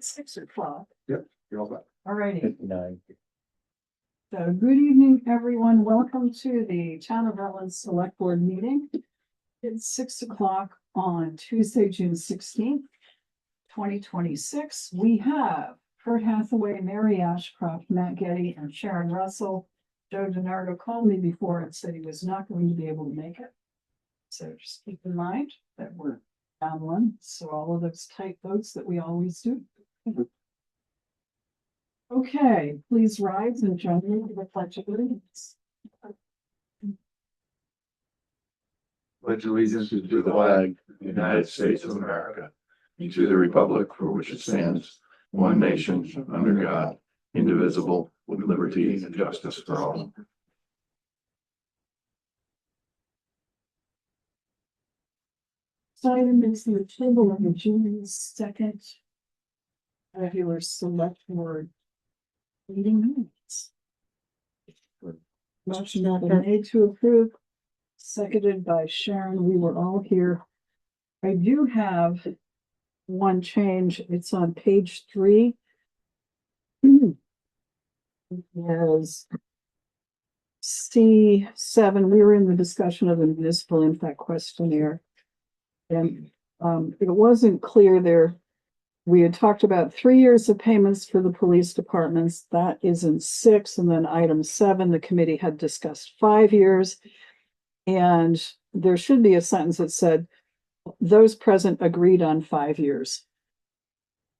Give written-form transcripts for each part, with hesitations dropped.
It's 6 o'clock. Yep, you're all set. All righty. 59. So good evening, everyone. Welcome to the Town of Rutland Select Board meeting. It's 6 o'clock on Tuesday, June 16th, 2026. We have Kurt Hathaway, Mary Ashcroft, Matt Getty, and Sharon Russell. Joe DiNardo called me before and said he was not going to be able to make it. So just keep in mind that we're down one. So all of those tight votes that we always do. Okay, please rise and join me for the Pledge of Allegiance. Pledge allegiance to the flag of the United States of America, and to the republic for which it stands, one nation, under God, indivisible, with liberty and justice for all. So item is the approval of the June 2nd regular select board meeting minutes. Motion has been made to approve, seconded by Sharon. We were all here. I do have one change. It's on page 3. As C7, we were in the discussion of the municipal impact questionnaire. And it wasn't clear there. We had talked about 3 years of payments for the police departments. That is in 6. And then item 7, the committee had discussed 5 years. And there should be a sentence that said, those present agreed on 5 years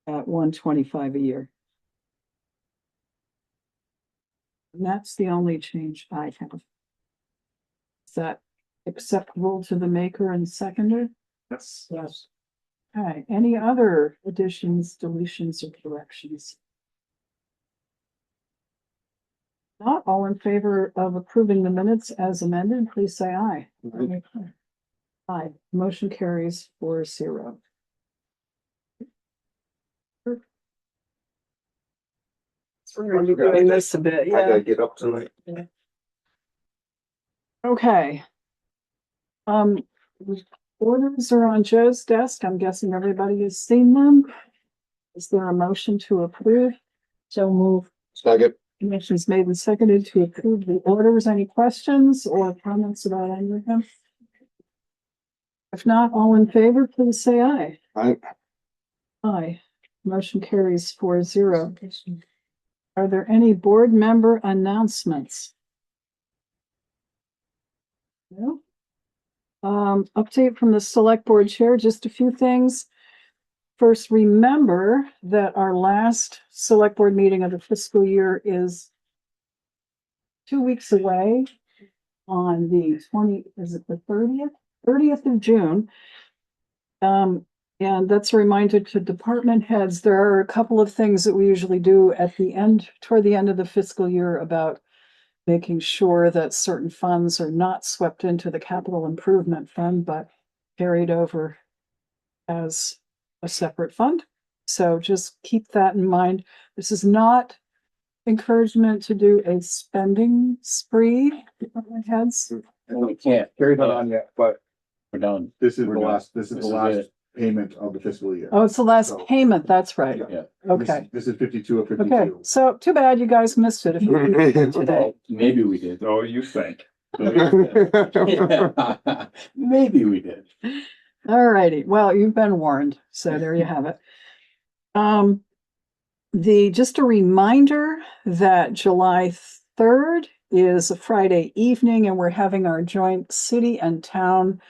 at $125 a year. And that's the only change I have. Is that acceptable to the maker and seconder? Yes. Yes. Okay, any other additions, deletions, or corrections? Not all in favor of approving the minutes as amended, please say aye. Aye. Aye, motion carries 4-0. We're gonna be doing this a bit, I yeah. gotta get up tonight. Okay. Orders are on Joe's desk. I'm guessing everybody has seen them. Is there a motion to approve? So move. Second. Motion's made and seconded to approve the orders. Any questions or comments about any of them? If not, all in favor, please say aye. Aye. Aye. Motion carries 4-0. Are there any board member announcements? No. Update from the select board chair, just a few things. First, remember that our last select board meeting of the fiscal year is 2 weeks away on the 30th of June. And that's a reminder to department heads. There are a couple of things that we usually do at the end, toward the end of the fiscal year, about making sure that certain funds are not swept into the capital improvement fund, but carried over as a separate fund. So just keep that in mind. This is not encouragement to do a spending spree, department heads. We can't. Carrie's not on yet, but We're done. this is We're the done. last, this is This the is last it. payment of the fiscal year. Oh, it's the last So- payment. That's right. Yeah. Okay. This is 52 of 52. Okay. So too bad you guys missed it if you didn't get it today. Maybe we did. Oh, you think. Maybe we did. All righty. Well, you've been warned. So there you have it. Just a reminder that July 3rd is a Friday evening and we're having our joint city and town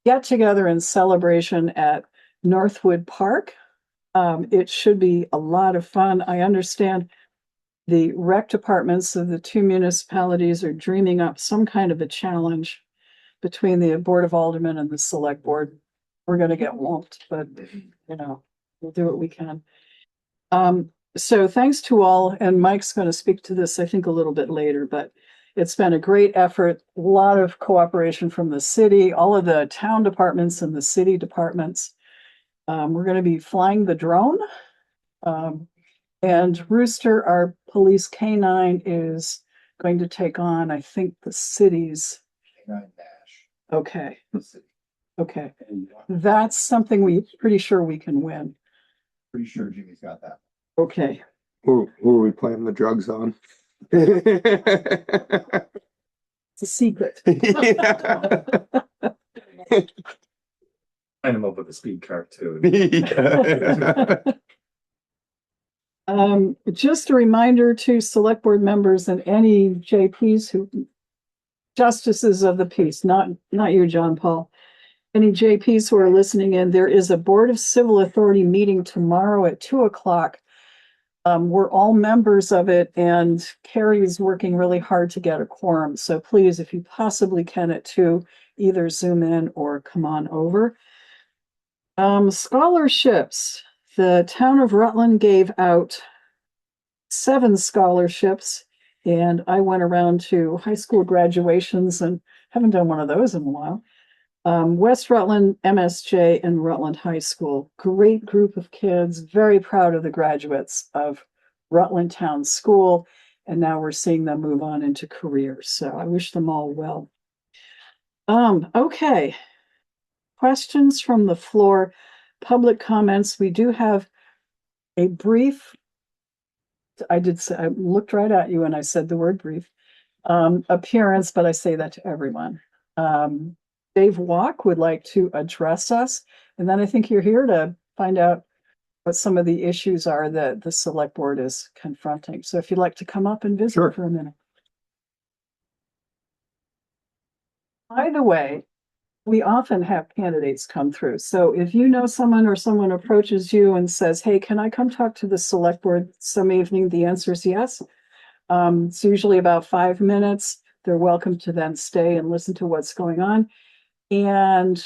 get together and celebration at Northwood Park. It should be a lot of fun. I understand the rec departments of the 2 municipalities are dreaming up some kind of a challenge between the Board of Aldermen and the Select Board. We're going to get whomped, but we'll do what we can. So thanks to all, and Mike's going to speak to this, I think, a little bit later, but it's been a great effort, a lot of cooperation from the city, all of the town departments and the city departments. We're going to be flying the drone. And Rooster, our police canine, is going to take on, I think, the city's. Okay. Okay. That's something pretty sure we can win. Pretty sure Jimmy's got that. Okay. Who are we planting the drugs on? It's a secret. Yeah. Line him up with a speed car too. Just a reminder to select board members and any JPs justices of the peace, not you, John Paul. Any JPs who are listening in, there is a Board of Civil Authority meeting tomorrow at 2:00. We're all members of it, and Kari is working really hard to get a quorum. So please, if you possibly can at 2, either Zoom in or come on over. Scholarships. The town of Rutland gave out 7 scholarships, and I went around to high school graduations and haven't done one of those in a while. West Rutland, MSJ, and Rutland High School. Great group of kids, very proud of the graduates of Rutland Town School, and now we're seeing them move on into careers. So I wish them all well. Okay. Questions from the floor, public comments. We do have a brief, I looked right at you and I said the word brief, appearance, but I say that to everyone. Dave Walk would like to address us, and then I think you're here to find out what some of the issues are that the select board is confronting. So if you'd like to come up and visit Sure. for a minute. By the way, we often have candidates come through. So if you know someone or someone approaches you and says, hey, can I come talk to the select board some evening? The answer is yes. It's usually about 5 minutes. They're welcome to then stay and listen to what's going on. And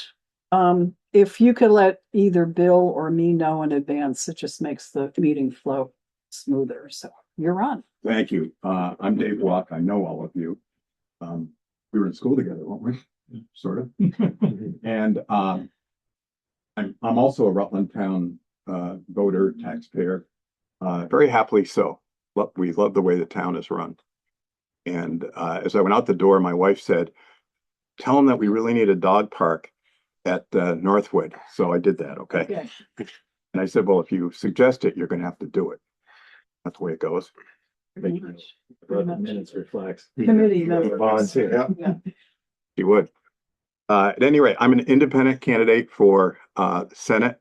if you could let either Bill or me know in advance, it just makes the meeting flow smoother. So you're on. Thank you. I'm Dave Walk. I know all of you. We were in school together, weren't we? Sort of. And I'm also a Rutland Town voter, taxpayer. Very happily so. We love the way the town is run. And as I went out the door, my wife said, tell them that we really need a dog park at Northwood. So I did that, okay? And I said, well, if you suggest it, you're going to have to do it. That's the way it goes. Pretty much. Pretty much. Minutes reflects. Committee members. Volunteer. Yeah. You would. At any rate, I'm an independent candidate for Senate.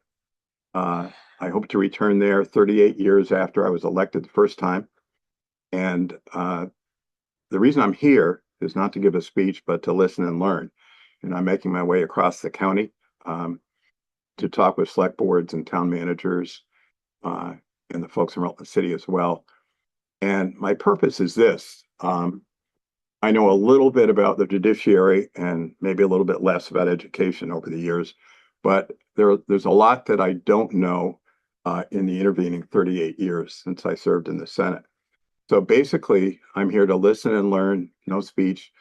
I hope to return there 38 years after I was elected the first time. And the reason I'm here is not to give a speech, but to listen and learn. And I'm making my way across the county to talk with select boards and town managers and the folks in Rutland City as well. And my purpose is this. I know a little bit about the judiciary and maybe a little bit less about education over the years, but there's a lot that I don't know in the intervening 38 years since I served in the Senate. So basically, I'm here to listen and learn, no speech.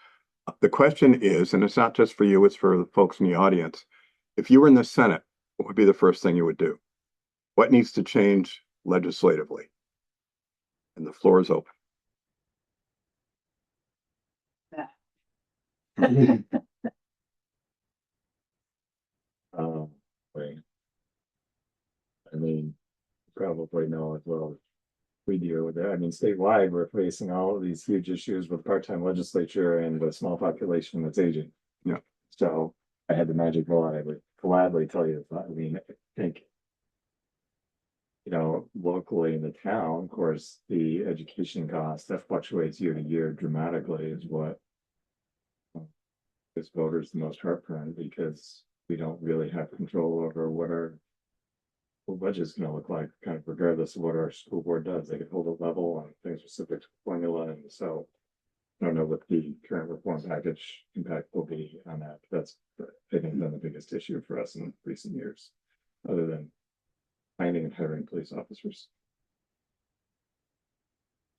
The question is, and it's not just for you, it's for the folks in the audience. If you were in the Senate, what would be the first thing you would do? What needs to change legislatively? And the floor is open. Wait. I mean, probably know as well. We deal with that. I mean, statewide, we're facing all of these huge issues with part-time legislature and a small population that's aging. Yeah. So I had the magic wand. I would gladly tell you. I mean, I think, locally in the town, of course, the education cost that fluctuates year to year dramatically is what gives voters the most heartburn, because we don't really have control over what our budget's going to look like, kind of regardless of what our school board does. They can hold a level and things are subject to formula. And so I don't know what the current reform package impact will be on that. That's, I think, been the biggest issue for us in recent years, other than finding and hiring police officers.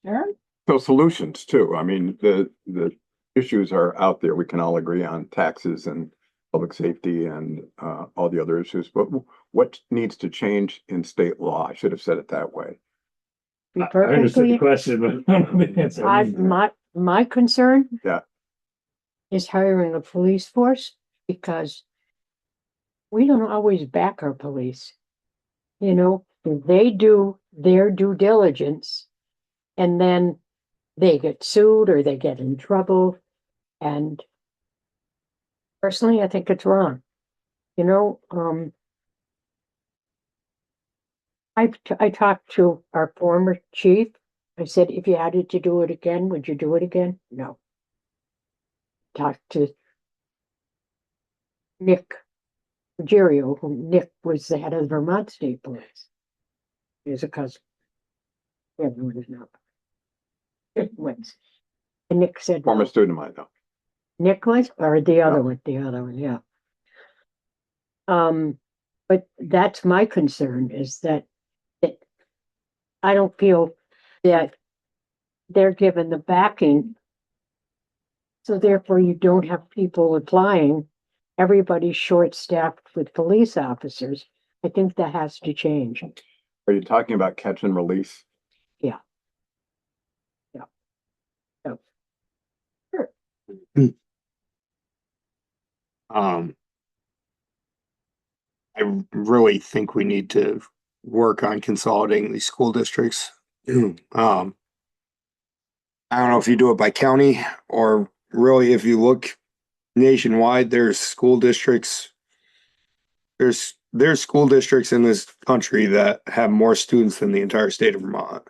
Sharon? So solutions too. I mean, the issues are out there. We can all agree on taxes and public safety and all the other issues, but what needs to change in state law? I should have said it that way. Be I understood the perfectly, question, but I don't know the answer. my concern. Yeah. Is hiring a police force, because we don't always back our police. they do their due diligence and then they get sued or they get in trouble. And personally, I think it's wrong. You know, I talked to our former chief. I said, if you had it to do it again, would you do it again? No. Talked to Nick Ruggiero, who Nick was the head of the Vermont State Police. He's a cousin. Everyone is now. Anyways, and Nick said, Former student of mine, though. Nick was, or the other Yeah. one, yeah. But that's my concern is that I don't feel that they're given the backing. So therefore you don't have people applying. Everybody's short-staffed with police officers. I think that has to change. Are you talking about catch and release? Yeah. Yeah. So, sure. I really think we need to work on consolidating these school districts. I don't know if you do it by county or really if you look nationwide, there's school districts. There's school districts in this country that have more students than the entire state of Vermont.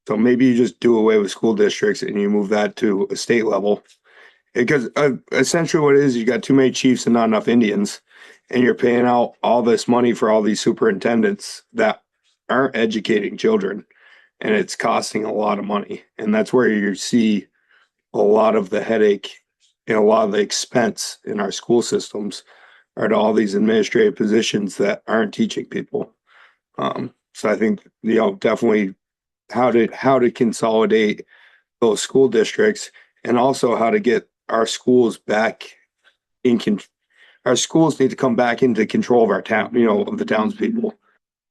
So maybe you just do away with school districts and you move that to a state level. Because essentially what it is, you got too many chiefs and not enough Indians, and you're paying out all this money for all these superintendents that aren't educating children, and it's costing a lot of money. And that's where you see a lot of the headache and a lot of the expense in our school systems are to all these administrative positions that aren't teaching people. So I think, definitely how to consolidate those school districts and also how to get our schools back our schools need to come back into control of our town, of the townspeople.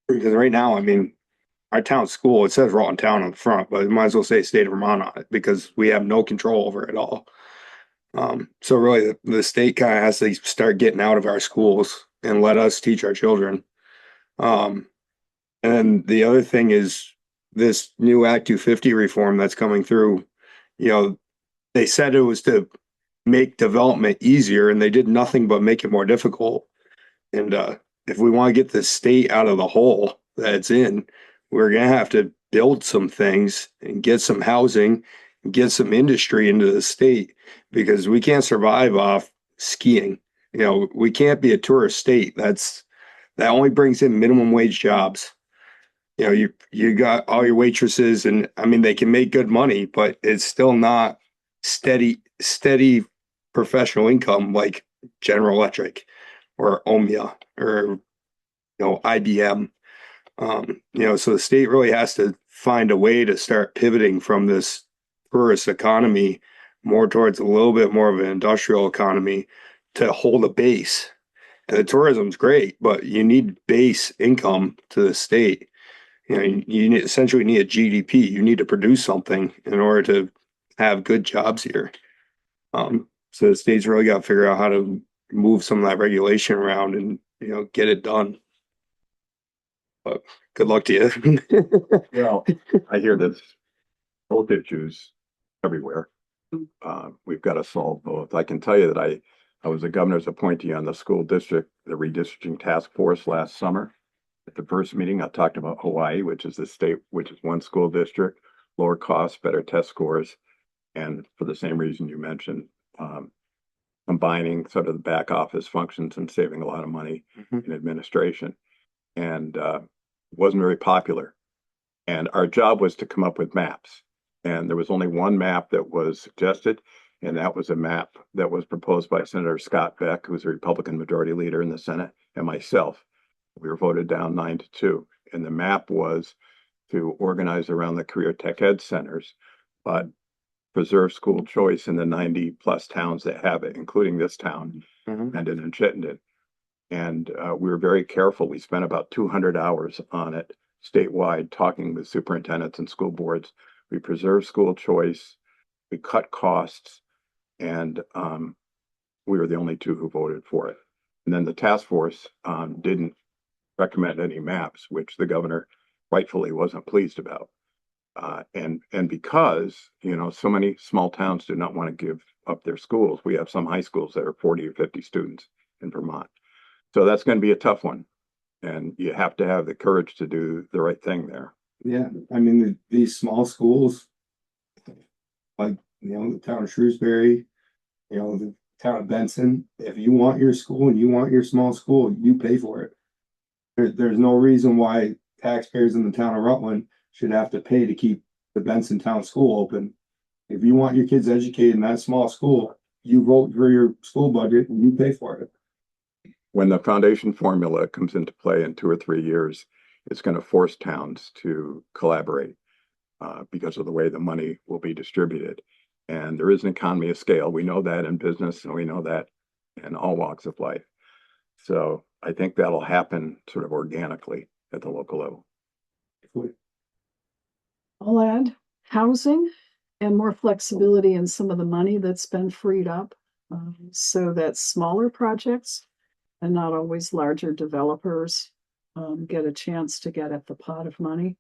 Because right now, I mean, our town school, it says Rutland Town on the front, but it might as well say state of Vermont on it because we have no control over it all. So really the state kind of has to start getting out of our schools and let us teach our children. And then the other thing is this new Act 250 reform that's coming through, they said it was to make development easier and they did nothing but make it more difficult. And if we want to get the state out of the hole that it's in, we're going to have to build some things and get some housing and get some industry into the state because we can't survive off skiing. We can't be a tourist state. That only brings in minimum wage jobs. You got all your waitresses and I mean, they can make good money, but it's still not steady professional income like General Electric or Omnia or IBM. So the state really has to find a way to start pivoting from this tourist economy more towards a little bit more of an industrial economy to hold a base. And the tourism's great, but you need base income to the state. You essentially need a GDP. You need to produce something in order to have good jobs here. So the state's really got to figure out how to move some of that regulation around and, get it done. But good luck to you. Well, I hear there's both issues everywhere. We've got to solve both. I can tell you that I was the governor's appointee on the school district, the redistricting task force last summer. At the first meeting, I talked about Hawaii, which is one school district, lower costs, better test scores. And for the same reason you mentioned, combining sort of the back office functions and saving a lot of money in administration. And it wasn't very popular. And our job was to come up with maps. And there was only one map that was suggested, and that was a map that was proposed by Senator Scott Beck, who was a Republican majority leader in the Senate, and myself. We were voted down 9-2. And the map was to organize around the career tech ed centers, but preserve school choice in the 90 plus towns that have it, including this town, Mendon and Chittenden. And we were very careful. We spent about 200 hours on it statewide, talking with superintendents and school boards. We preserved school choice, we cut costs, and we were the only two who voted for it. And then the task force didn't recommend any maps, which the governor rightfully wasn't pleased about. And because, you know, so many small towns do not want to give up their schools. We have some high schools that are 40 or 50 students in Vermont. So that's going to be a tough one. And you have to have the courage to do the right thing there. Yeah, I mean, these small schools, like, you know, the town of Shrewsbury, you know, the town of Benson, if you want your school and you want your small school, you pay for it. There's no reason why taxpayers in the town of Rutland should have to pay to keep the Benson Town School open. If you want your kids educated in that small school, you vote for your school budget and you pay for it. When the foundation formula comes into play in 2 or 3 years, it's going to force towns to collaborate because of the way the money will be distributed. And there is an economy of scale. We know that in business, and we know that in all walks of life. So I think that'll happen sort of organically at the local level. I'll add housing and more flexibility in some of the money that's been freed up, so that smaller projects and not always larger developers get a chance to get at the pot of money.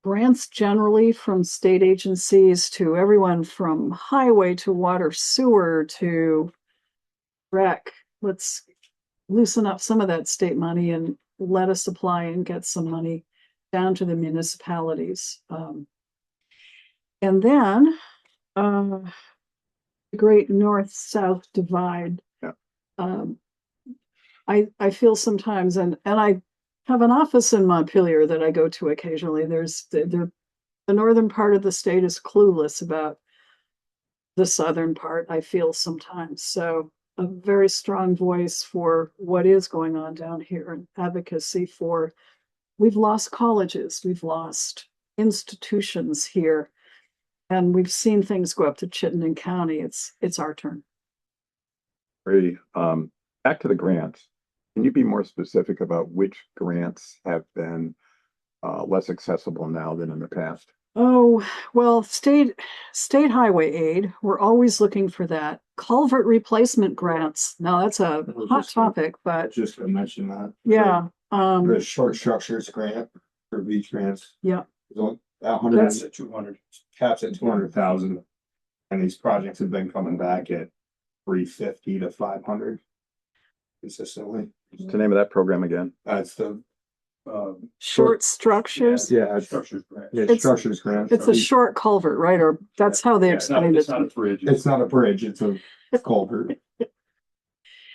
Grants generally from state agencies to everyone from highway to water sewer to rec. Let's loosen up some of that state money and let us apply and get some money down to the municipalities. And then the great north-south divide. Yeah. I feel sometimes, and I have an office in Montpelier that I go to occasionally. There's the northern part of the state is clueless about the southern part, I feel sometimes. So a very strong voice for what is going on down here and advocacy for, we've lost colleges, we've lost institutions here, and we've seen things go up to Chittenden County. It's our turn. Brady, back to the grants. Can you be more specific about which grants have been less accessible now than in the past? Oh, well, state highway aid, we're always looking for that. Culvert replacement grants. Now that's a hot topic, but Just to mention that. yeah. The short structures grant for beach grants. Yeah. That hundred to 200, caps at 200,000. And these projects have been coming back at 350 to 500 consistently. What's the name of that program again? That's the Short structures. Yeah, Structures grant. It's- structures grant. It's a short culvert, right? Or that's how they explained it. It's not a bridge. It's not a bridge, it's a culvert.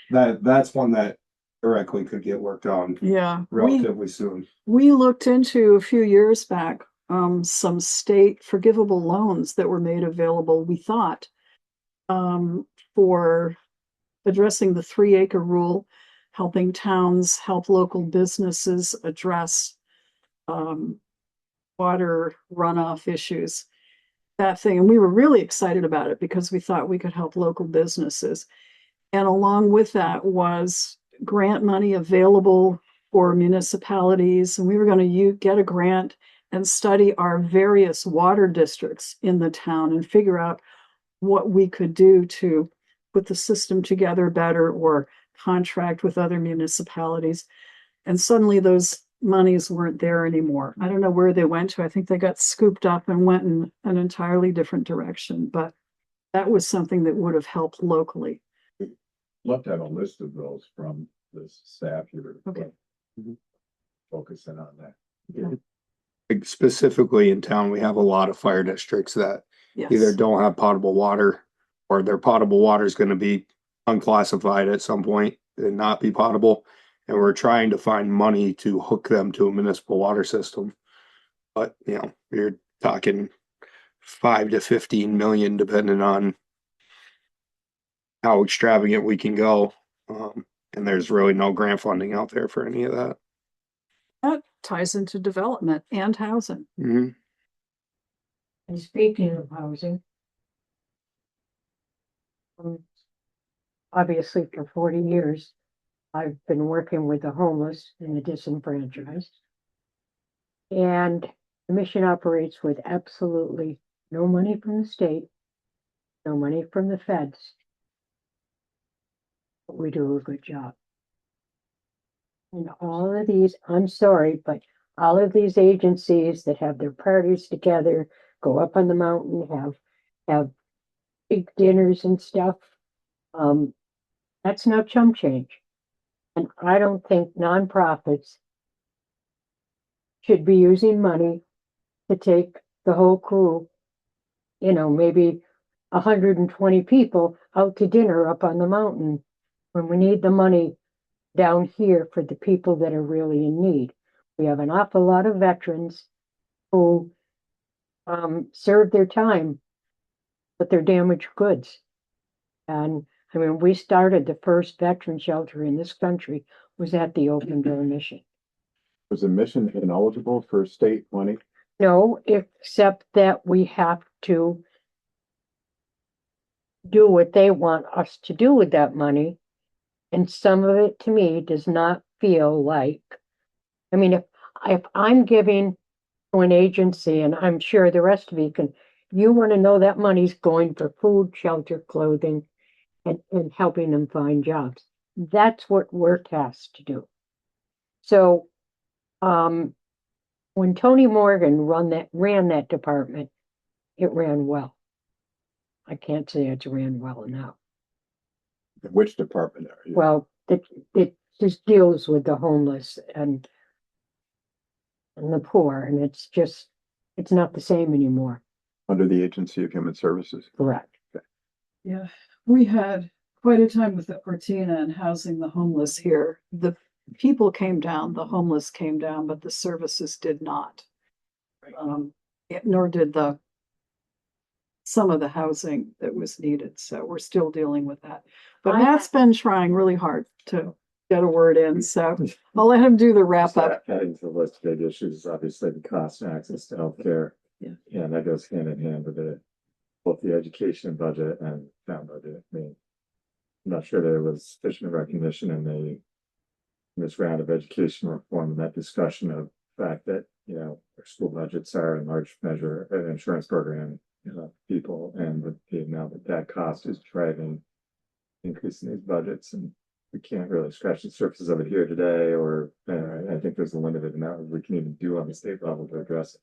That's one that directly could get worked on Yeah. relatively soon. We looked into a few years back, some state forgivable loans that were made available, we thought, for addressing the 3-acre rule, helping towns, help local businesses address water runoff issues, that thing. And we were really excited about it because we thought we could help local businesses. And along with that was grant money available for municipalities. And we were going to get a grant and study our various water districts in the town and figure out what we could do to put the system together better or contract with other municipalities. And suddenly those monies weren't there anymore. I don't know where they went to. I think they got scooped up and went in an entirely different direction, but that was something that would have helped locally. Love to have a list of those from the staff here. Okay. Focusing on that. Like specifically in town, we have a lot of fire districts that Yes. either don't have potable water or their potable water is going to be unclassified at some point and not be potable. And we're trying to find money to hook them to a municipal water system. But, you know, you're talking 5 to 15 million, depending on how extravagant we can go. And there's really no grant funding out there for any of that. That ties into development and housing. Mm-hmm. And speaking of housing, obviously for 40 years, I've been working with the homeless and the disenfranchised. And the mission operates with absolutely no money from the state, no money from the feds. But we do a good job. And all of these, I'm sorry, but all of these agencies that have their parties together, go up on the mountain, have big dinners and stuff. That's no chump change. And I don't think nonprofits should be using money to take the whole crew, maybe 120 people out to dinner up on the mountain when we need the money down here for the people that are really in need. We have an awful lot of veterans who serve their time, but they're damaged goods. And I mean, we started the first veteran shelter in this country was at the Open Door Mission. Was the mission ineligible for state money? No, except that we have to do what they want us to do with that money. And some of it to me does not feel like, I mean, if I'm giving to an agency, and I'm sure the rest of you want to know that money's going for food, shelter, clothing, and helping them find jobs. That's what we're tasked to do. So, when Tony Morgan ran that department, it ran well. I can't say it's ran well enough. Which department are you? Well, it just deals with the homeless and the poor, and it's not the same anymore. Under the Agency of Human Services. Correct. Yeah, we had quite a time with the Cortina and housing the homeless here. The people came down, the homeless came down, but the services did not. Nor did some of the housing that was needed. So we're still dealing with that. But Matt's been trying really hard to get a word in. So I'll let him do the wrap up. Adding to the list of big issues, obviously the cost and access to healthcare. Yeah. And that goes hand in hand with both the education budget and town budget. I mean, I'm not sure there was sufficient recognition in this round of education reform and that discussion of the fact that, our school budgets are in large measure an insurance program, people, and now that cost is driving increase in these budgets, and we can't really scratch the surface of it here today, or I think there's a limited amount we can even do on the state level to address it.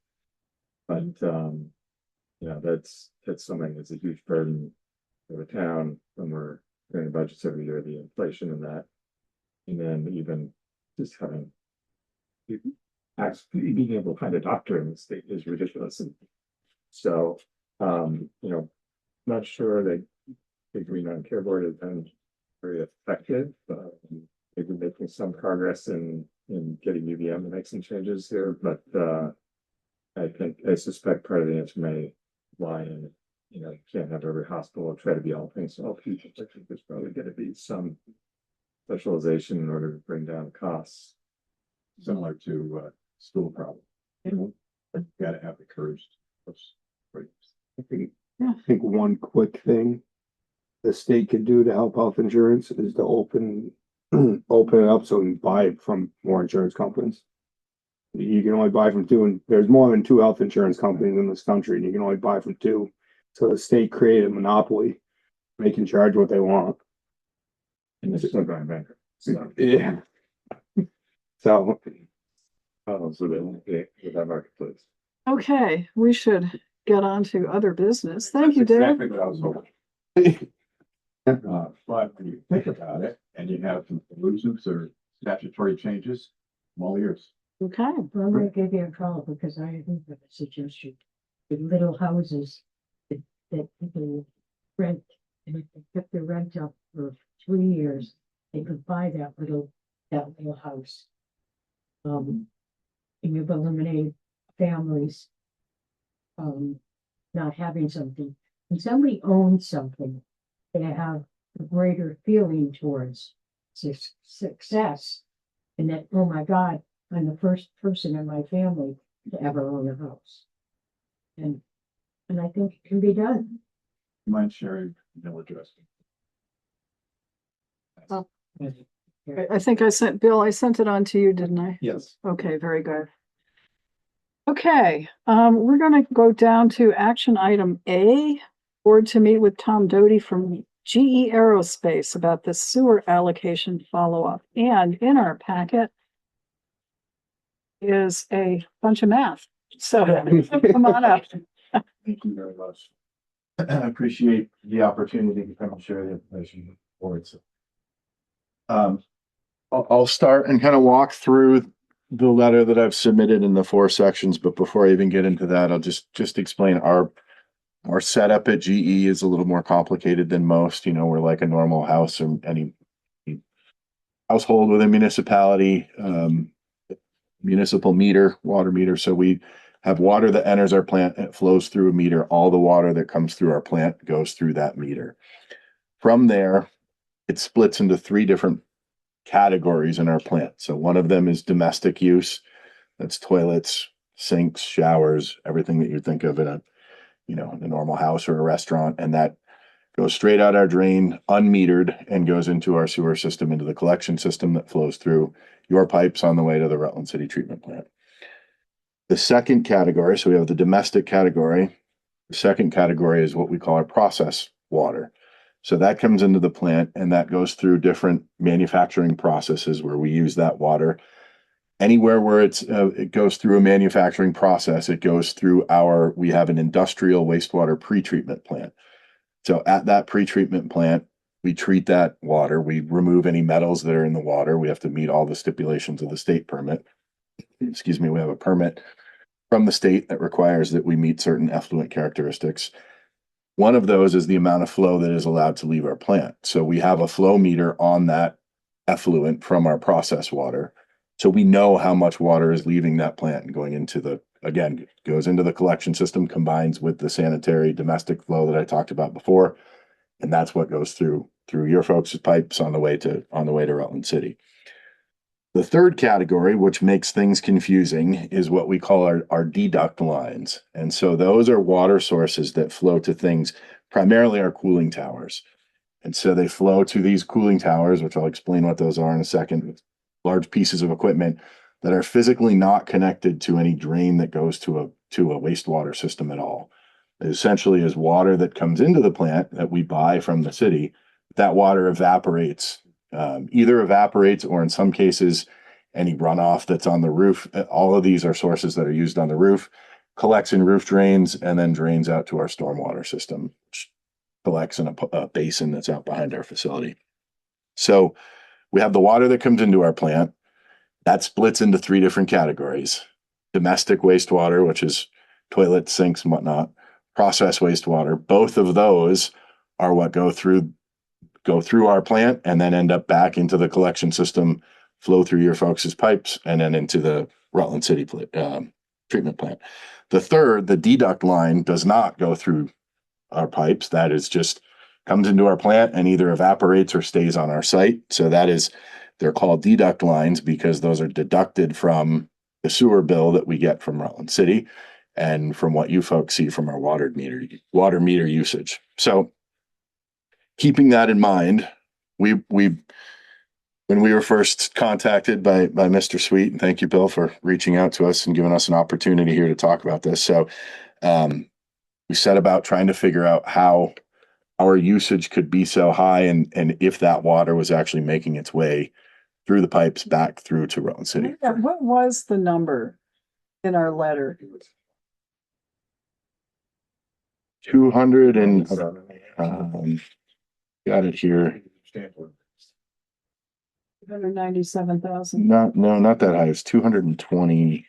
But that's something that's a huge burden for the town when we're doing budgets every year, the inflation in that, and then even just having actually being able to find a doctor in the state is ridiculous. And so, not sure that the Green Non-Care Board has been very effective. Maybe making some progress in getting UVM to make some changes here, but I suspect part of the answer may lie in, you can't have every hospital try to be all things to all people. I think there's probably going to be some specialization in order to bring down costs, similar to school problem. Got to have the courage. I think one quick thing the state could do to help health insurance is to open it up so we can buy from more insurance companies. You can only buy from two, and there's more than two health insurance companies in this country, and you can only buy from two. So the state created a monopoly, they can charge what they want. And this is not going bankrupt. So, Yeah. So with that marketplace. Okay, we should get on to other business. Thank you, Dave. Exactly what I was hoping. But when you think about it, and you have some solutions or statutory changes, I'm all ears. Okay. I'm gonna give you a call because I think of a suggestion. The little houses that people rent, and if they kept the rent up for 3 years, they could buy that little house. And you've eliminated families not having something. When somebody owns something, they have a greater feeling towards success. And that, oh my God, I'm the first person in my family to ever own a house. And I think it can be done. Mind sharing email address? Oh. I think I sent it on to you, didn't I? Yes. Okay, very good. Okay, we're gonna go down to action item A, board to meet with Tom Doty from GE Aerospace about the sewer allocation follow-up. And in our packet, is a bunch of math. So come on up. Thank you very much. I appreciate the opportunity to come and share the information with the board. So, I'll start and kind of walk through the letter that I've submitted in the 4 sections, but before I even get into that, I'll just explain our setup at GE is a little more complicated than most. You know, we're like a normal house or any household with a municipality, municipal meter, water meter. So we have water that enters our plant, it flows through a meter. All the water that comes through our plant goes through that meter. From there, it splits into 3 different categories in our plant. So one of them is domestic use. That's toilets, sinks, showers, everything that you think of in a, you know, in a normal house or a restaurant. And that goes straight out our drain, unmetered, and goes into our sewer system, into the collection system that flows through your pipes on the way to the Rutland City treatment plant. The second category, so we have the domestic category. The second category is what we call our process water. So that comes into the plant and that goes through different manufacturing processes where we use that water. Anywhere where it goes through a manufacturing process, it goes through we have an industrial wastewater pretreatment plant. So at that pretreatment plant, we treat that water. We remove any metals that are in the water. We have to meet all the stipulations of the state permit. Excuse me, we have a permit from the state that requires that we meet certain effluent characteristics. One of those is the amount of flow that is allowed to leave our plant. So we have a flow meter on that effluent from our process water. So we know how much water is leaving that plant and going into again, goes into the collection system, combines with the sanitary domestic flow that I talked about before. And that's what goes through your folks' pipes on the way to Rutland City. The third category, which makes things confusing, is what we call our deduct lines. And so those are water sources that flow to things, primarily our cooling towers. And so they flow to these cooling towers, which I'll explain what those are in a second, large pieces of equipment that are physically not connected to any drain that goes to a wastewater system at all. It essentially is water that comes into the plant that we buy from the city. That water evaporates, either evaporates or in some cases, any runoff that's on the roof. All of these are sources that are used on the roof, collects in roof drains, and then drains out to our stormwater system, which collects in a basin that's out behind our facility. So we have the water that comes into our plant. That splits into 3 different categories. Domestic wastewater, which is toilets, sinks, and whatnot. Process wastewater. Both of those are what go through our plant and then end up back into the collection system, flow through your folks' pipes, and then into the Rutland City treatment plant. The third, the deduct line, does not go through our pipes. That is just comes into our plant and either evaporates or stays on our site. So they're called deduct lines because those are deducted from the sewer bill that we get from Rutland City and from what you folks see from our water meter usage. So keeping that in mind, when we were first contacted by Mr. Sweet, and thank you, Bill, for reaching out to us and giving us an opportunity here to talk about this. So we set about trying to figure out how our usage could be so high and if that water was actually making its way through the pipes back through to Rutland City. What was the number in our letter? 200 and got it here. 197,000. Not that high. It's 220.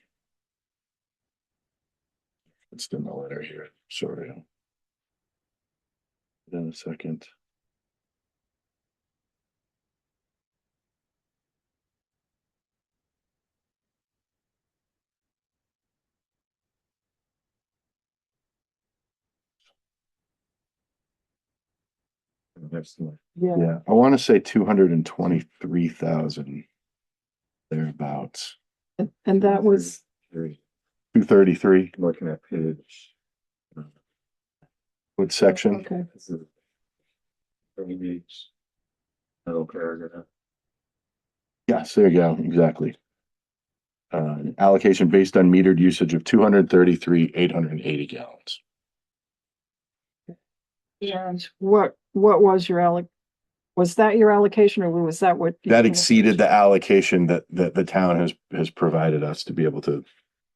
It's in the letter here. Sorry. In a second. Yeah, I want to say 223,000 thereabouts. And that was 233. Looking at page. What section? okay. This is middle paragraph. Yes, there you go. Exactly. Allocation based on metered usage of 233,880 gallons. And what was your Was that your allocation or was that what? That exceeded the allocation that the town has provided us to be able to,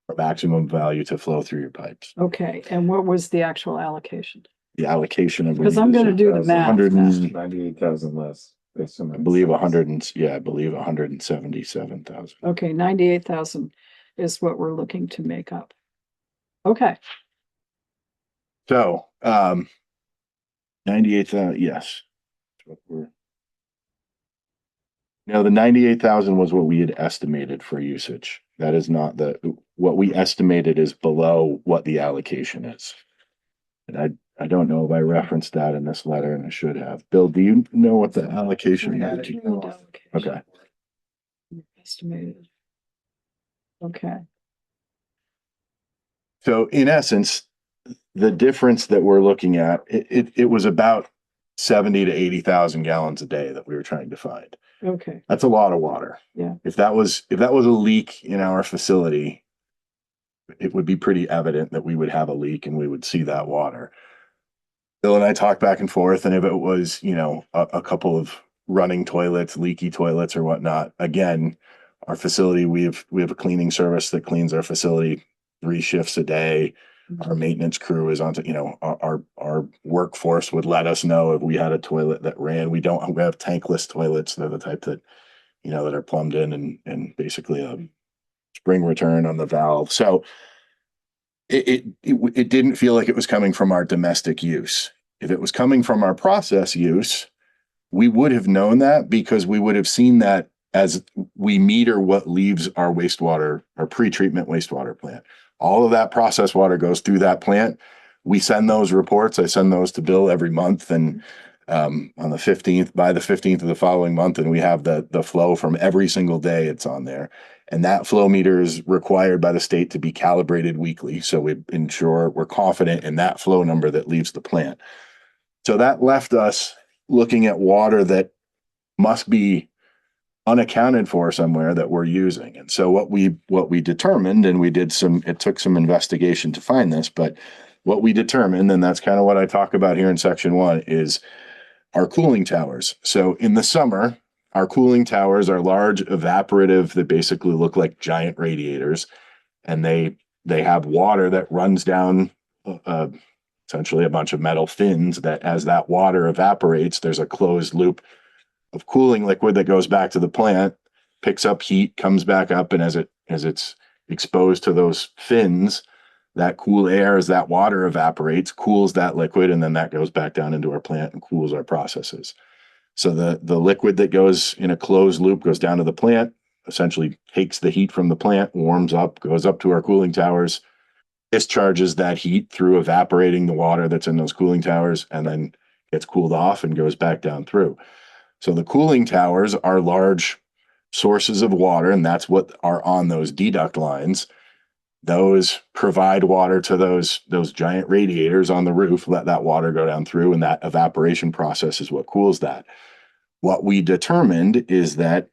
for maximum value to flow through your pipes. Okay, and what was the actual allocation? The allocation of. Because I'm gonna do the math. 98,000 less. Based on I believe 177,000. Okay, 98,000 is what we're looking to make up. Okay, So, 98,000, yes. No, the 98,000 was what we had estimated for usage. That is not what we estimated is below what the allocation is. And I don't know if I referenced that in this letter, and I should have. Bill, do you know what the allocation is? Okay. Estimated. Okay, So in essence, the difference that we're looking at, it was about 70 to 80,000 gallons a day that we were trying to find. okay, That's a lot of water. Yeah. If that was a leak in our facility, it would be pretty evident that we would have a leak and we would see that water. Bill and I talked back and forth, and if it was, a couple of running toilets, leaky toilets or whatnot, again, our facility, we have a cleaning service that cleans our facility 3 shifts a day. Our maintenance crew is on to, our workforce would let us know if we had a toilet that ran. We have tankless toilets. They're the type that, that are plumbed in and basically a spring return on the valve. So it didn't feel like it was coming from our domestic use. If it was coming from our process use, we would have known that because we would have seen that as we meter what leaves our wastewater, our pre-treatment wastewater plant. All of that process water goes through that plant. We send those reports. I send those to Bill every month, and on the 15th, by the 15th of the following month, and we have the flow from every single day it's on there. And that flow meter is required by the state to be calibrated weekly. So we ensure we're confident in that flow number that leaves the plant. So that left us looking at water that must be unaccounted for somewhere that we're using. And so what we determined, and it took some investigation to find this, but what we determined, and that's kind of what I talk about here in section 1, is our cooling towers. So in the summer, our cooling towers are large evaporative that basically look like giant radiators, and they have water that runs down essentially a bunch of metal fins that as that water evaporates, there's a closed loop of cooling liquid that goes back to the plant, picks up heat, comes back up, and as it's exposed to those fins, that cool air, as that water evaporates, cools that liquid, and then that goes back down into our plant and cools our processes. So the liquid that goes in a closed loop goes down to the plant, essentially takes the heat from the plant, warms up, goes up to our cooling towers, discharges that heat through evaporating the water that's in those cooling towers, and then gets cooled off and goes back down through. So the cooling towers are large sources of water, and that's what are on those deduct lines. Those provide water to those giant radiators on the roof, let that water go down through, and that evaporation process is what cools that. What we determined is that,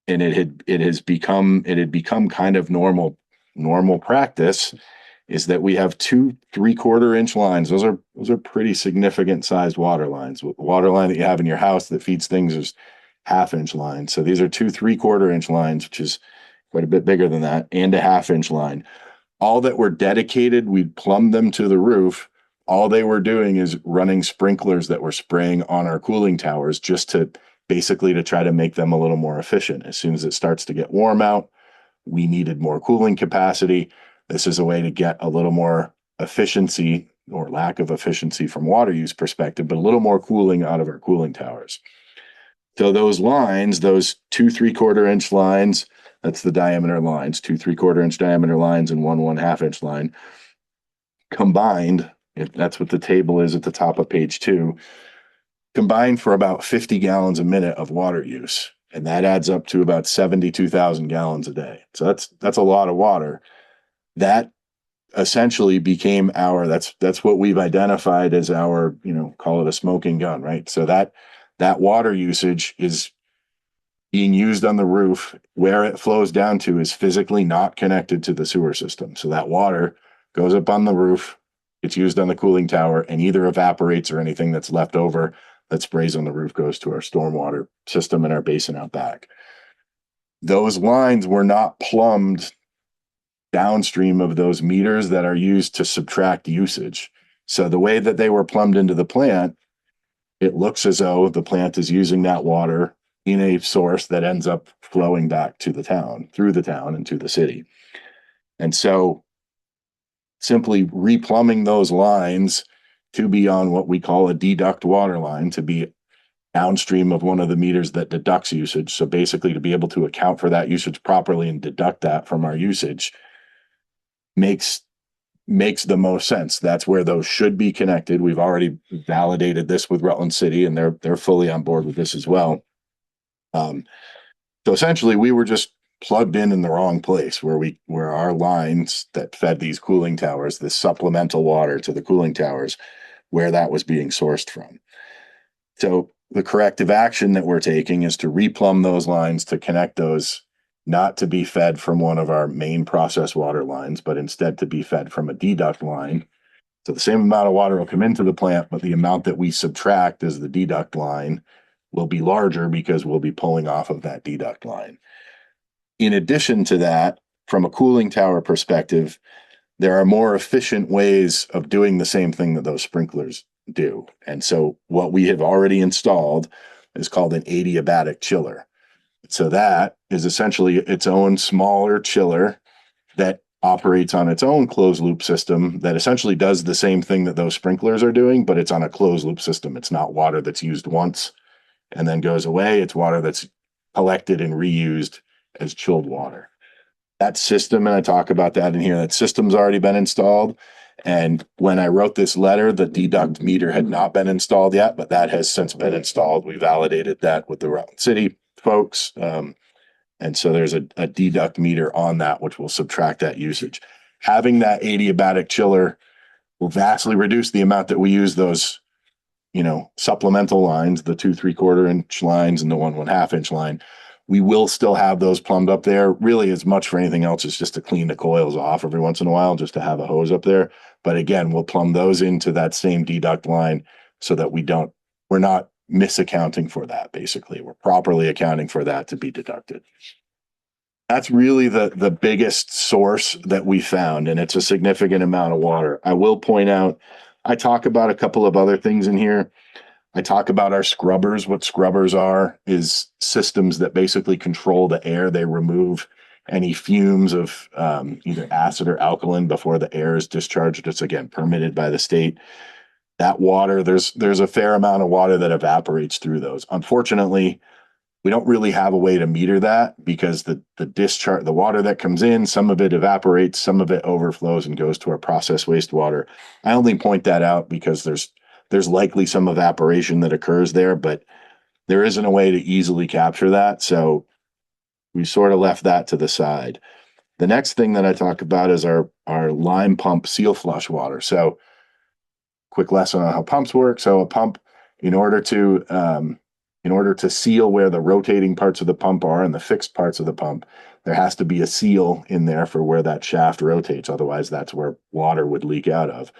and it had become kind of normal practice, is that we have 2 3/4 inch lines. Those are pretty significant sized water lines. The water line that you have in your house that feeds things is 1/2 inch lines. So these are 2 3/4 inch lines, which is quite a bit bigger than that, and a 1/2 inch line. All that were dedicated, we plumbed them to the roof. All they were doing is running sprinklers that were spraying on our cooling towers just to basically to try to make them a little more efficient. As soon as it starts to get warm out, we needed more cooling capacity. This is a way to get a little more efficiency or lack of efficiency from water use perspective, but a little more cooling out of our cooling towers. So those lines, those 2 3/4 inch lines, that's the diameter lines, 2 3/4 inch diameter lines and 1 1/2 inch line combined, if that's what the table is at the top of page 2, combined for about 50 gallons a minute of water use. And that adds up to about 72,000 gallons a day. So that's a lot of water. That essentially became that's what we've identified as our, call it a smoking gun, right? So that water usage is being used on the roof. Where it flows down to is physically not connected to the sewer system. So that water goes up on the roof, it's used on the cooling tower, and either evaporates or anything that's left over that sprays on the roof goes to our stormwater system and our basin out back. Those lines were not plumbed downstream of those meters that are used to subtract usage. So the way that they were plumbed into the plant, it looks as though the plant is using that water in a source that ends up flowing back to the town, through the town and to the city. And so simply replumbing those lines to be on what we call a deduct water line, to be downstream of one of the meters that deducts usage. So basically to be able to account for that usage properly and deduct that from our usage makes the most sense. That's where those should be connected. We've already validated this with Rutland City, and they're fully on board with this as well. So essentially we were just plugged in the wrong place where our lines that fed these cooling towers, this supplemental water to the cooling towers, where that was being sourced from. So the corrective action that we're taking is to replumb those lines, to connect those, not to be fed from one of our main process water lines, but instead to be fed from a deduct line. So the same amount of water will come into the plant, but the amount that we subtract as the deduct line will be larger because we'll be pulling off of that deduct line. In addition to that, from a cooling tower perspective, there are more efficient ways of doing the same thing that those sprinklers do. And so what we have already installed is called an adiabatic chiller. So that is essentially its own smaller chiller that operates on its own closed loop system that essentially does the same thing that those sprinklers are doing, but it's on a closed loop system. It's not water that's used once and then goes away. It's water that's collected and reused as chilled water. That system, and I talk about that in here, that system's already been installed. And when I wrote this letter, the deduct meter had not been installed yet, but that has since been installed. We validated that with the Rutland City folks. And so there's a deduct meter on that, which will subtract that usage. Having that adiabatic chiller will vastly reduce the amount that we use those, supplemental lines, the 2 3/4 inch lines and the 1 1/2 inch line. We will still have those plumbed up there. Really, as much for anything else, it's just to clean the coils off every once in a while, just to have a hose up there. But again, we'll plumb those into that same deduct line so that we're not misaccounting for that. Basically, we're properly accounting for that to be deducted. That's really the biggest source that we found, and it's a significant amount of water. I will point out, I talk about a couple of other things in here. I talk about our scrubbers. What scrubbers are is systems that basically control the air. They remove any fumes of either acid or alkaline before the air is discharged. It's again permitted by the state. That water, there's a fair amount of water that evaporates through those. Unfortunately, we don't really have a way to meter that because the discharge, the water that comes in, some of it evaporates, some of it overflows and goes to our process wastewater. I only point that out because there's likely some evaporation that occurs there, but there isn't a way to easily capture that. So we sort of left that to the side. The next thing that I talk about is our lime pump seal flush water. So quick lesson on how pumps work. So a pump, in order to seal where the rotating parts of the pump are and the fixed parts of the pump, there has to be a seal in there for where that shaft rotates. Otherwise, that's where water would leak out of.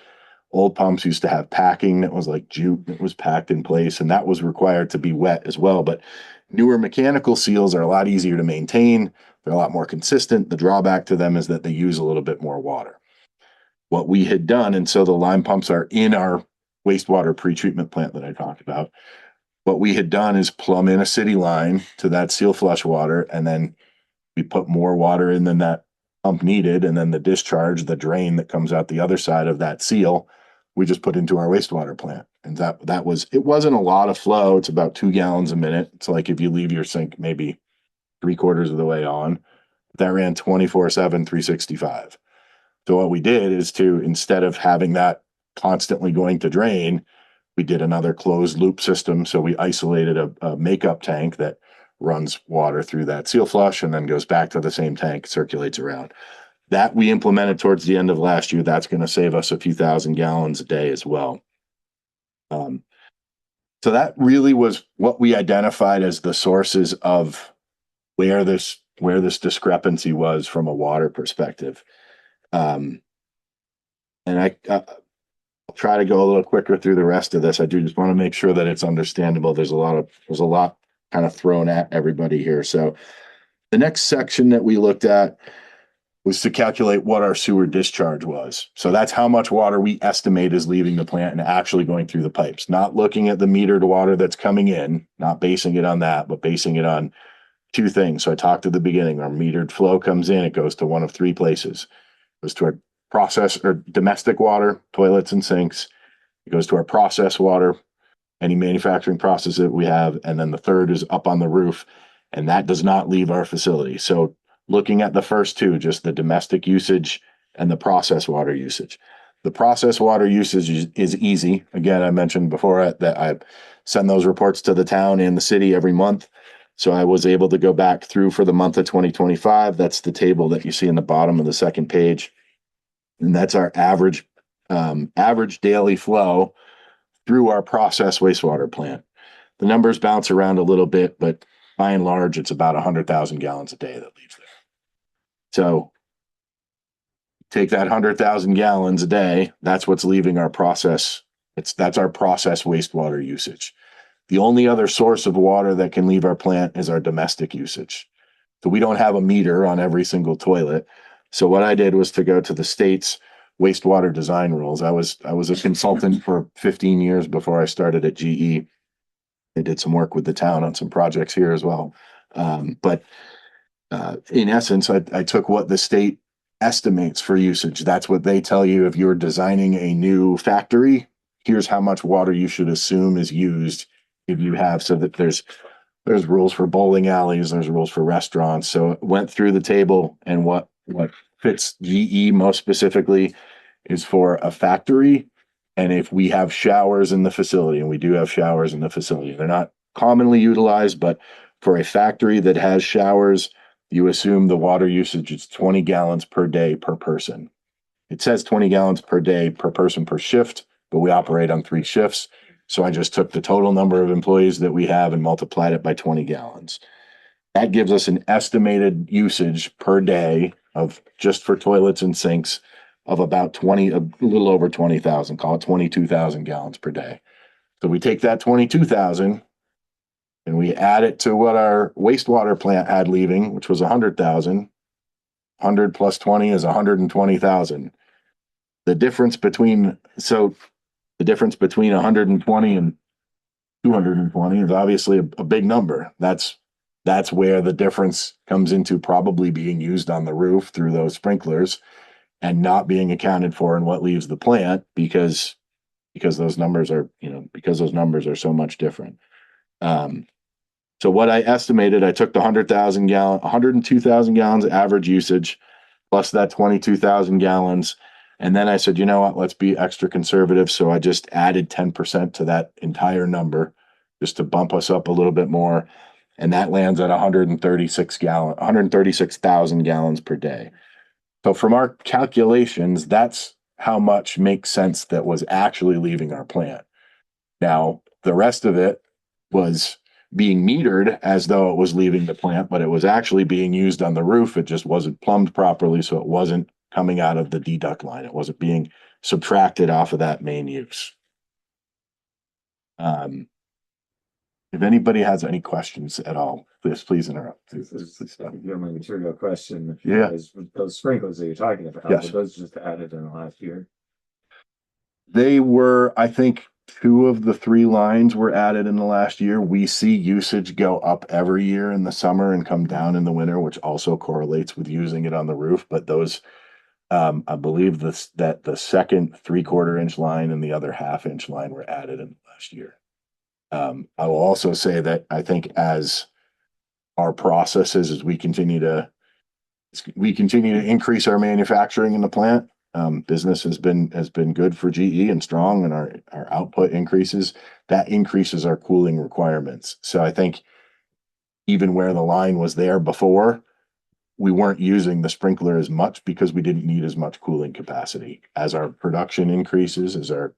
Old pumps used to have packing that was like jute that was packed in place, and that was required to be wet as well. But newer mechanical seals are a lot easier to maintain. They're a lot more consistent. The drawback to them is that they use a little bit more water. What we had done, and so the lime pumps are in our wastewater pretreatment plant that I talked about. What we had done is plumb in a city line to that seal flush water, and then we put more water in than that pump needed, and then the discharge, the drain that comes out the other side of that seal, we just put into our wastewater plant. And it wasn't a lot of flow. It's about 2 gallons a minute. It's like if you leave your sink maybe 3/4 of the way on, that ran 24/7, 365. So what we did is instead of having that constantly going to drain, we did another closed loop system. So we isolated a makeup tank that runs water through that seal flush and then goes back to the same tank, circulates around. That we implemented towards the end of last year. That's going to save us a few thousand gallons a day as well. So that really was what we identified as the sources of where this discrepancy was from a water perspective. And try to go a little quicker through the rest of this. I do just want to make sure that it's understandable. There's a lot kind of thrown at everybody here. So the next section that we looked at was to calculate what our sewer discharge was. So that's how much water we estimate is leaving the plant and actually going through the pipes, not looking at the metered water that's coming in, not basing it on that, but basing it on two things. So I talked at the beginning, our metered flow comes in, it goes to one of three places. It goes to our process or domestic water, toilets and sinks. It goes to our process water, any manufacturing process that we have. And then the third is up on the roof, and that does not leave our facility. So looking at the first two, just the domestic usage and the process water usage. The process water usage is easy. Again, I mentioned before that I send those reports to the town and the city every month. So I was able to go back through for the month of 2025. That's the table that you see in the bottom of the second page. And that's our average daily flow through our process wastewater plant. The numbers bounce around a little bit, but by and large, it's about 100,000 gallons a day that leaves there. So take that 100,000 gallons a day, that's what's leaving our process. That's our process wastewater usage. The only other source of water that can leave our plant is our domestic usage. So we don't have a meter on every single toilet. So what I did was to go to the state's wastewater design rules. I was a consultant for 15 years before I started at GE. I did some work with the town on some projects here as well. But in essence, I took what the state estimates for usage. That's what they tell you. If you're designing a new factory, here's how much water you should assume is used if you have, so that there's rules for bowling alleys, there's rules for restaurants. So went through the table, and what fits GE most specifically is for a factory. And if we have showers in the facility, and we do have showers in the facility, they're not commonly utilized, but for a factory that has showers, you assume the water usage is 20 gallons per day per person. It says 20 gallons per day per person per shift, but we operate on 3 shifts. So I just took the total number of employees that we have and multiplied it by 20 gallons. That gives us an estimated usage per day of, just for toilets and sinks, of about a little over 20,000, call it 22,000 gallons per day. So we take that 22,000 and we add it to what our wastewater plant had leaving, which was 100,000. 100 plus 20 is 120,000. The difference between 120 and 220 is obviously a big number. That's where the difference comes into probably being used on the roof through those sprinklers and not being accounted for in what leaves the plant, because those numbers are so much different. So what I estimated, I took the 102,000 gallons average usage plus that 22,000 gallons. And then I said, you know what, let's be extra conservative. So I just added 10% to that entire number just to bump us up a little bit more. And that lands at 136,000 gallons per day. So from our calculations, that's how much makes sense that was actually leaving our plant. Now, the rest of it was being metered as though it was leaving the plant, but it was actually being used on the roof. It just wasn't plumbed properly, so it wasn't coming out of the deduct line. It wasn't being subtracted off of that main use. If anybody has any questions at all, please interrupt. Your material question. Yeah. Is those sprinklers that you're talking about, Yes. were those just added in the last year? They were, I think, 2 of the 3 lines were added in the last year. We see usage go up every year in the summer and come down in the winter, which also correlates with using it on the roof. But those, I believe that the second 3/4 inch line and the other 1/2 inch line were added in the last year. I will also say that I think as our processes, as we continue to increase our manufacturing in the plant, business has been good for GE and strong, and our output increases. That increases our cooling requirements. So I think even where the line was there before, we weren't using the sprinkler as much because we didn't need as much cooling capacity. As our production increases, as our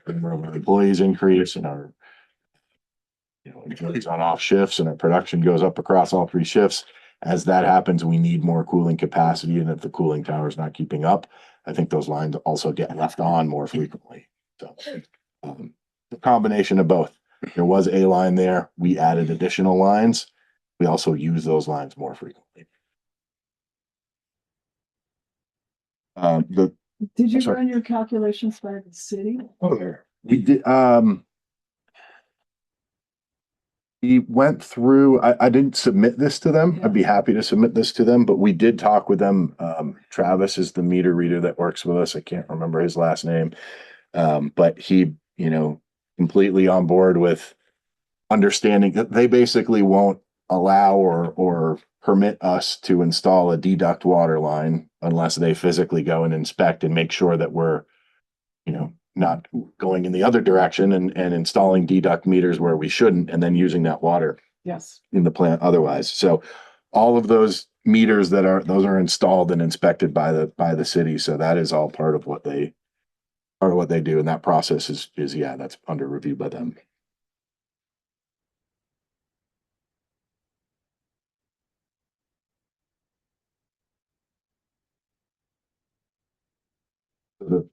number of employees increase, and our employees on off shifts, and our production goes up across all 3 shifts. As that happens, we need more cooling capacity, and if the cooling tower is not keeping up, I think those lines also get left on more frequently. So, a combination of both. There was a line there. We added additional lines. We also use those lines more frequently. Did you Sorry. run your calculations by the city? We did, we went through, I didn't submit this to them. I'd be happy to submit this to them, but we did talk with them. Travis is the meter reader that works with us. I can't remember his last name. But he, completely on board with understanding that they basically won't allow or permit us to install a deduct water line unless they physically go and inspect and make sure that we're, not going in the other direction and installing deduct meters where we shouldn't, and then using that water Yes. in the plant otherwise. So all of those meters those are installed and inspected by the city. So that is all part of what they do. And that process is that's under review by them.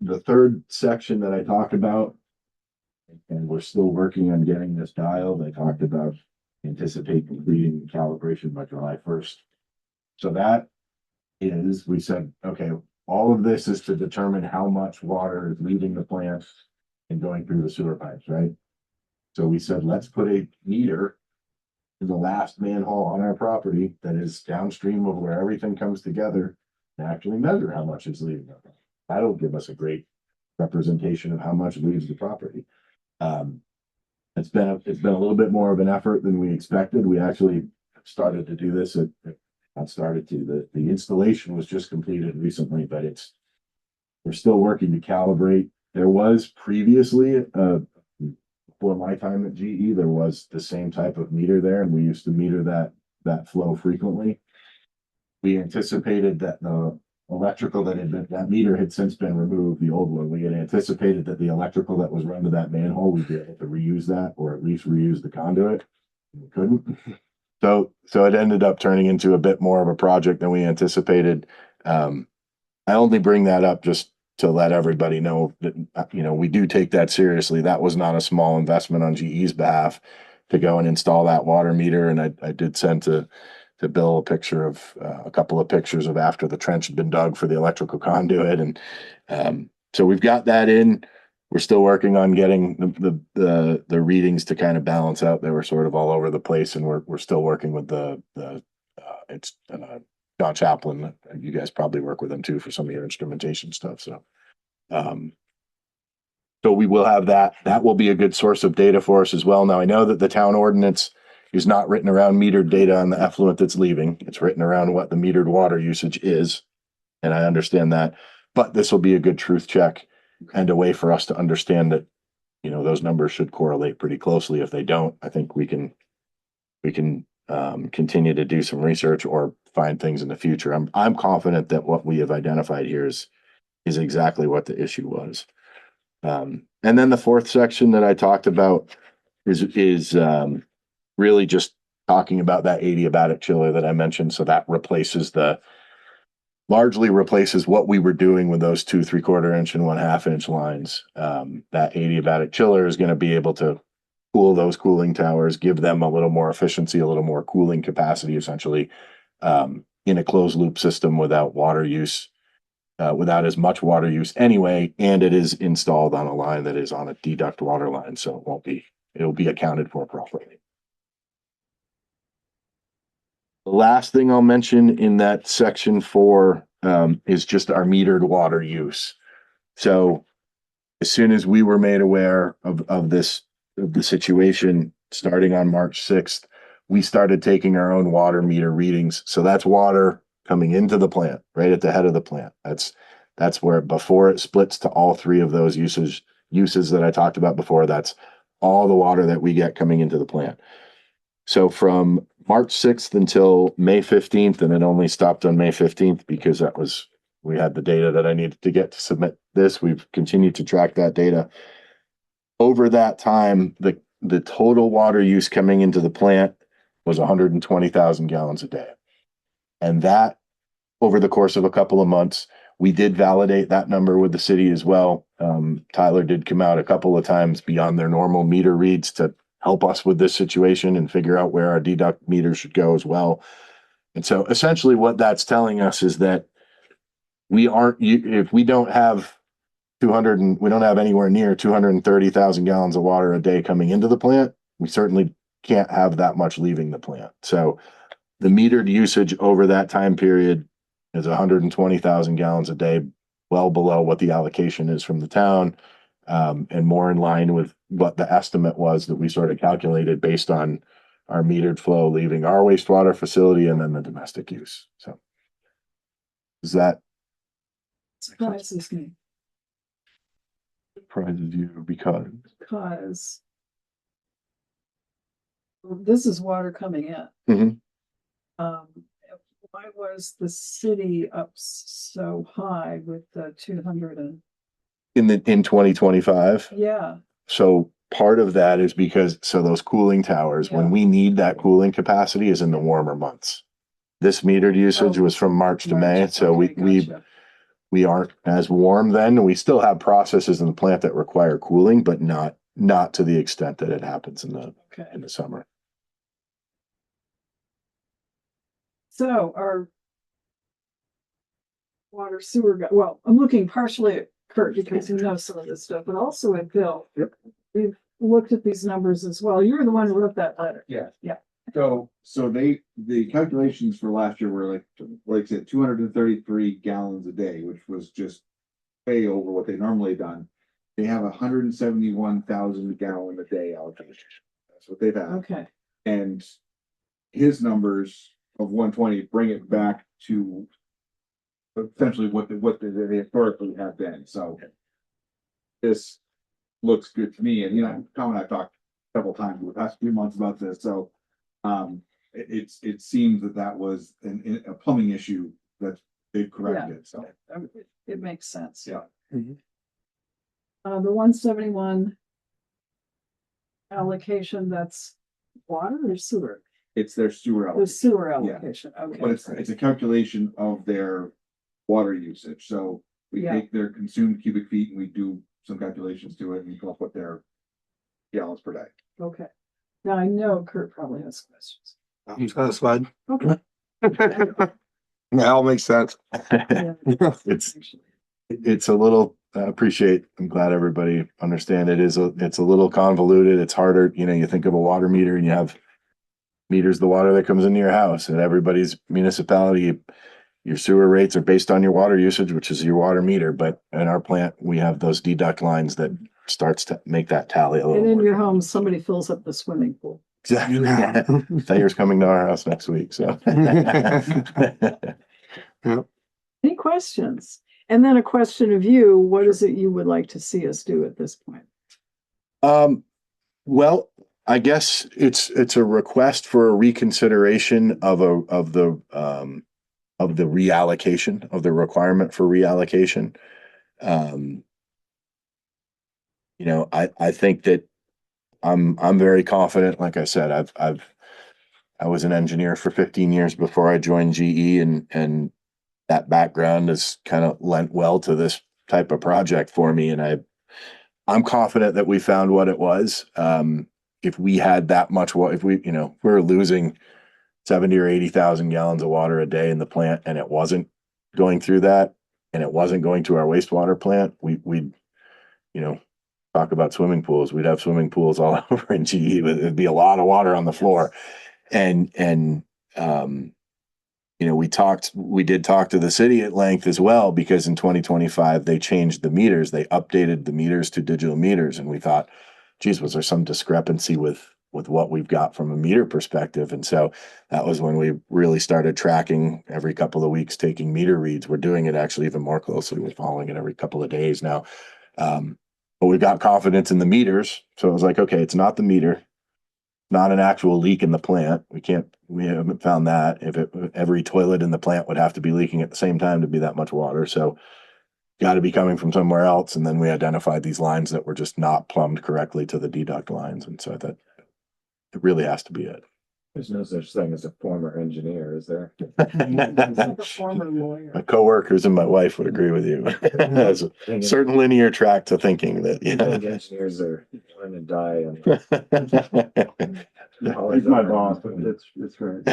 The third section that I talked about, and we're still working on getting this dialed. I talked about anticipate completing calibration by July 1st. So that is, we said, okay, all of this is to determine how much water is leaving the plant and going through the sewer pipes, right? So we said, let's put a meter in the last manhole on our property that is downstream of where everything comes together and actually measure how much is leaving. That'll give us a great representation of how much leaves the property. It's been a little bit more of an effort than we expected. We actually started to do this the installation was just completed recently, but we're still working to calibrate. There was previously, before my time at GE, there was the same type of meter there, and we used to meter that flow frequently. We anticipated that the electrical that meter had since been removed, the old one. We had anticipated that the electrical that was run to that manhole, we'd be able to reuse that, or at least reuse the conduit. We couldn't. So it ended up turning into a bit more of a project than we anticipated. I only bring that up just to let everybody know that, we do take that seriously. That was not a small investment on GE's behalf to go and install that water meter. And I did send to Bill a couple of pictures of after the trench had been dug for the electrical conduit. And so we've got that in. We're still working on getting the readings to kind of balance out. They were sort of all over the place, and we're still working with it's John Chaplin. You guys probably work with him too for some of your instrumentation stuff. So we will have that. That will be a good source of data for us as well. Now I know that the town ordinance is not written around metered data on the effluent that's leaving. It's written around what the metered water usage is, and I understand that. But this will be a good truth check and a way for us to understand that, those numbers should correlate pretty closely. If they don't, I think we can continue to do some research or find things in the future. I'm confident that what we have identified here is exactly what the issue was. And then the fourth section that I talked about is really just talking about that adiabatic chiller that I mentioned. So that largely replaces what we were doing with those 2 3/4 inch and 1/2 inch lines. That adiabatic chiller is going to be able to cool those cooling towers, give them a little more efficiency, a little more cooling capacity, essentially, in a closed loop system without water use, without as much water use anyway. And it is installed on a line that is on a deduct water line. So it'll be accounted for properly. The last thing I'll mention in that section 4 is just our metered water use. So as soon as we were made aware of the situation, starting on March 6th, we started taking our own water meter readings. So that's water coming into the plant, right at the head of the plant. That's where, before it splits to all 3 of those uses that I talked about before, that's all the water that we get coming into the plant. So from March 6th until May 15th, and it only stopped on May 15th because we had the data that I needed to get to submit this. We've continued to track that data. Over that time, the total water use coming into the plant was 120,000 gallons a day. And that, over the course of a couple of months, We did validate that number with the city as well. Tyler did come out a couple of times beyond their normal meter reads to help us with this situation and figure out where our deduct meters should go as well. And so essentially what that's telling us is that if we don't have we don't have anywhere near 230,000 gallons of water a day coming into the plant, we certainly can't have that much leaving the plant. So the metered usage over that time period is 120,000 gallons a day, well below what the allocation is from the town, and more in line with what the estimate was that we sort of calculated based on our metered flow leaving our wastewater facility and then the domestic use. So is that Surprises me surprises you because because this is water coming in. Mhm. Why was the city up so high with the 200 and, in 2025? yeah, So part of that is because those cooling towers, Yeah. when we need that cooling capacity, is in the warmer months. This metered usage Oh, was from March to May, March. so Okay, gotcha. we aren't as warm then. We still have processes in the plant that require cooling, but not to the extent that it happens in Okay, the summer. so our water sewer, well, I'm looking partially at Kurt because he knows some of this stuff, but also at Bill. Yep. We've looked at these numbers as well. You're the one who wrote that letter. Yeah. Yeah. So the calculations for last year were like I said, 233 gallons a day, which was just way over what they normally done. They have 171,000 gallon a day allocation. That's what they've had. Okay, And his numbers of 120 bring it back to essentially what they historically have been. So this looks good to me. And Tom and I talked several times in the past few months about this. So it seems that was a plumbing issue that they've corrected. So it makes sense. Yeah. The 171 allocation, that's water or sewer? it's their sewer The allocation. sewer allocation, okay. But it's a calculation of their water usage. So we Yeah. take their consumed cubic feet and we do some calculations to it and come up with their gallons per day. Okay. Now I know Kurt probably has questions. I'm satisfied. Okay. That all makes sense. Yeah. It's a little, I appreciate, I'm glad everybody understand it's a little convoluted. It's harder, you think of a water meter and you have meters, the water that comes into your house, and everybody's municipality, your sewer rates are based on your water usage, which is your water meter. But in our plant, we have those deduct lines that starts to make that tally a little And in more. your home, somebody fills up the swimming pool. Exactly. Thayer's coming to our house next week, so. Any questions? And then a question of you, what is it you would like to see us do at this point? Well, I guess it's a request for a reconsideration of the reallocation, of the requirement for reallocation. I think that I'm very confident. Like I said, I was an engineer for 15 years before I joined GE, and that background has kind of lent well to this type of project for me. And I'm confident that we found what it was. If we had that much water, if we're losing 70 or 80,000 gallons of water a day in the plant, and it wasn't going through that, and it wasn't going to our wastewater plant, we'd talk about swimming pools. We'd have swimming pools all over in GE. It'd be a lot of water on the floor. And we did talk to the city at length as well, because in 2025, they changed the meters. They updated the meters to digital meters. And we thought, geez, was there some discrepancy with what we've got from a meter perspective? And so that was when we really started tracking every couple of weeks, taking meter reads. We're doing it actually even more closely. We're following it every couple of days now. But we've got confidence in the meters. So it was like, okay, it's not the meter, not an actual leak in the plant. We haven't found that. Every toilet in the plant would have to be leaking at the same time to be that much water. So got to be coming from somewhere else. And then we identified these lines that were just not plumbed correctly to the deduct lines. And so that it really has to be it. There's no such thing as a former engineer, is there? He's like a former lawyer. My coworkers and my wife would agree with you. There's a certain linear track to thinking that, You know, yeah. the engineers are going to die and. He's my boss, but it's right.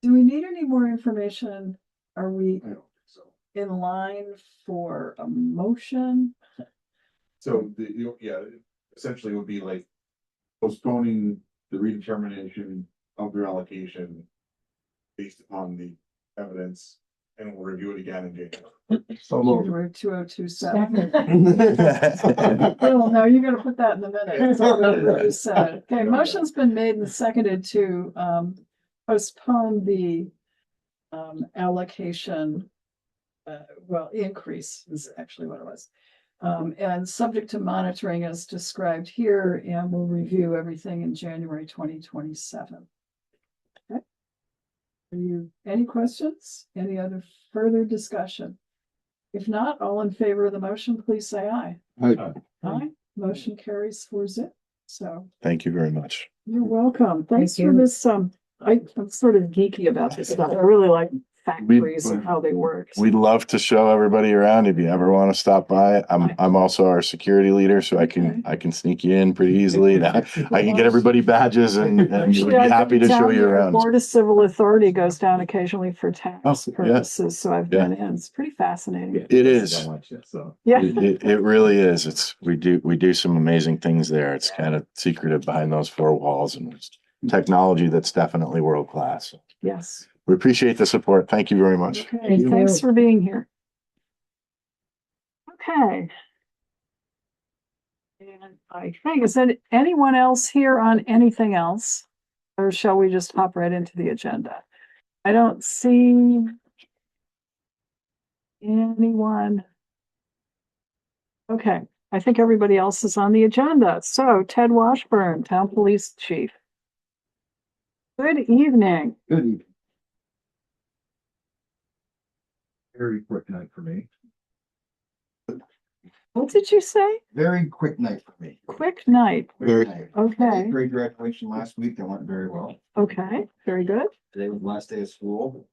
Do we need any more information? Are we I don't think so. in line for a motion? So yeah, essentially it would be like postponing the redetermination of your allocation based upon the evidence, and we'll review it again in January. So moved. January 2027. Well, no, you gotta put that in the minutes. You said. Okay, motion's been made and seconded to postpone the allocation. Well, increase is actually what it was. And subject to monitoring as described here, and we'll review everything in January 2027. Okay. Are you, any questions? Any other further discussion? If not, all in favor of the motion, please say aye. Aye. Motion carries 4-0. So Thank you very much. you're welcome. Thanks Thank for you. this. I'm sort of geeky about this stuff. I really like factories and how they work. We'd love to show everybody around if you ever want to stop by. I'm also our security leader, so Okay. I can sneak you in pretty easily. And I can get everybody badges and we'd Actually, be I've happy been to show down you there. around. Board of Civil Authority goes down occasionally for tax Oh, yeah. purposes, so I've Yeah. been in. It's pretty fascinating. It is. Don't want you, so. Yeah. It really is. We do some amazing things there. It's kind of secretive behind those four walls and it's technology that's definitely world class. Yes. We appreciate the support. Thank you very much. Okay, Thank thanks you. for being here. Okay. And I think, is there anyone else here on anything else? Or shall we just hop right into the agenda? I don't see anyone. Okay, I think everybody else is on the agenda. So Ted Washburn, Town Police Chief. Good evening. Good evening. Very quick night for me. What did you say? Very quick night for me. Quick night. Very- Night. Okay, Eighth grade graduation last week, that went very well. okay, very good. Today was the last day of school.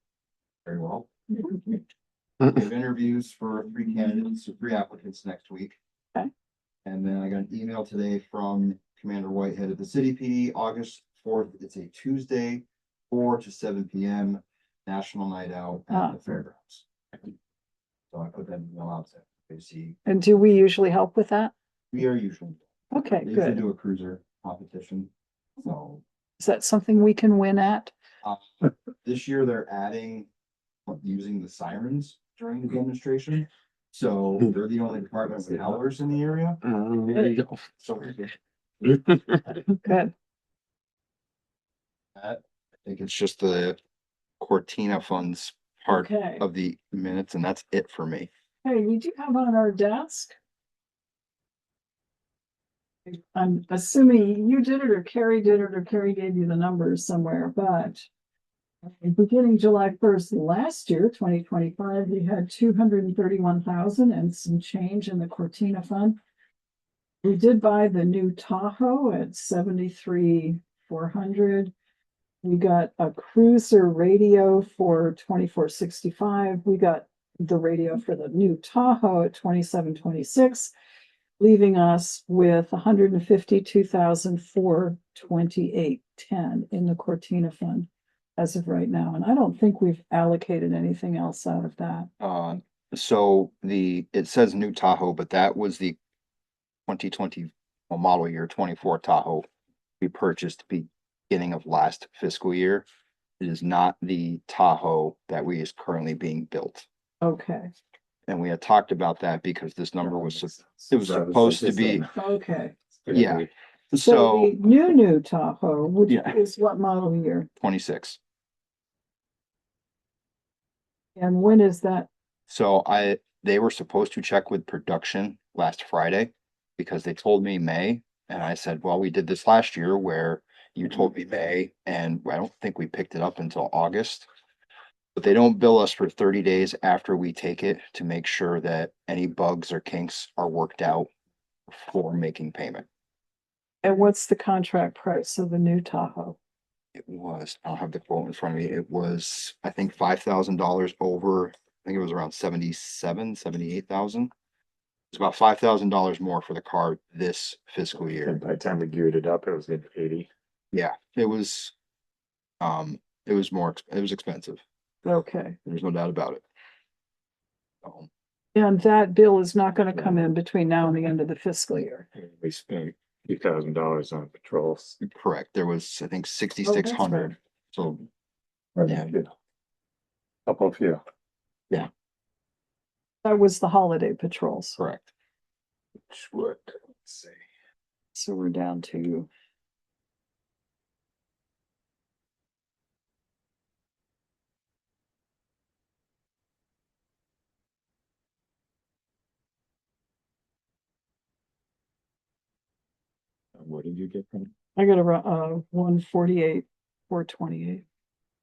Very well. Mhm. We have interviews for 3 candidates, or 3 applicants next week. Okay. And then I got an email today from Commander Whitehead of the City PD, August 4th. It's a Tuesday, 4 to 7 PM, National Night Out Ah. at the fairgrounds. So I put that in the out there. You see, And do we usually help with that? we are usually, Okay, they usually good. do a cruiser competition. So Is that something we can win at? this year they're adding using the sirens during the demonstration. So they're the only department with howlers in the area. There you go. So Good. I think it's just the Cortina funds part Okay. of the minutes, and that's it for me. Hey, we do have on our desk. I'm assuming you did it or Kari did it or Kari gave you the numbers somewhere, but beginning July 1st last year, 2025, we had 231,000 and some change in the Cortina fund. We did buy the new Tahoe at 73,400. We got a cruiser radio for 2465. We got the radio for the new Tahoe at 2726, leaving us with 152,428.10 in the Cortina fund as of right now. And I don't think we've allocated anything else out of that. So it says new Tahoe, but that was the 2020 model year 24 Tahoe we purchased beginning of last fiscal year. It is not the Tahoe that is currently being built. Okay, And we had talked about that because this number was, it was supposed to be, okay. yeah. So So the new Tahoe, which Yeah. is what model year? 26. And when is that? So they were supposed to check with production last Friday because they told me May. And I said, well, we did this last year where you told me May and I don't think we picked it up until August. But they don't bill us for 30 days after we take it to make sure that any bugs or kinks are worked out for making payment. And what's the contract price of the new Tahoe? It was, I don't have the quote in front of me. It was, I think, $5,000 over, I think it was around 78,000. It's about $5,000 more for the car this fiscal year. And by the time we geared it up, it was maybe 80. Yeah, it was it was expensive. Okay, There's no doubt about it. and that bill is not gonna come in between now and the end of the fiscal year. And we spent $2,000 on patrols. Correct. There was, I think, Oh, 6,600. that's So Yeah. Couple of few. That was the holiday patrols. correct. Which would, let's see. So we're down to. What did you get from? I got a 148, 428.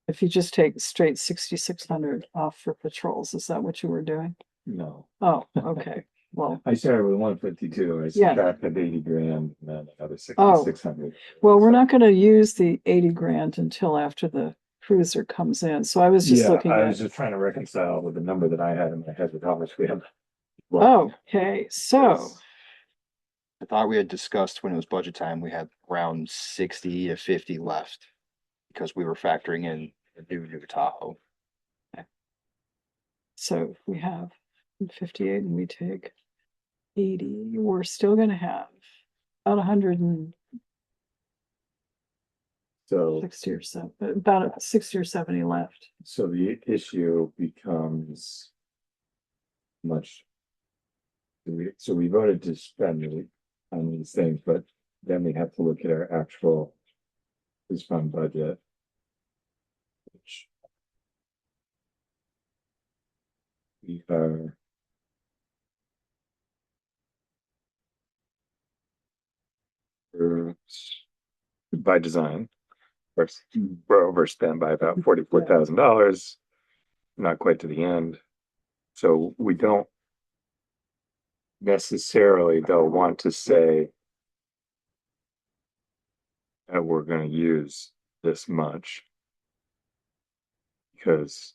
If you just take straight 6,600 off for patrols, is that what you were doing? No, Oh, okay, well, I started with 152. I Yeah. subtracted 80 grand and then another Oh. 6,600. well, we're not gonna use the 80 grand until after the cruiser comes in, so I was just Yeah, looking I at. was just trying to reconcile with the number that I had in my head with how much we have. Okay, so, I thought we had discussed when it was budget time, we had around 60 to 50 left because we were factoring in the new Tahoe. so we have 58 and we take 80, we're still gonna have about 160 So, or so, about 60 or 70 left. so the issue becomes much. So we voted to spend it on these things, but then we have to look at our actual police fund budget. Which we are. By design, we're overspent by about $44,000. Not quite to the end. So we don't necessarily though want to say that we're gonna use this much. Because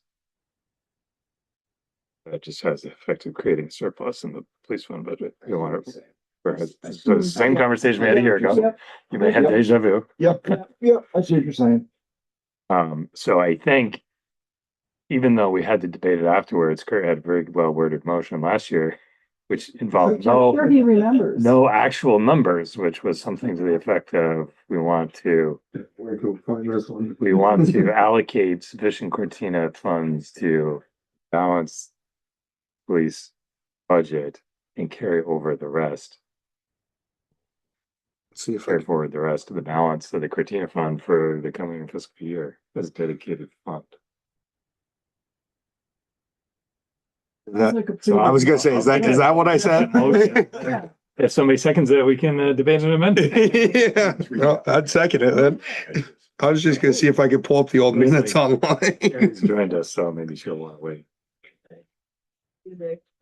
that just has the effect of creating surplus in the police fund budget. You want to, whereas, so the same conversation we had a year ago, Yep. you may have deja vu. Yep, yep, I see what you're saying. So I think even though we had to debate it afterwards, Kurt had a very well worded motion last year, which involved Sure he remembers. no actual numbers, which was something to the effect of, we want to Where to find this one? allocate sufficient Cortina funds to balance police budget and carry over the rest, See if I carry can, forward the rest of the balance of the Cortina fund for the coming fiscal year as a dedicated fund. Sounds like a So pretty- I was gonna say, is that what I said? Yeah. If somebody seconds it, we can debate an amendment. Yeah, no, I'd second it then. I was just gonna see if I could pull up the old minutes online. Karen's joined us, so maybe she'll want to wait.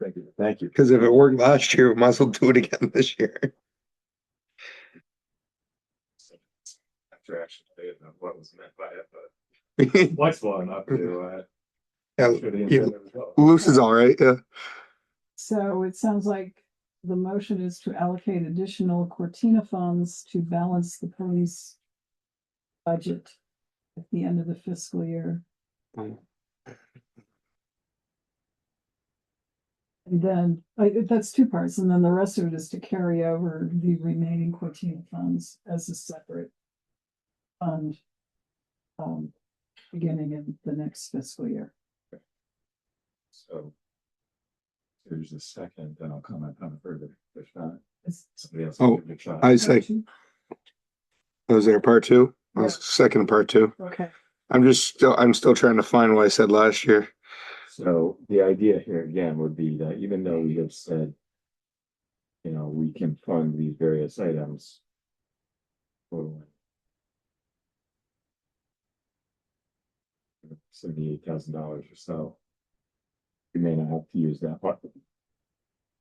Thank you. Thank you. Cause if it worked last year, we might as well do it again this year. After action, what was meant by it, but flexible enough to. Yeah, loose is all right, yeah. So it sounds like the motion is to allocate additional Cortina funds to balance the police budget at the end of the fiscal year. And then, that's two parts, and then the rest of it is to carry over the remaining Cortina funds as a separate fund. Beginning in the next fiscal year. So. There's a second, then I'll comment on it further, if not, Is- somebody else. Oh, can give it a shot. I say, was there part two? Yeah. Second part two. Okay, I'm still trying to find what I said last year. So the idea here again would be that even though we have said, you know, we can fund these various items. For $78,000 or so. We may not have to use that, but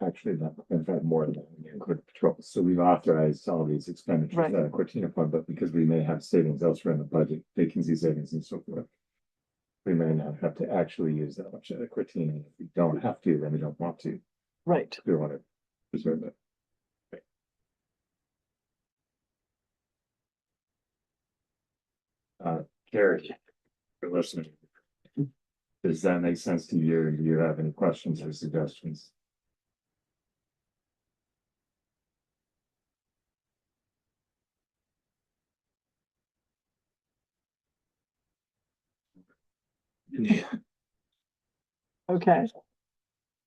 actually, not, in fact, more than that, we include patrol. So we've authorized all these expenditures Right. out of Cortina fund, but because we may have savings elsewhere in the budget, vacancy savings and so forth. We may not have to actually use that much out of Cortina. If we don't have to, then we don't want to. Right. We want to preserve it. Kari, you're listening. Does that make sense to you? Or do you have any questions or suggestions? Okay.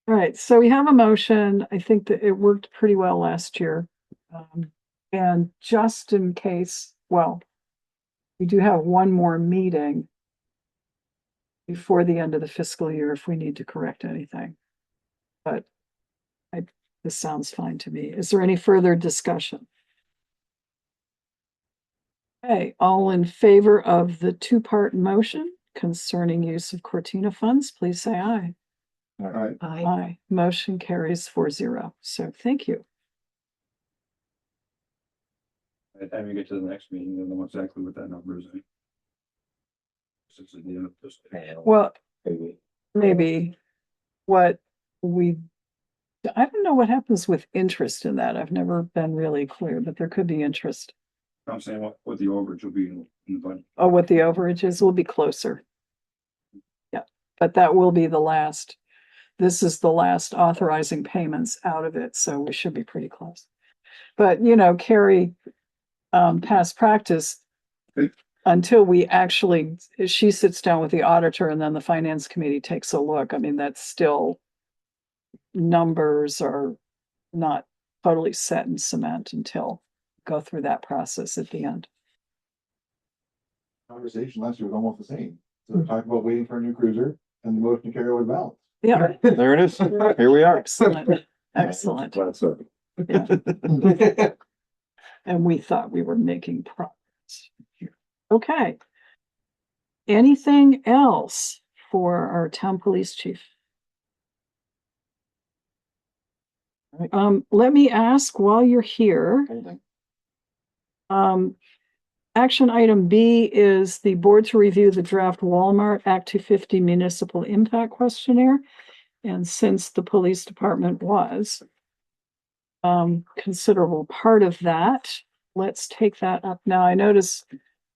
All right, so we have a motion. I think that it worked pretty well last year. And just in case, well, we do have one more meeting before the end of the fiscal year if we need to correct anything. But this sounds fine to me. Is there any further discussion? Okay, all in favor of the two-part motion concerning use of Cortina funds, please say aye. All right. Aye. Motion carries 4-0. So thank you. By the time you get to the next meeting, you'll know exactly what that number is. Since it's the end of this. Well, Maybe. maybe what I don't know what happens with interest in that. I've never been really clear, but there could be interest. I'm saying what the overage will be in the budget. Oh, what the overage is will be closer. Yeah, but that will be the last. This is the last authorizing payments out of it, so we should be pretty close. But, you know, Kari, past practice, until we actually, she sits down with the auditor and then the finance committee takes a look. I mean, that's still, numbers are not totally set in cement until go through that process at the end. Conversation last year was almost the same. So they're talking about waiting for a new cruiser and the motion to carry over balance. Yeah, There it is. Here we are. excellent, excellent. Well, so Yeah. And we thought we were making progress here. Okay. Anything else for our town police chief? Let me ask while you're here. Action item B is the board to review the draft Walmart Act 250 municipal impact questionnaire. And since the police department was considerable part of that, let's take that up now. I notice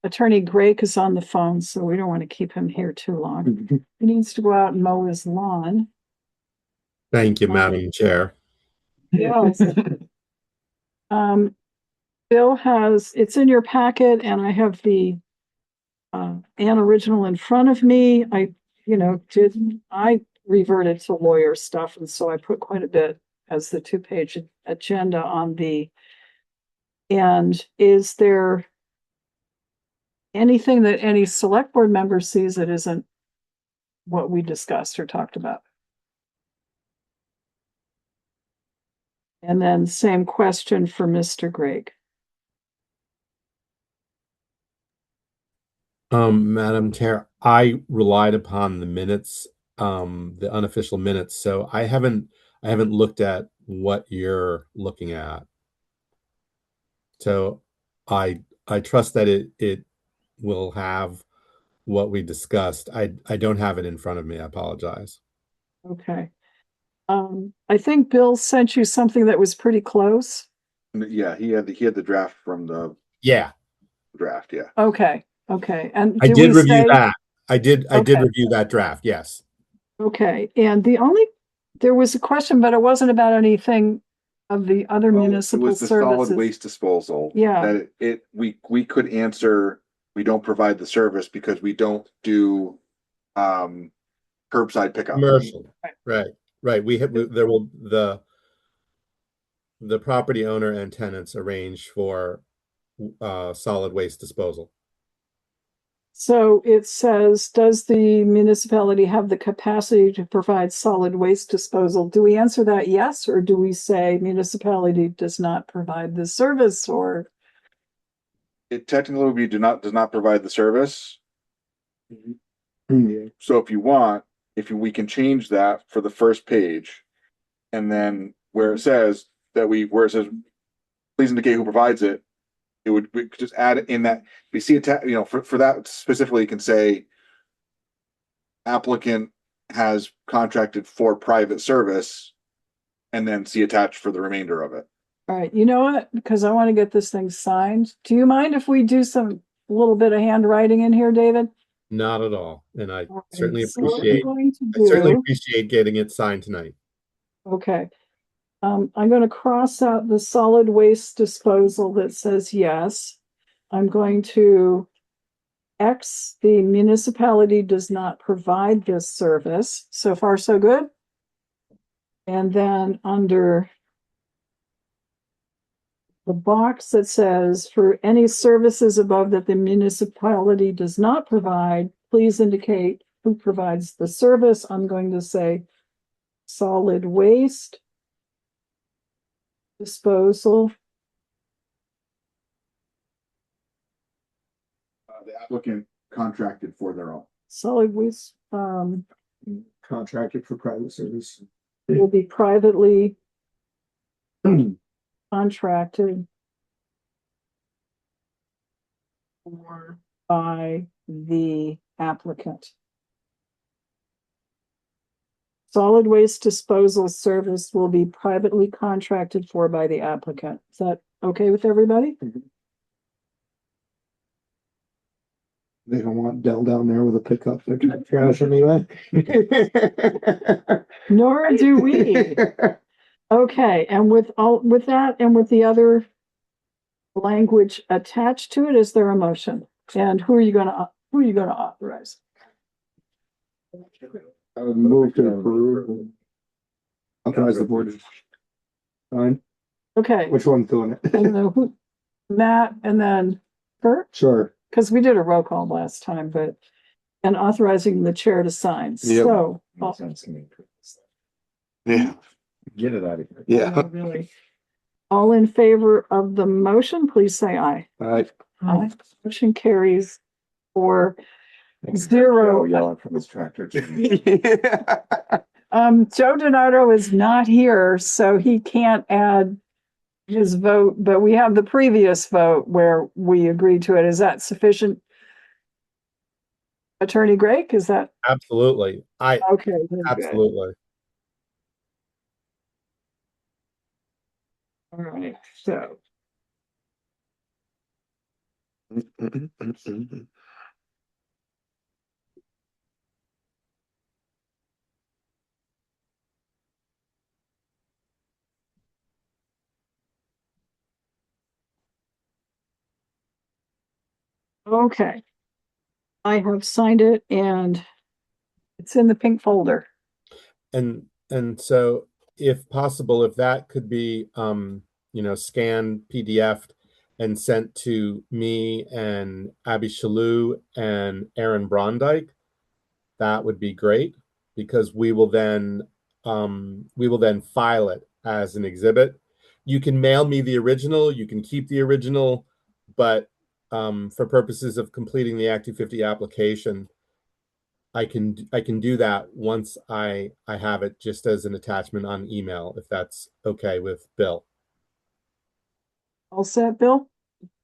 Attorney Grake is on the phone, so we don't want to keep him here too long. He needs to go out and mow his lawn. Thank you, Madam Chair. Yes. Bill has, it's in your packet and I have the an original in front of me. I reverted to lawyer stuff, and so I put quite a bit as the 2-page agenda on the end. Is there anything that any select board member sees that isn't what we discussed or talked about? And then same question for Mr. Gregg. Madam Chair, I relied upon the minutes, the unofficial minutes, so I haven't looked at what you're looking at. So I trust that it will have what we discussed. I don't have it in front of me. I apologize. Okay. I think Bill sent you something that was pretty close. Yeah, he had the draft from the Yeah, draft, yeah. Okay. Okay. And I do did we review say- that. I did Okay. review that draft. Yes. Okay. And there was a question, but it wasn't about anything of the other municipal It was the solid services. waste disposal. Yeah. That we could answer, we don't provide the service because we don't do curbside pickup. Commercial. Right. There will the property owner and tenants arrange for solid waste disposal. So it says, does the municipality have the capacity to provide solid waste disposal? Do we answer that yes, or do we say municipality does not provide the service, or? It technically does not provide the service. yeah. So if you want, we can change that for the first page. And then where it says where it says, please indicate who provides it. We could just add it in that, we see for that specifically, you can say applicant has contracted for private service, and then see attached for the remainder of it. All right, you know what? Because I want to get this thing signed. Do you mind if we do a little bit of handwriting in here, David? Not at all. And I All right, certainly so what I'm appreciate, going to I certainly do- appreciate getting it signed tonight. Okay. I'm going to cross out the solid waste disposal that says yes. I'm going to X, the municipality does not provide this service. So far, so good. And then under the box that says, for any services above that the municipality does not provide, please indicate who provides the service. I'm going to say solid waste disposal. The applicant contracted for their own. Solid waste Contracted for private service. will be privately contracted for by the applicant. Solid waste disposal service will be privately contracted for by the applicant. Is that okay with everybody? They don't want Dell down there with a pickup picking up trash anyway. Nor do we. Okay, and with that and with the other language attached to it, is there a motion? And who are you gonna authorize? I would move to approve. Authorize the board to sign. Okay, Which one's doing I don't it? know who, Matt and then Kurt, Sure. because we did a roll call last time, and authorizing the chair to sign. Yep. So, Yeah. Get it out of here. Yeah. really, all in favor of the motion, please say aye. All right. Aye. Motion carries for 0. Yelling from his tractor. Joe DiNardo is not here, so he can't add his vote, but we have the previous vote where we agreed to it. Is that sufficient? Attorney Greg, is that Absolutely. okay? Very good. Absolutely. All right, so okay. I have signed it and it's in the pink folder. And so if possible, if that could be scanned PDF'd and sent to me and Abby Shalou and Aaron Brondike, that would be great, because we will then file it as an exhibit. You can mail me the original, you can keep the original, but for purposes of completing the Act 250 application, I can do that once I have it, just as an attachment on email, if that's okay with Bill. All set, Bill?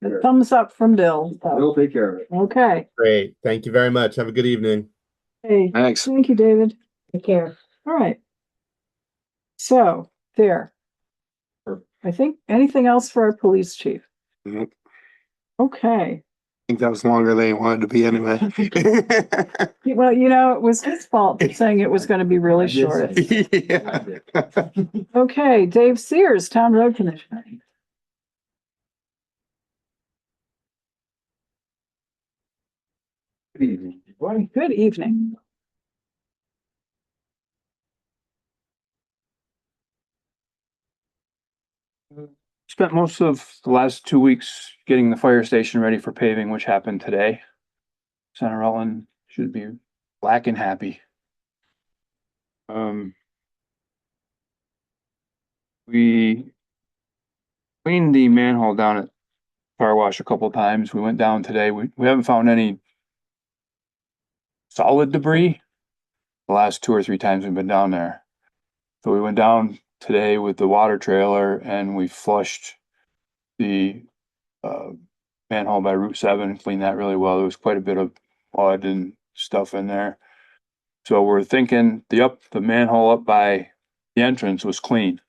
Sure. Thumbs up from Bill. They'll take care of it. Okay. Great. Thank you very much. Have a good evening. Hey, Thanks. thank you, David. Take care. All right. So there. I think anything else for our police chief? Nope. Okay. I think that was longer than he wanted to be anyway. Well, it was his fault for saying it was going to be really short. Yeah. Okay, Dave Sears, Town Road Commissioner. Good evening. Good evening. Spent most of the last 2 weeks getting the fire station ready for paving, which happened today. Center Rutland should be black and happy. We cleaned the manhole down at car wash a couple times. We went down today. We haven't found any solid debris the last 2 or 3 times we've been down there. So we went down today with the water trailer and we flushed the manhole by Route 7, cleaned that really well. There was quite a bit of mud and stuff in there. So we're thinking the manhole up by the entrance was clean.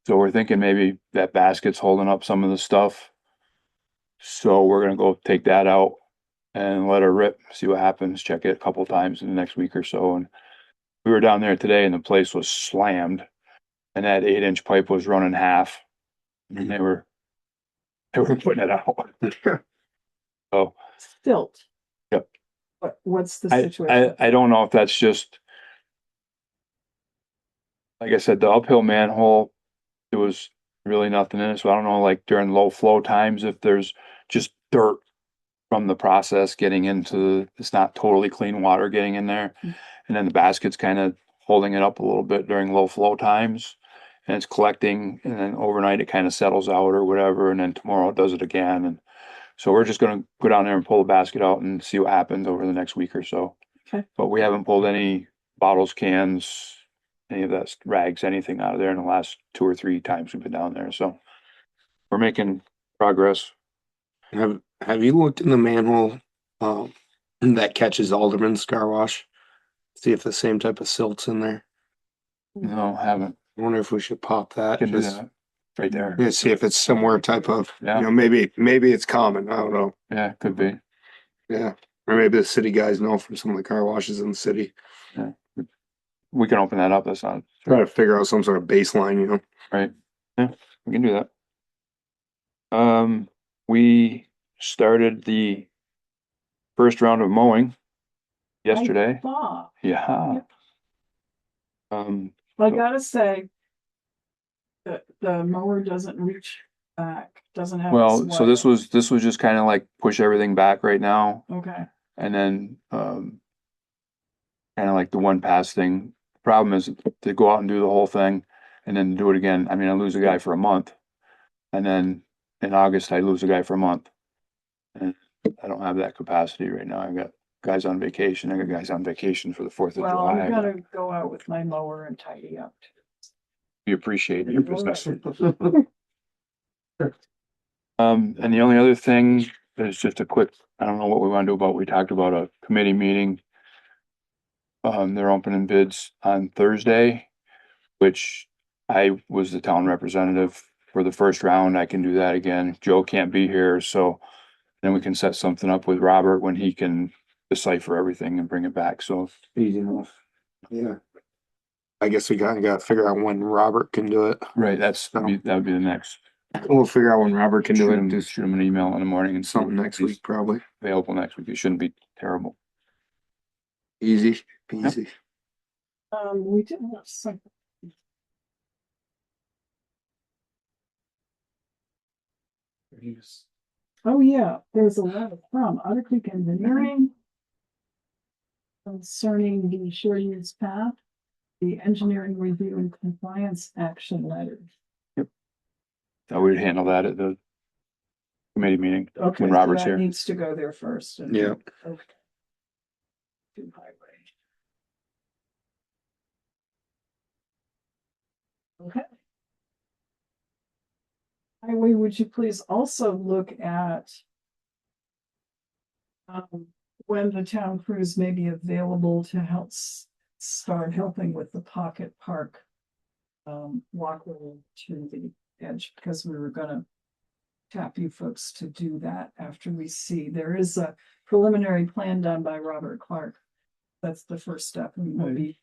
So we're thinking maybe that basket's holding up some of the stuff. So we're gonna go take that out and let her rip, see what happens, check it a couple times in the next week or so. And we were down there today and the place was slammed and that 8-inch pipe was running half. And they were putting it out. So Stilt. Yep. What's the situation? I don't know if that's just, like I said, the uphill manhole, there was really nothing in it. So I don't know, like during low flow times, if there's just dirt from the process getting into, it's not totally clean water getting in there. And then the basket's kind of holding it up a little bit during low flow times. And it's collecting, and then overnight it kind of settles out or whatever. And then tomorrow it does it again. And so we're just gonna go down there and pull the basket out and see what happens over the next week or so. Okay. But we haven't pulled any bottles, cans, any of that rags, anything out of there in the last 2 or 3 times we've been down there. So we're making progress. Have you looked in the manhole that catches Alderman's car wash? See if the same type of silt's in there. No, haven't. I wonder if we should pop that. Can do Just- that. Right there. Yeah, see if it's similar type of, Yeah. you know, maybe it's common. I don't know. Yeah, could be. Yeah. Or maybe the city guys know from some of the car washes in the city. Yeah. We can open that up. That's not Try to figure out some sort of baseline, you know. right. Yeah, we can do that. We started the first round of mowing yesterday. Ah, Yeah. I gotta say, the mower doesn't reach back, doesn't have. Well, so this was just kind of like push everything back right now. Okay, And then, kind of like the one pass thing. The problem is to go out and do the whole thing and then do it again. I mean, I lose a guy for a month. And then in August, I lose a guy for a month. And I don't have that capacity right now. I've got guys on vacation. I got guys on vacation for the 4th of well, July. I'm gonna go out with my mower and tidy up. We appreciate your business. And the only other thing is just a quick, I don't know what we want to do about, we talked about a committee meeting. They're opening bids on Thursday, which I was the town representative for the first round. I can do that again. Joe can't be here, so then we can set something up with Robert when he can decipher everything and bring it back. So Easy enough. Yeah. I guess we gotta figure out when Robert can do it. right, that would be the next. We'll figure out when Robert can do Shoot it. him, Just shoot him an email in the morning and something next week, probably. available next week. It shouldn't be terrible. Easy, easy. We did have some. Oh, yeah, there's a letter from Otter Creek Engineering concerning the short use path, the engineering review and compliance action letter. I would handle that at the committee meeting Okay, when so Robert's that here. needs to go there first. Yeah. Okay. To highway. Okay. Highway, would you please also look at when the town crews may be available to help start helping with the pocket park walkway to the edge, because we were gonna tap you folks to do that after we see. There is a preliminary plan done by Robert Clark. That's the first step. We will be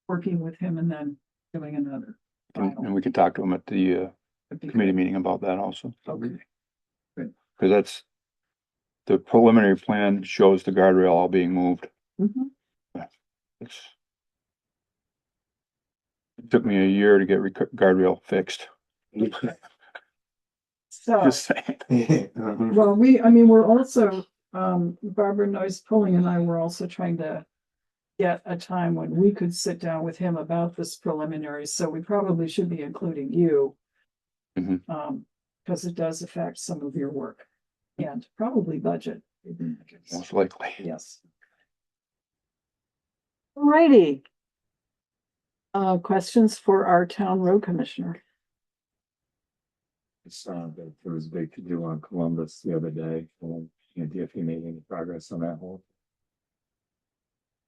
working with him and then doing another. And we can talk to him at the committee meeting about that also. Okay. Good. Cause that's, the preliminary plan shows the guardrail all being moved. Mhm. It took me a year to get guardrail fixed. So, Just saying. well, we're also, Barbara Noyes Pulling and I were also trying to get a time when we could sit down with him about this preliminary, so we probably should be including you. Mhm. Because it does affect some of your work and probably budget. Most likely. Yes. Alrighty. Questions for our town road commissioner? It's, there was a big to do on Columbus the other day, if you made any progress on that whole.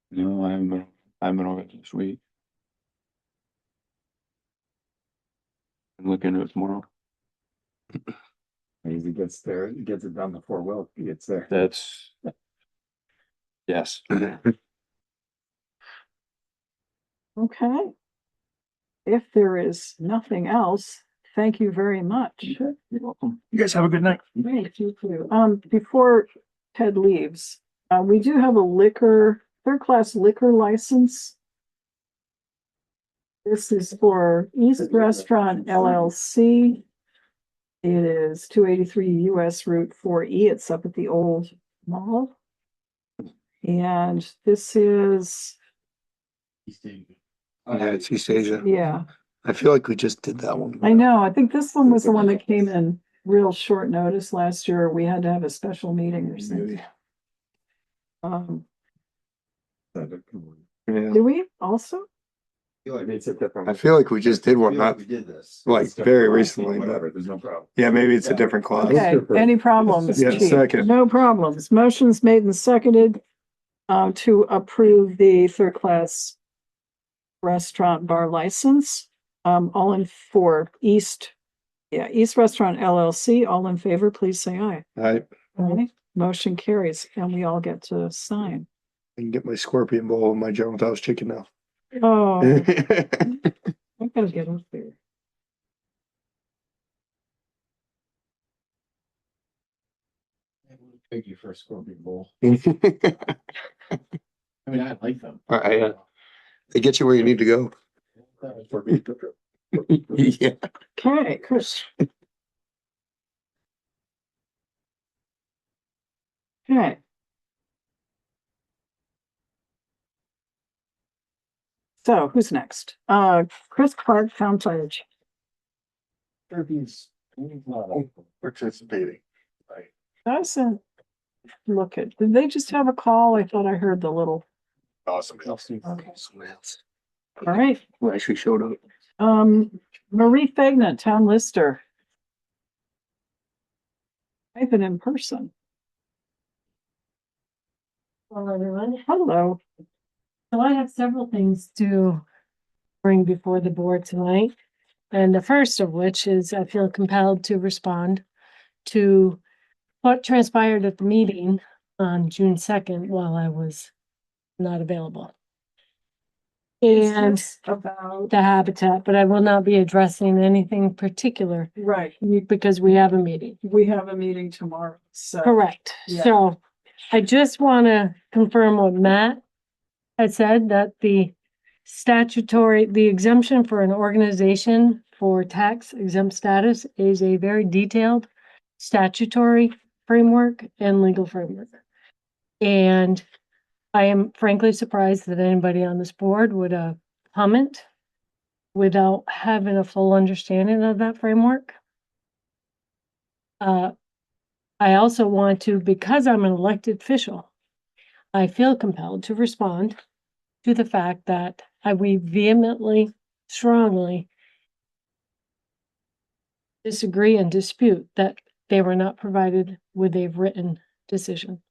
No, I'm over it this week. I'm looking at it tomorrow. He gets there, he gets it done before Will gets there. That's. Yes. Okay. If there is nothing else, thank you very much. You're welcome. You guys have a good night. Thank you too. Before Ted leaves, we do have a third-class liquor license. This is for East Restaurant LLC. It is 283 US Route 4E. It's up at the old mall. And this is, Yeah, it's East Asia. yeah, I feel like we just did that one. I know. I think this one was the one that came in real short notice last year. We had to have a special meeting or something. Yeah. Do we also? It's a different. I feel like we just did one, not We did this. like very recently. Whatever, there's no problem. Yeah, maybe it's a different class. Okay, any problems? Yeah, Chief? second. No problems. Motion's made and seconded to approve the third-class restaurant bar license. All in for East Restaurant LLC. All in favor, please say aye. I Aye. Motion carries, and we all get to sign. can get my scorpion bowl and my General Tso's chicken now. Oh, I gotta get up there. Thank you for a scorpion bowl. Yeah, I mean, I like them. they get you where you need to go. For me. Yeah. Okay, Chris. Okay. So who's next? Chris Clark, Town Fire Chief. Participating. Doesn't look it. Did they just have a call? I thought I heard the little. Awesome. Okay. Someone else All right. who actually showed up. Marie Faignant, Town Lister. I've been in person. Hello, everyone. Hello. So I have several things to bring before the board tonight. And the first of which is I feel compelled to respond to what transpired at the meeting on June 2nd while I was not available. And About. the habitat, but I will not be addressing anything particular Right. because we have a meeting. We have a meeting tomorrow. So. Correct. Yeah. So I just want to confirm what Matt had said, that the exemption for an organization for tax exempt status is a very detailed statutory framework and legal framework. And I am frankly surprised that anybody on this board would comment without having a full understanding of that framework. I also want to, because I'm an elected official, I feel compelled to respond to the fact that we vehemently, strongly disagree and dispute that they were not provided with a written decision.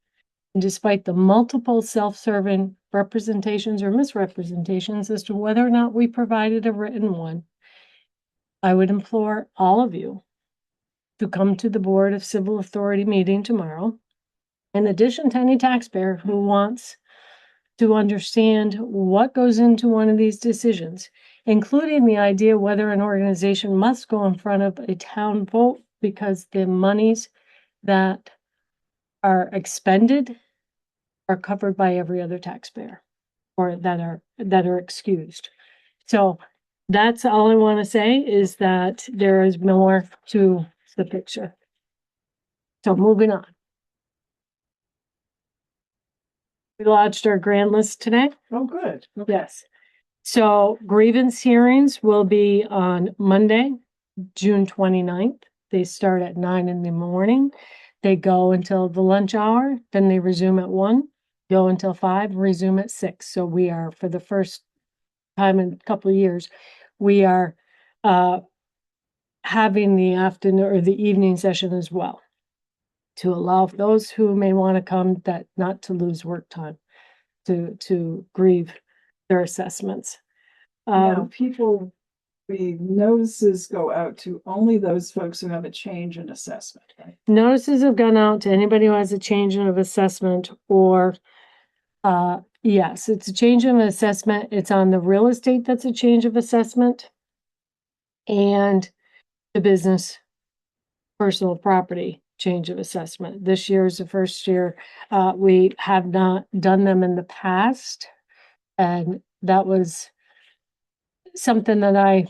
And despite the multiple self-serving representations or misrepresentations as to whether or not we provided a written one, I would implore all of you to come to the Board of Civil Authority meeting tomorrow, in addition to any taxpayer who wants to understand what goes into one of these decisions, including the idea whether an organization must go in front of a town vote because the monies that are expended are covered by every other taxpayer or that are excused. So that's all I want to say, is that there is more to the picture. So moving on. We lodged our grand list today. Oh, good. Yes. So grievance hearings will be on Monday, June 29th. They start at 9 in the morning. They go until the lunch hour, then they resume at 1, go until 5, resume at 6. So we are, for the first time in a couple of years, we are having the afternoon or the evening session as well, to allow those who may want to come, that not to lose work time, to grieve their assessments. Now, the notices go out to only those folks who have a change in assessment, right? Notices have gone out to anybody who has a change of assessment, or yes, it's a change of assessment. It's on the real estate that's a change of assessment, and the business personal property change of assessment. This year is the first year. We have not done them in the past, and that was something that I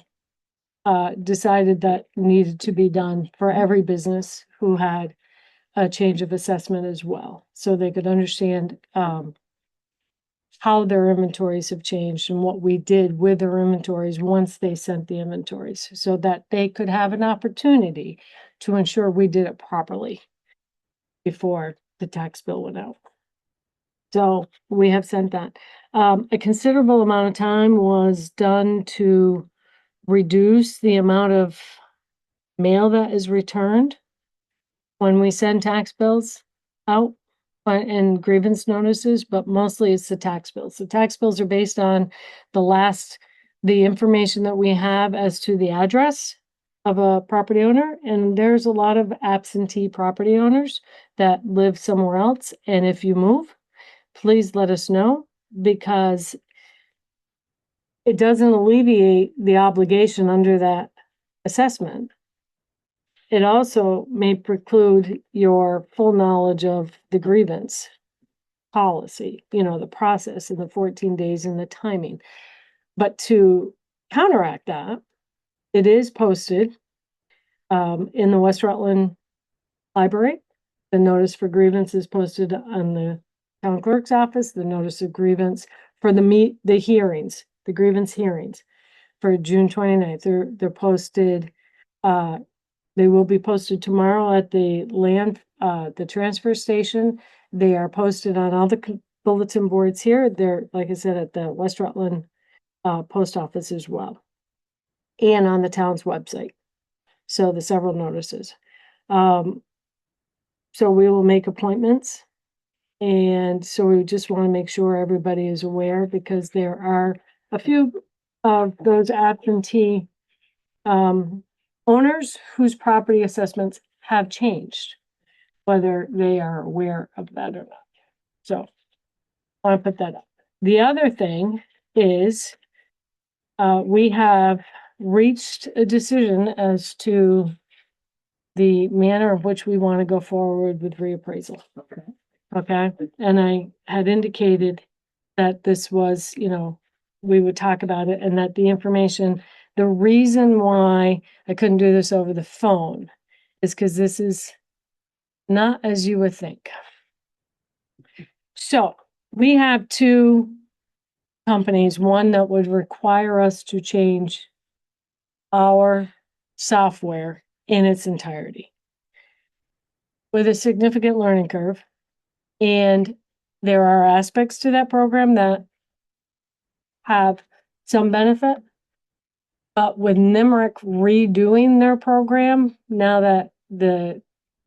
decided that needed to be done for every business who had a change of assessment as well, so they could understand how their inventories have changed and what we did with their inventories once they sent the inventories, so that they could have an opportunity to ensure we did it properly before the tax bill went out. So we have sent that. A considerable amount of time was done to reduce the amount of mail that is returned when we send tax bills out and grievance notices, but mostly it's the tax bills. The tax bills are based on the information that we have as to the address of a property owner, and there's a lot of absentee property owners that live somewhere else. And if you move, please let us know, because it doesn't alleviate the obligation under that assessment. It also may preclude your full knowledge of the grievance policy, the process and the 14 days and the timing. But to counteract that, it is posted in the West Rutland Library. The notice for grievance is posted on the town clerk's office. The notice of grievance for the hearings, the grievance hearings for June 29th. They're posted. They will be posted tomorrow at the transfer station. They are posted on all the bulletin boards here. They're, like I said, at the West Rutland post office as well, and on the town's website. So the several notices. So we will make appointments. And so we just want to make sure everybody is aware, because there are a few of those absentee owners whose property assessments have changed, whether they are aware of that or not. So I want to put that up. The other thing is we have reached a decision as to the manner of which we want to go forward with reappraisal. Okay. And I had indicated that this was, we would talk about it, and that the reason why I couldn't do this over the phone is because this is not as you would think. So we have two companies, one that would require us to change our software in its entirety with a significant learning curve. And there are aspects to that program that have some benefit, but with NIMRIC redoing their program, now that the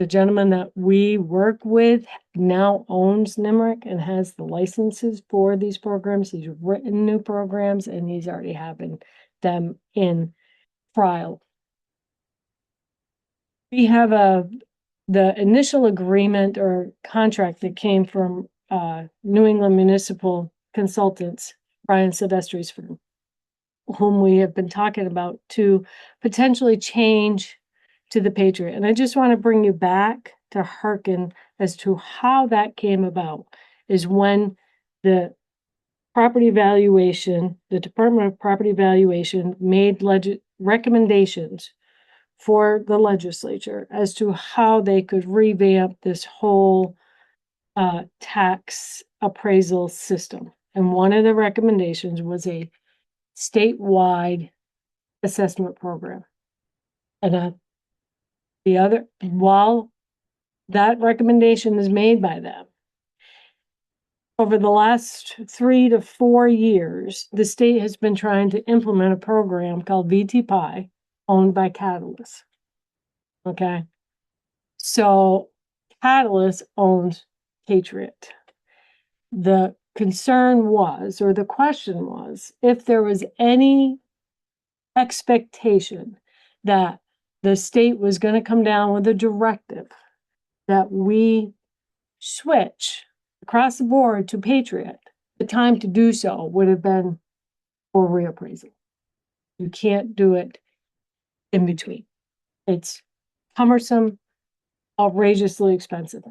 gentleman that we work with now owns NIMRIC and has the licenses for these programs, he's written new programs, and he's already having them in trial. We have the initial agreement or contract that came from New England Municipal Consultants, Brian Silvestri's firm, whom we have been talking about to potentially change to the Patriot. And I just want to bring you back to hearken as to how that came about, is when the property valuation, the Department of Property Valuation made recommendations for the legislature as to how they could revamp this whole tax appraisal system. And one of the recommendations was a statewide assessment program. And while that recommendation is made by them, over the last 3 to 4 years, the state has been trying to implement a program called VTPI, owned by Catalyst. Okay. So Catalyst owns Patriot. The concern was, or the question was, if there was any expectation that the state was going to come down with a directive that we switch across the board to Patriot, the time to do so would have been for reappraisal. You can't do it in between. It's cumbersome, outrageously expensive.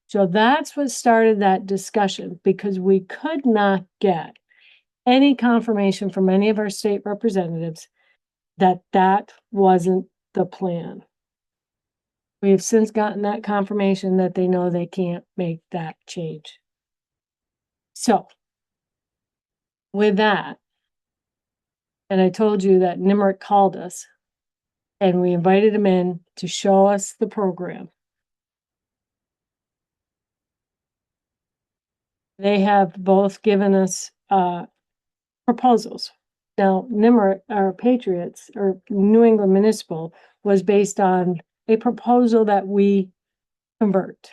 So that's what started that discussion, because we could not get any confirmation from any of our state representatives that that wasn't the plan. We have since gotten that confirmation that they know they can't make that change. So, with that, and I told you that Nimerick called us and we invited him in to show us the program. They have both given us proposals. Now, Nimerick, our Patriots, or New England Municipal, was based on a proposal that we convert.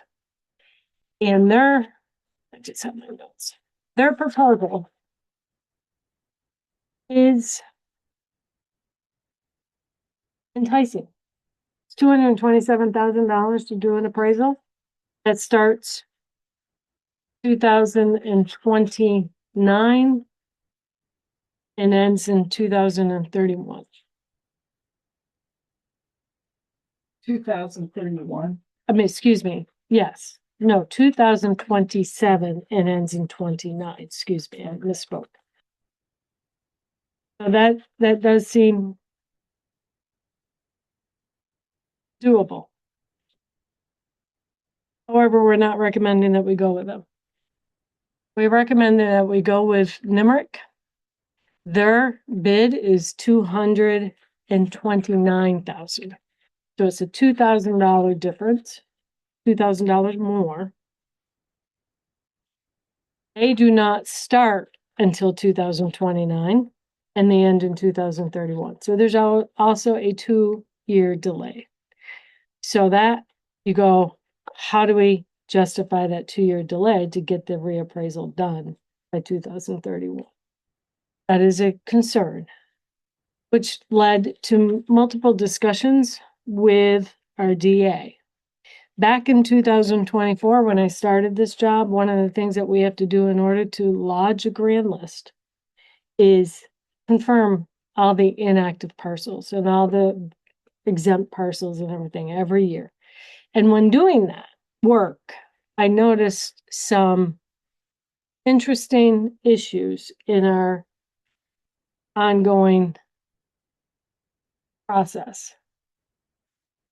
And I just have my notes. Their proposal is enticing. It's $227,000 to do an appraisal that starts 2029 and ends in 2031. 2031. I mean, excuse me. Yes. No, 2027 and ends in 29. Excuse me, I misspoke. So that does seem doable. However, we're not recommending that we go with them. We recommend that we go with Nimerick. Their bid is $229,000. So it's a $2,000 difference, $2,000 more. They do not start until 2029 and they end in 2031. So there's also a 2-year delay. So that you go, how do we justify that 2-year delay to get the reappraisal done by 2031? That is a concern, which led to multiple discussions with our DA. Back in 2024, when I started this job, one of the things that we have to do in order to lodge a grand list is confirm all the inactive parcels and all the exempt parcels and everything every year. And when doing that work, I noticed some interesting issues in our ongoing process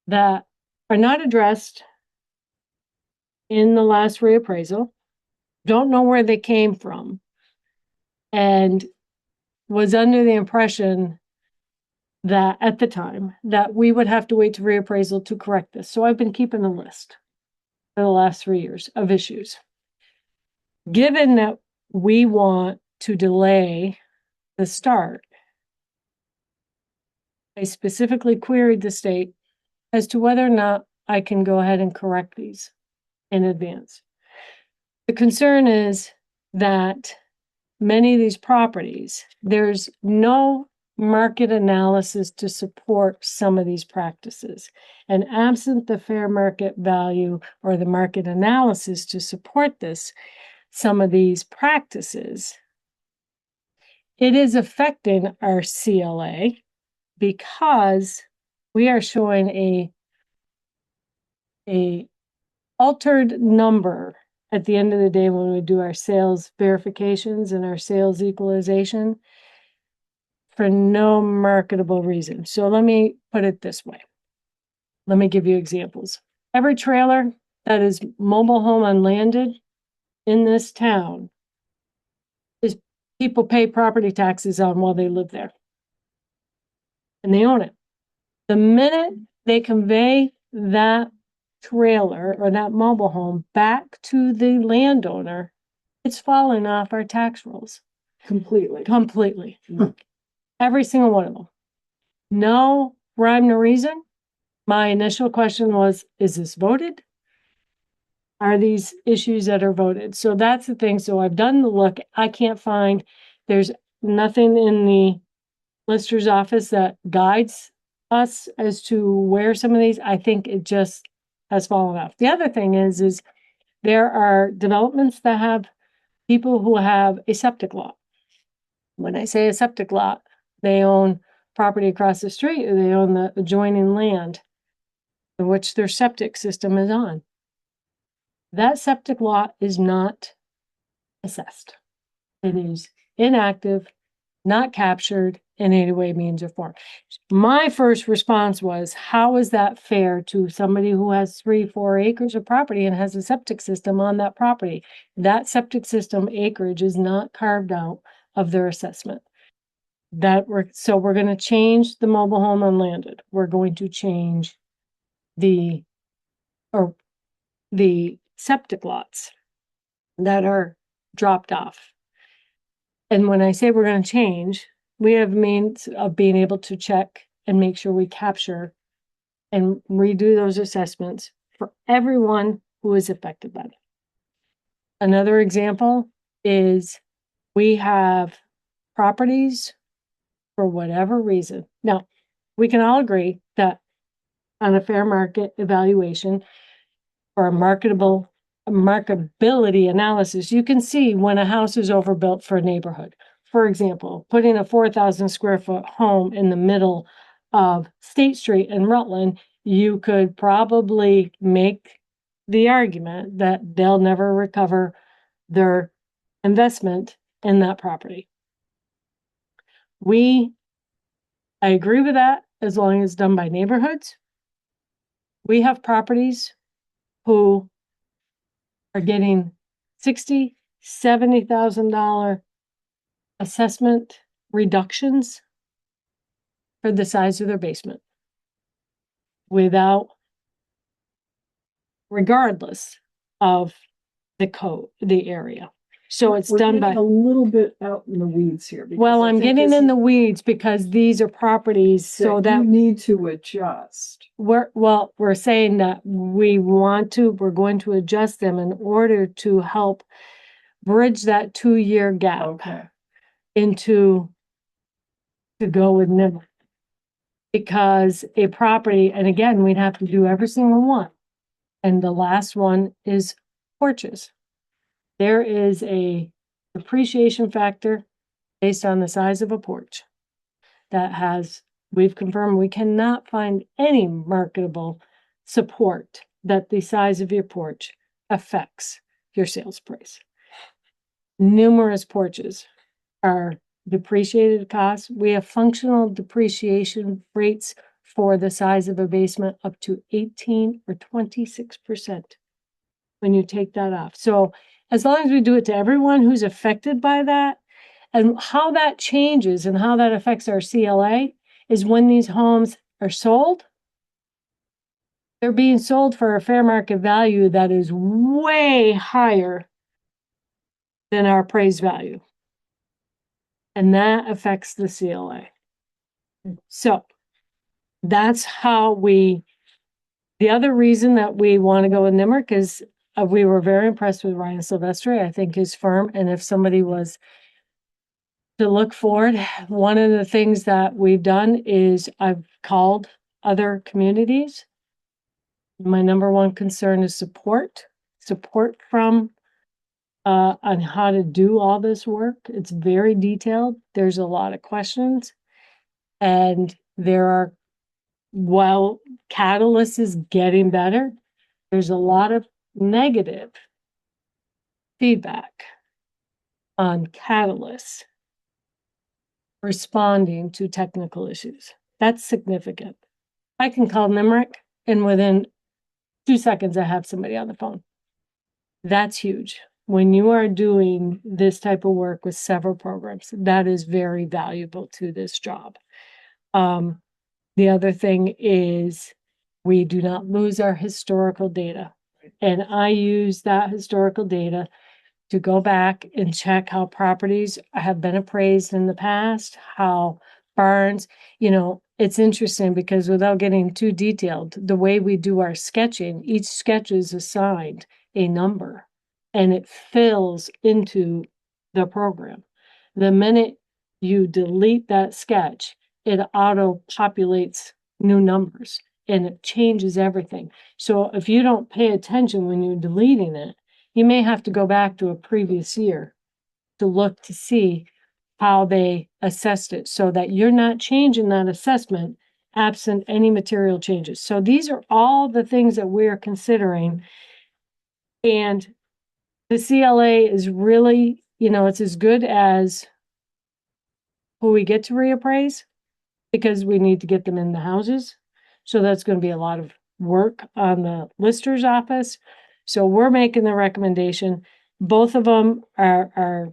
that are not addressed in the last reappraisal, don't know where they came from, and was under the impression that at the time that we would have to wait to reappraisal to correct this. So I've been keeping a list for the last 3 years of issues. Given that we want to delay the start, I specifically queried the state as to whether or not I can go ahead and correct these in advance. The concern is that many of these properties, there's no market analysis to support some of these practices. And absent the fair market value or the market analysis to support some of these practices, it is affecting our CLA because we are showing a altered number at the end of the day when we do our sales verifications and our sales equalization for no marketable reason. So let me put it this way. Let me give you examples. Every trailer that is mobile home unlanded in this town is people pay property taxes on while they live there. And they own it. The minute they convey that trailer or that mobile home back to the landowner, it's fallen off our tax rolls Completely. completely. Every single one of them. No rhyme, no reason. My initial question was, is this voted? Are these issues that are voted? So that's the thing. So I've done the look. I can't find, there's nothing in the lister's office that guides us as to where some of these, I think it just has fallen off. The other thing is there are developments that have people who have a septic lot. When I say a septic lot, they own property across the street, or they own the adjoining land in which their septic system is on. That septic lot is not assessed. It is inactive, not captured in any way, means, or form. My first response was, how is that fair to somebody who has 3-4 acres of property and has a septic system on that property? That septic system acreage is not carved out of their assessment. So we're going to change the mobile home unlanded. We're going to change the septic lots that are dropped off. And when I say we're going to change, we have means of being able to check and make sure we capture and redo those assessments for everyone who is affected by it. Another example is we have properties for whatever reason. Now, we can all agree that on a fair market evaluation or a marketability analysis, you can see when a house is overbuilt for a neighborhood. For example, putting a 4,000 square foot home in the middle of State Street in Rutland, you could probably make the argument that they'll never recover their investment in that property. I agree with that as long as it's done by neighborhoods. We have properties who are getting $60,000, $70,000 assessment reductions for the size of their basement regardless of the code, the area. So it's done by a little bit out in the weeds here. Well, I'm getting in the weeds because these are properties so that you need to adjust. we're saying that we're going to adjust them in order to help bridge that 2-year gap to go with NIM. Because a property, and again, we'd have to do every single one. And the last one is porches. There is a depreciation factor based on the size of a porch we've confirmed we cannot find any marketable support that the size of your porch affects your sales price. Numerous porches are depreciated costs. We have functional depreciation rates for the size of a basement up to 18 or 26% when you take that off. So as long as we do it to everyone who's affected by that, and how that changes and how that affects our CLA is when these homes are sold, they're being sold for a fair market value that is way higher than our appraised value. And that affects the CLA. So that's how the other reason that we want to go with NIMRIC is we were very impressed with Ryan Silvestri. I think his firm, and if somebody was to look forward, one of the things that we've done is I've called other communities. My number one concern is support from on how to do all this work. It's very detailed. There's a lot of questions, and while Catalyst is getting better, there's a lot of negative feedback on Catalyst responding to technical issues. That's significant. I can call NIMRIC and within 2 seconds I have somebody on the phone. That's huge. When you are doing this type of work with several programs, that is very valuable to this job. The other thing is we do not lose our historical data. And I use that historical data to go back and check how properties have been appraised in the past, how barns, it's interesting because without getting too detailed, the way we do our sketching, each sketch is assigned a number and it fills into the program. The minute you delete that sketch, it auto populates new numbers and it changes everything. So if you don't pay attention when you're deleting it, you may have to go back to a previous year to look to see how they assessed it so that you're not changing that assessment absent any material changes. So these are all the things that we're considering. And the CLA is really, it's as good as who we get to reappraise because we need to get them in the houses. So that's going to be a lot of work on the lister's office. So we're making the recommendation. Both of them are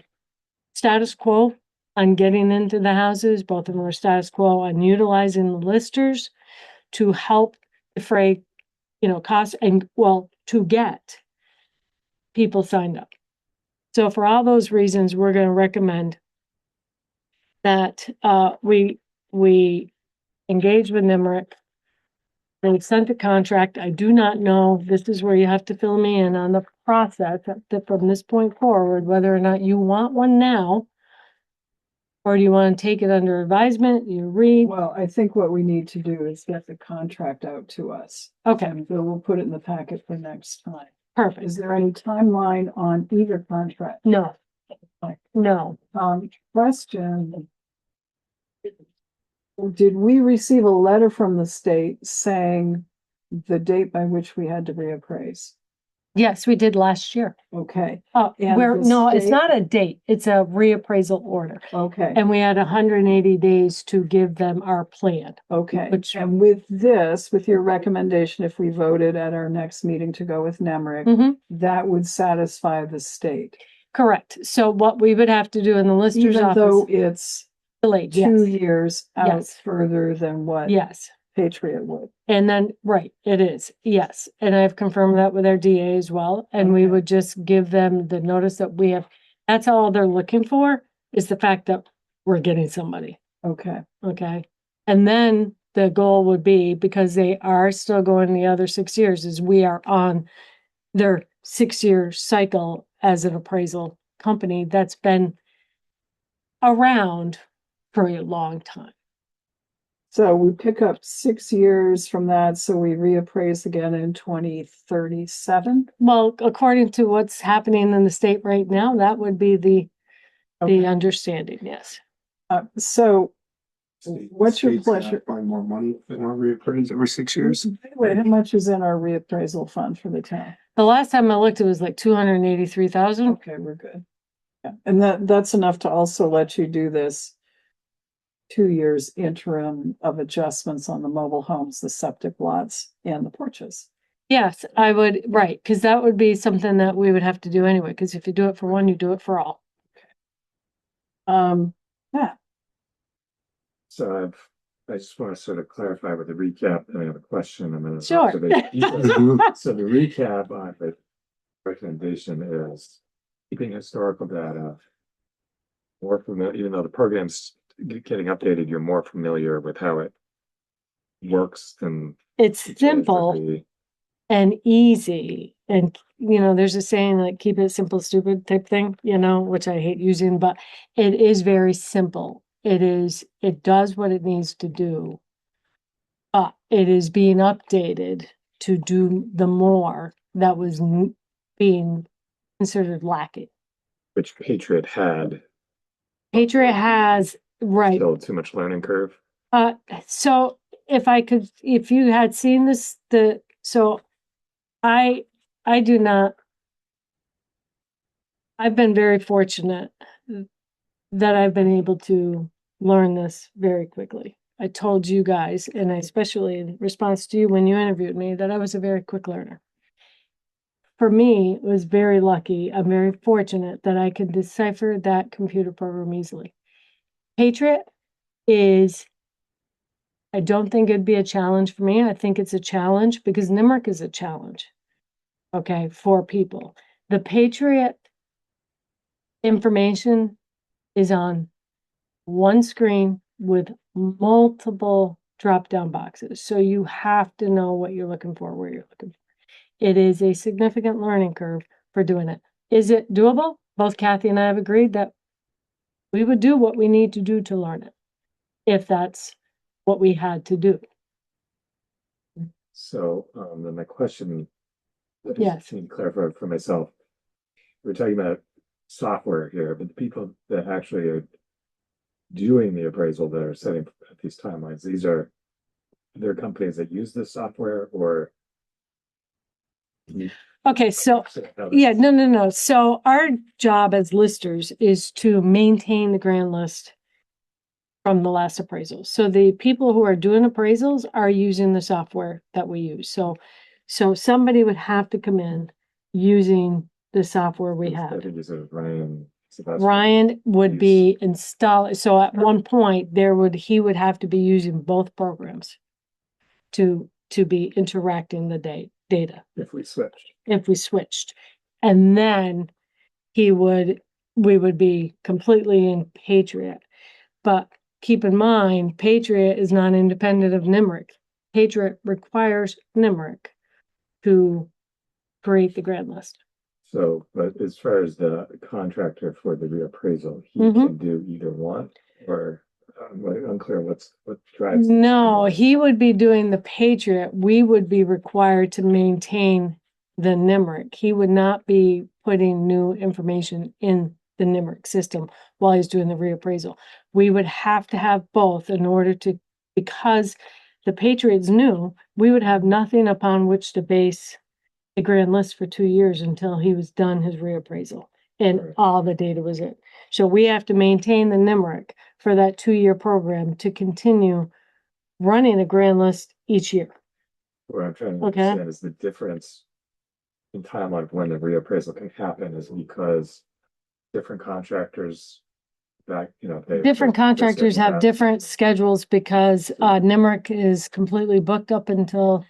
status quo on getting into the houses. Both of them are status quo on utilizing the listers to help defray, costs and to get people signed up. So for all those reasons, we're going to recommend that we engage with NIMRIC. They've sent a contract. I do not know, this is where you have to fill me in on the process that from this point forward, whether or not you want one now, or do you want to take it under advisement, you read? Well, I think what we need to do is get the contract out to us. Okay, And Bill will put it in the packet for next time. perfect. Is there any timeline on either contract? No. No. Question. Did we receive a letter from the state saying the date by which we had to reappraise? Yes, we did last year. Okay, Oh, And the no, it's state- not a date. It's a reappraisal order. okay, And we had 180 days to give them our plan. okay. which- And with this, with your recommendation, if we voted at our next meeting to go with NEMRIC, Mhm. that would satisfy the state. Correct. So what we would have to do in the lister's Even though office, it's delayed, 2 yes, years out Yes. further than what yes. Patriot would. And then, right, it is, yes. And I've confirmed that with our DA as well. And we Okay. would just give them the notice that we have, that's all they're looking for, is the fact that we're getting somebody, Okay, okay? And then the goal would be, because they are still going the other 6 years, is we are on their 6-year cycle as an appraisal company that's been around for a long time. so we pick up 6 years from that, so we reappraise again in 2037? Well, according to what's happening in the state right now, that would be the Okay. understanding, yes. So what's your State's gonna pleasure? Find more money if they want to reappraise every 6 years. Wait, how much is in our reappraisal fund for the town? The last time I looked, it was like 283,000. Okay, we're good. Yeah, and that's enough to also let you do this 2 years interim of adjustments on the mobile homes, the septic lots and the porches. Yes, I would, right, because that would be something that we would have to do anyway, because if you do it for one, you do it for all. Yeah, So I just want to sort of clarify with the recap, and I have a question and then an Sure. observation. So the recap on the recommendation is keeping historical data. More familiar, even though the program's getting updated, you're more familiar with how it works than. It's each other would simple be. and easy. And, there's a saying like, keep it simple, stupid type thing, which I hate using, but it is very simple. It does what it needs to do. But it is being updated to do the more that was being considered lacking. Which Patriot had. Patriot has, right. Still too much learning curve. So if you had seen this, I do not, I've been very fortunate that I've been able to learn this very quickly. I told you guys, and I especially in response to you when you interviewed me, that I was a very quick learner. For me, it was very lucky. I'm very fortunate that I could decipher that computer program easily. Patriot I don't think it'd be a challenge for me. I think it's a challenge because NIMRIC is a challenge, okay, for people. The Patriot information is on one screen with multiple drop-down boxes. So you have to know what you're looking for, where you're looking for. It is a significant learning curve for doing it. Is it doable? Both Kathy and I have agreed that we would do what we need to do to learn it, if that's what we had to do. So, then my question. I just Yes. need to clarify for myself. We're talking about software here, but the people that actually are doing the appraisal that are setting these timelines, they're companies that use this software or? Okay, so yeah, no. So our job as listers is to maintain the grand list from the last appraisal. So the people who are doing appraisals are using the software that we use. So somebody would have to come in using the software we I have. think you said Ryan. Ryan would be install. So at one point he would have to be using both programs to be interacting the data. If we switched. If we switched. And then we would be completely in Patriot. But keep in mind, Patriot is not independent of NIMRIC. Patriot requires NIMRIC to create the grand list. So, but as far as the contractor for the reappraisal, he Mhm. can do either one, or I'm unclear what drives. No, he would be doing the Patriot. We would be required to maintain the NIMRIC. He would not be putting new information in the NIMRIC system while he's doing the reappraisal. We would have to have both in order to, because the Patriot's new, we would have nothing upon which to base the grand list for 2 years until he was done his reappraisal and Right. all the data was in. So we have to maintain the NIMRIC for that 2-year program to continue running a grand list each year. What I'm trying to Okay. understand is the difference in timeline of when the reappraisal can happen is because different contractors Different contractors have different schedules because NIMRIC is completely booked up until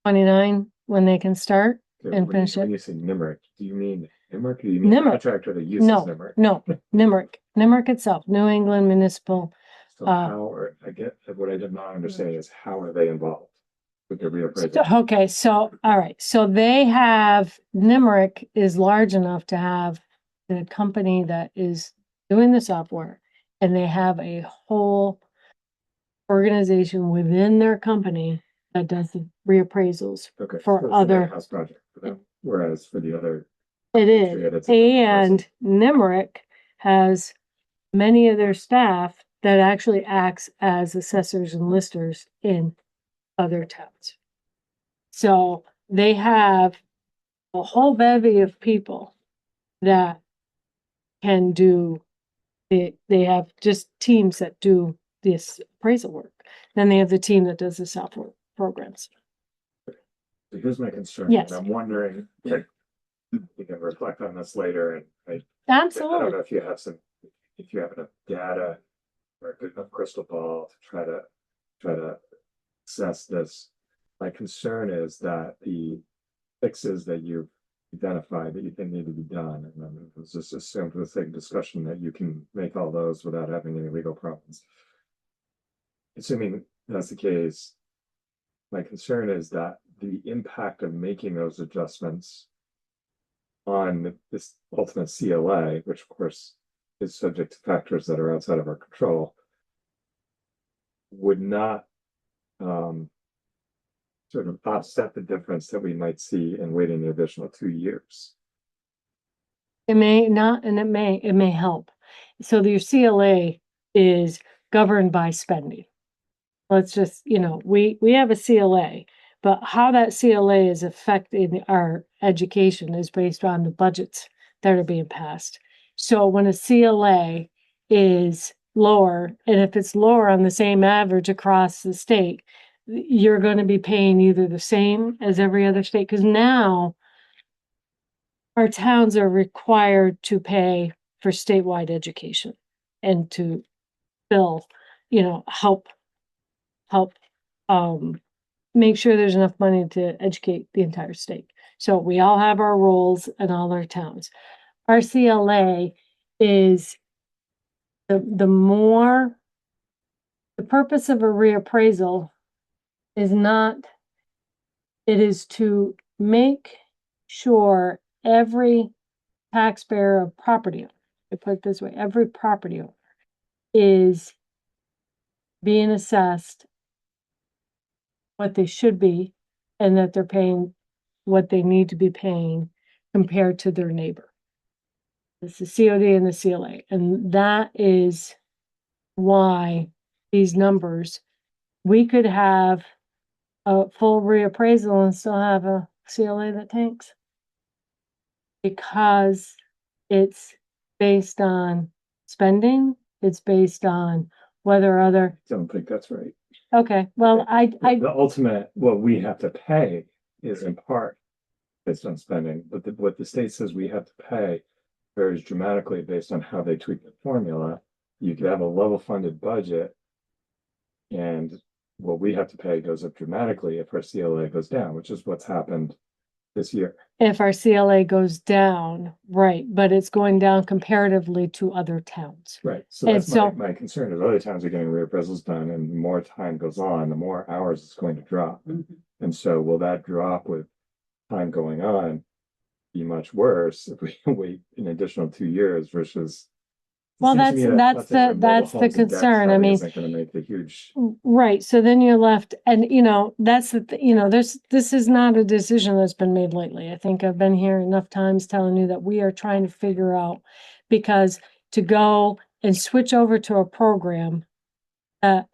29 when they can start and finish When it. you say NIMRIC, do you mean NIMRIC or do you mean NIMRIC. contractor that uses No, NIMRIC? no, NIMRIC itself, New England Municipal. So I get, what I did not understand is how are they involved with the reappraisal? Okay, so, all right, so they have, NIMRIC is large enough to have the company that is doing the software, and they have a whole organization within their company that does the reappraisals Okay, for so it's an other. in-house project for them, whereas for the other. It Patriot, is, it's a and NIMRIC has many of their staff that actually acts as assessors and listers in other towns. So they have a whole bevy of people that can do it. They have just teams that do this appraisal work. Then they have the team that does the software programs. So here's my concern. Yes. And I'm wondering, like, you can reflect on this later, and I don't Absolutely. know if you have enough data or a good enough crystal ball to try to assess this. My concern is that the fixes that you've identified that you think need to be done, and then let's just assume for the sake of discussion that you can make all those without having any legal problems. Assuming that's the case, my concern is that the impact of making those adjustments on this ultimate CLA, which of course is subject to factors that are outside of our control, would not sort of offset the difference that we might see in waiting the additional 2 years. It may not, and it may help. So your CLA is governed by spending. Let's just, we have a CLA, but how that CLA is affecting our education is based on the budgets that are being passed. So when a CLA is lower, and if it's lower on the same average across the state, you're going to be paying either the same as every other state, because now our towns are required to pay for statewide education and to bill, help make sure there's enough money to educate the entire state. So we all have our roles in all our towns. Our CLA is the more, the purpose of a reappraisal is not, it is to make sure every taxpayer of property, I put it this way, every property owner is being assessed what they should be and that they're paying what they need to be paying compared to their neighbor. It's the COD and the CLA. And that is why these numbers, we could have a full reappraisal and still have a CLA that tanks. Because it's based on spending, it's based on whether other, Don't think that's right. okay, well, I, The ultimate, what we have to pay is in part based on spending, but what the state says we have to pay varies dramatically based on how they tweak the formula. You could have a level funded budget, and what we have to pay goes up dramatically if our CLA goes down, which is what's happened this year. if our CLA goes down, right, but it's going down comparatively to other towns. Right. So And that's so- my concern is other towns are getting reappraisals done, and the more time goes on, the more hours it's going to drop. And so will that drop with time going on be much worse if we wait an additional 2 years versus? it Well, seems to me that that's let's say the- mobile that's the homes and debt concern. I study mean- isn't gonna make a huge. Right, so then you're left, and that's this is not a decision that's been made lately. I think I've been here enough times telling you that we are trying to figure out, because to go and switch over to a program that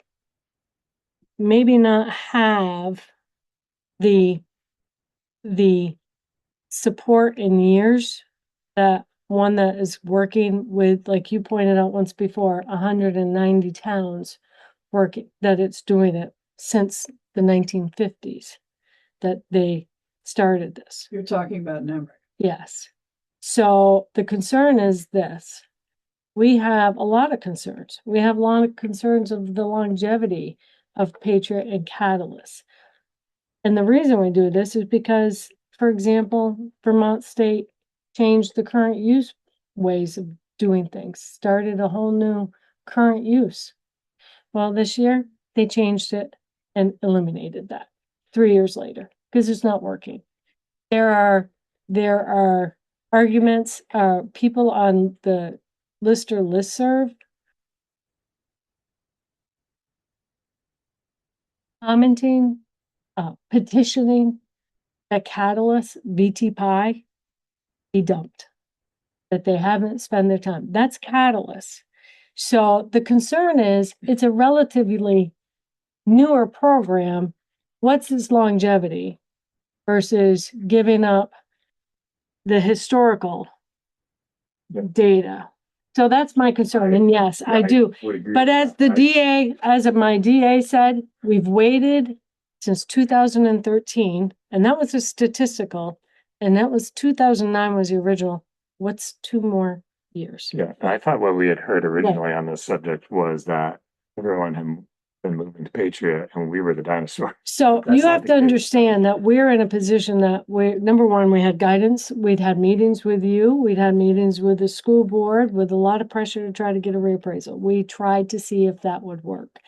maybe not have the support in years that one that is working with, like you pointed out once before, 190 towns working, that it's doing it since the 1950s that they started this. You're talking about Nemrick. Yes. So the concern is this. We have a lot of concerns. We have a lot of concerns of the longevity of Patriot and Catalyst. And the reason we do this is because, for example, Vermont State changed the current use ways of doing things, started a whole new current use. Well, this year they changed it and eliminated that 3 years later because it's not working. There are arguments, people on the Lister listserv commenting, petitioning that Catalyst, VT Pi, be dumped, that they haven't spent their time. That's Catalyst. So the concern is it's a relatively newer program. What's its longevity versus giving up the historical data? So that's my concern. And yes, I do. would agree But with as that. the DA, as of my DA said, we've waited since 2013, and that was a statistical, and that was 2009 was the original. What's 2 more years? Yeah, and I thought what we had heard originally on this subject was that everyone had been moving to Patriot and we were the dinosaur. So That's you not have the to case. understand that we're in a position that number one, we had guidance, we'd had meetings with you, we'd had meetings with the school board with a lot of pressure to try to get a reappraisal. We tried to see if that would work.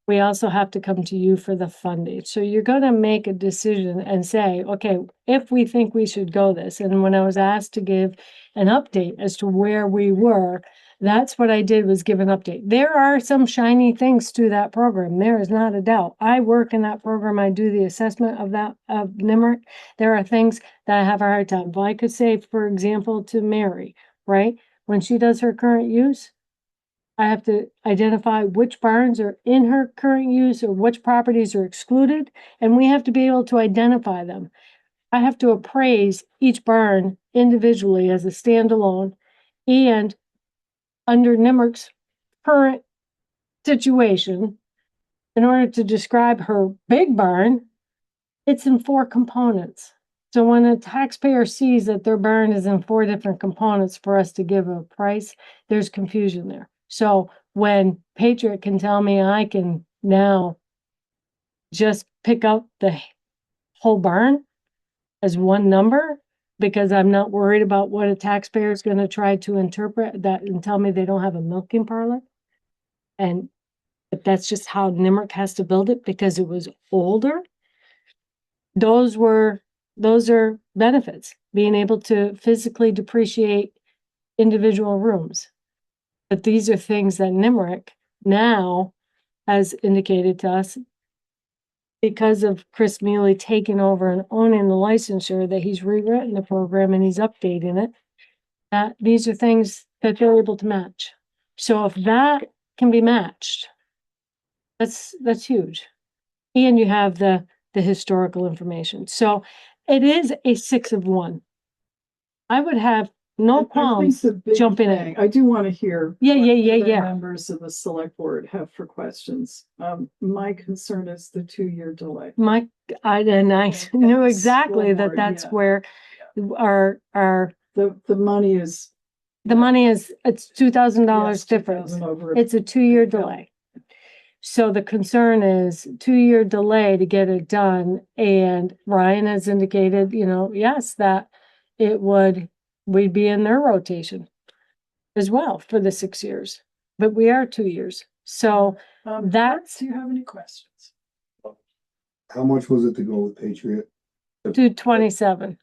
We also have to come to you for the funding. So you're going to make a decision and say, okay, if we think we should go this. And when I was asked to give an update as to where we were, that's what I did, was give an update. There are some shiny things to that program. There is not a doubt. I work in that program. I do the assessment of that, of NIMRIC. There are things that I have a hard time. If I could say, for example, to Mary, right? When she does her current use, I have to identify which barns are in her current use or which properties are excluded, and we have to be able to identify them. I have to appraise each barn individually as a standalone, and under NIMRIC's current situation, in order to describe her big barn, it's in 4 components. So when a taxpayer sees that their barn is in 4 different components for us to give a price, there's confusion there. So when Patriot can tell me I can now just pick out the whole barn as one number, because I'm not worried about what a taxpayer is gonna try to interpret that and tell me they don't have a milking parlor. And but that's just how Nimerick has to build it because it was older. Those are benefits, being able to physically depreciate individual rooms. But these are things that Nimerick now has indicated to us because of Chris Mealy taking over and owning the licensure, that he's rewritten the program and he's updating it. That these are things that they're able to match. So if that can be matched, that's huge. And you have the historical information. So it is a 6 of 1. I would have no I think qualms the big jumping thing- in. I do want to hear. Yeah, what yeah, other yeah. Members of the select board have for questions. My concern is the 2-year delay. I And knew the exactly school that board, that's yeah. where our The money is. the money is, it's $2,000 yes, difference. 2,000 over. It's a 2-year Yeah. delay. So the concern is 2-year delay to get it done. And Ryan has indicated, yes, that we'd be in their rotation as well for the 6 years, but we are 2 years. So that's Do you have any questions? How much was it to go with Patriot? 227.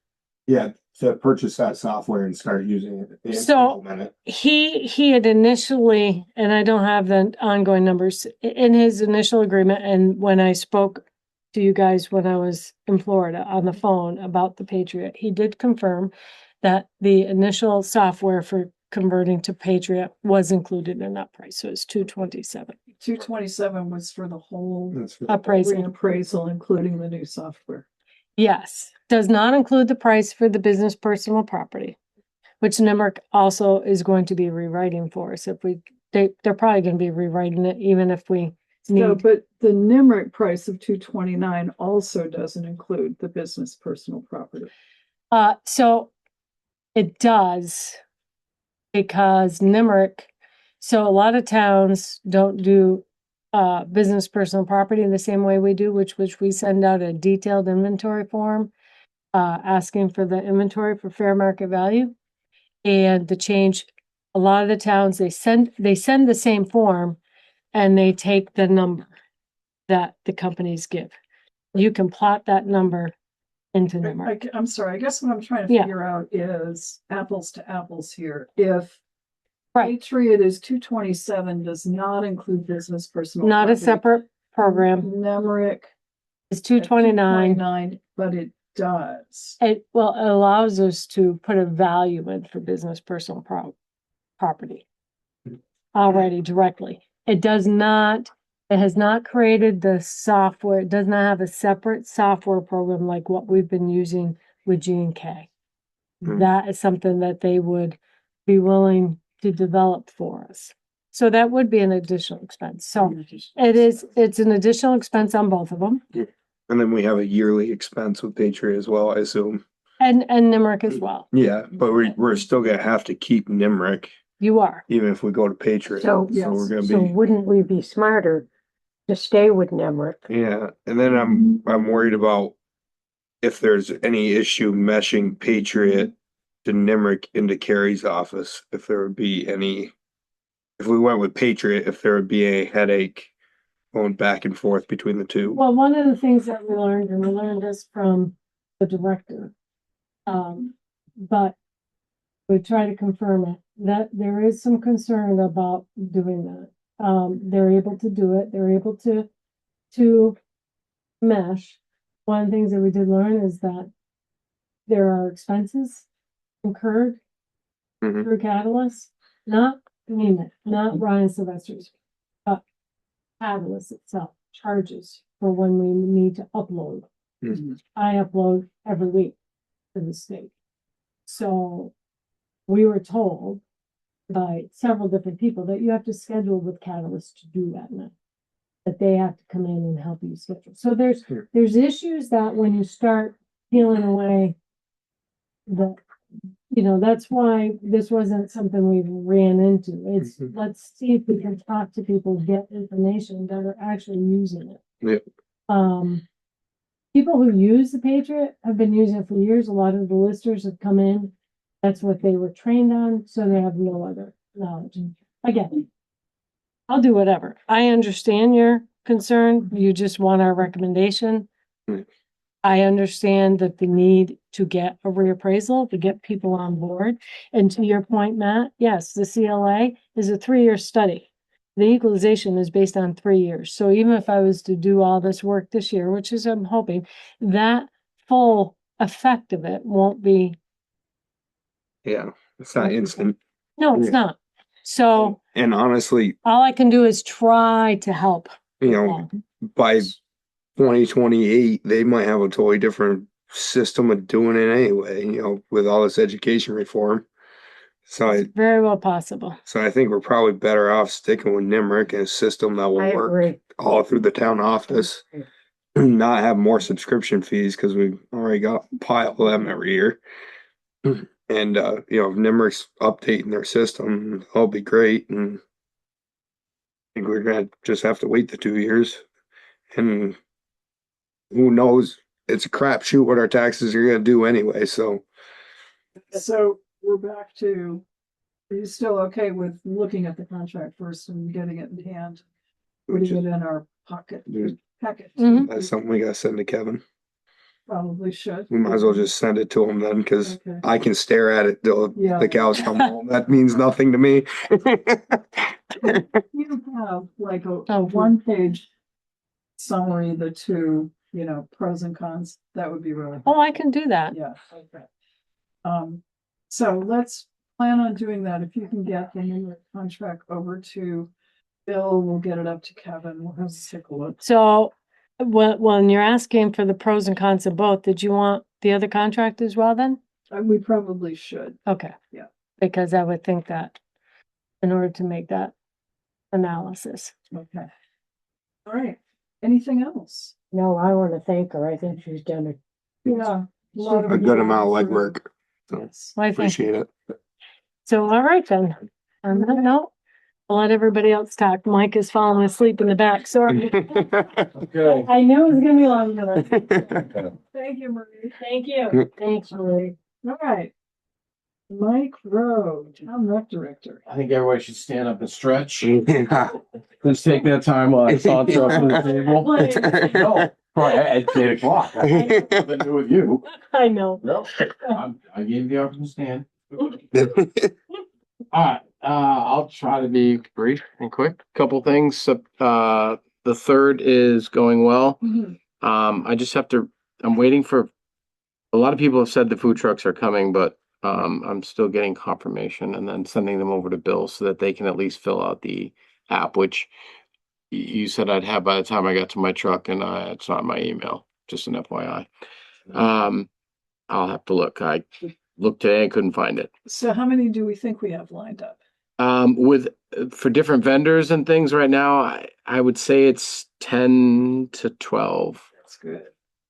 Yeah, to purchase that software and start using it. and So- implement it. He had initially, and I don't have the ongoing numbers in his initial agreement. And when I spoke to you guys when I was in Florida on the phone about the Patriot, he did confirm that the initial software for converting to Patriot was included in that price. So it's 227 227 was for the whole That's for- appraisal. reappraisal, including the new software. Yes, does not include the price for the business personal property, which Nimerick also is going to be rewriting for us. They're probably going to be rewriting it even if we No, need. but the Nimerick price of 229 also doesn't include the business personal property. So it does, because Nimerick, so a lot of towns don't do business personal property in the same way we do, which we send out a detailed inventory form asking for the inventory for fair market value. And the change, a lot of the towns, they send the same form and they take the number that the companies give. You can plot that number into Nimerick. I'm sorry, I guess what I'm trying to Yeah. figure out is apples to apples here. If Right. Patriot is 227, does not include business personal. Not a property. separate program. Nemrick. It's 229. 229, but it does. It allows us to put a value in for business personal property already directly. It has not created the software. It does not have a separate software program like what we've been using with G&K. Hmm. That is something that they would be willing to develop for us. So that would be an additional expense. So it's an additional expense on both of them, And then we have a yearly expense with Patriot as well, I assume. and Nimerick as well. Yeah, but we're still gonna have to keep Nimerick, You are. even if we go to Patriot. So- So we're gonna So be, wouldn't we be smarter to stay with Nemrick? yeah, and then I'm worried about if there's any issue meshing Patriot to Nimerick into Kari's office, if there would be any, if we went with Patriot, if there would be a headache going back and forth between the two. Well, one of the things that we learned, and we learned this from the director, but we try to confirm it, that there is some concern about doing that. They're able to do it. They're able to mesh. One of the things that we did learn is that there are expenses incurred Mhm. through Catalyst, not Ryan Sylvester's, but Catalyst itself charges for when we need to upload. Mhm. I upload every week to the state. So we were told by several different people that you have to schedule with Catalyst to do that now. That they have to come in and help you schedule. So there's issues that when you start peeling away that's why this wasn't something we ran into. It's Mhm. let's see if we can talk to people, get information that are actually using it. Yep. people who use the Patriot have been using it for years. A lot of the listers have come in. That's what they were trained on, so they have no other knowledge. Again, I'll do whatever. I understand your concern. You just want our recommendation. Mm. I understand that the need to get a reappraisal, to get people on board. And to your point, Matt, yes, the CLA is a 3-year study. The equalization is based on 3 years. So even if I was to do all this work this year, which is I'm hoping, that full effect of it won't be, Yeah, it's not instant. no, it's Yeah. not. So And honestly, all I can do is try to help. you know, by 2028, they might have a totally different system of doing it anyway, you know, with all this education reform. So It's very well possible. I think we're probably better off sticking with NIMRIC and a system that will I work agree. all through the town office. Not have more subscription fees because we've already got a pile of them every year. And you know, if NIMRIC's updating their system, that'll be great. And I think we're gonna just have to wait the 2 years. And who knows? It's a crapshoot what our taxes are gonna do anyway. So So we're back to, are you still okay with looking at the contract first and getting it in hand? Putting it in our pocket, packet? Mhm. that's something we gotta send to Kevin. Probably should. We might as well just send it to him then, because Okay. I can stare at it till Yeah. the cows come home. That means nothing to me. You have like a Oh. 1-page summary, the two, you know, pros and cons. That would be really. Oh, I can do that. Yeah, okay. So let's plan on doing that. If you can get the new contract over to Bill, we'll get it up to Kevin. We'll have to take a look. So when you're asking for the pros and cons of both, did you want the other contract as well then? We probably should. Okay. Yeah. Because I would think that in order to make that analysis. Okay. All right. Anything else? No, I want to thank her. I think she's done it. Yeah. lot of A good amount of work. legwork. So Yes. Well, I think, appreciate it. so all right then. On that note, I'll let everybody else talk. Mike is falling asleep in the back, sorry. Okay. I knew it was gonna be long enough. Thank you, Marie. Thank you. Thanks, Marie. All right. Mike Rowe, Town Rec Director. I think everybody should stand up and stretch. Let's take that time while I saunter up to the table. No, probably at 8 o'clock. I have nothing to do with you. I know. No, I gave you the option to stand. All right, I'll try to be brief and quick. Couple things. The third is going well. I just have to, I'm waiting for, a lot of people have said the food trucks are coming, but I'm still getting confirmation and then sending them over to Bill so that they can at least fill out the app, which you said I'd have by the time I got to my truck, and it's not my email, just an FYI. I'll have to look. I looked today and couldn't find it. So how many do we think we have lined up? For different vendors and things right now, I would say it's 10 to 12. That's good.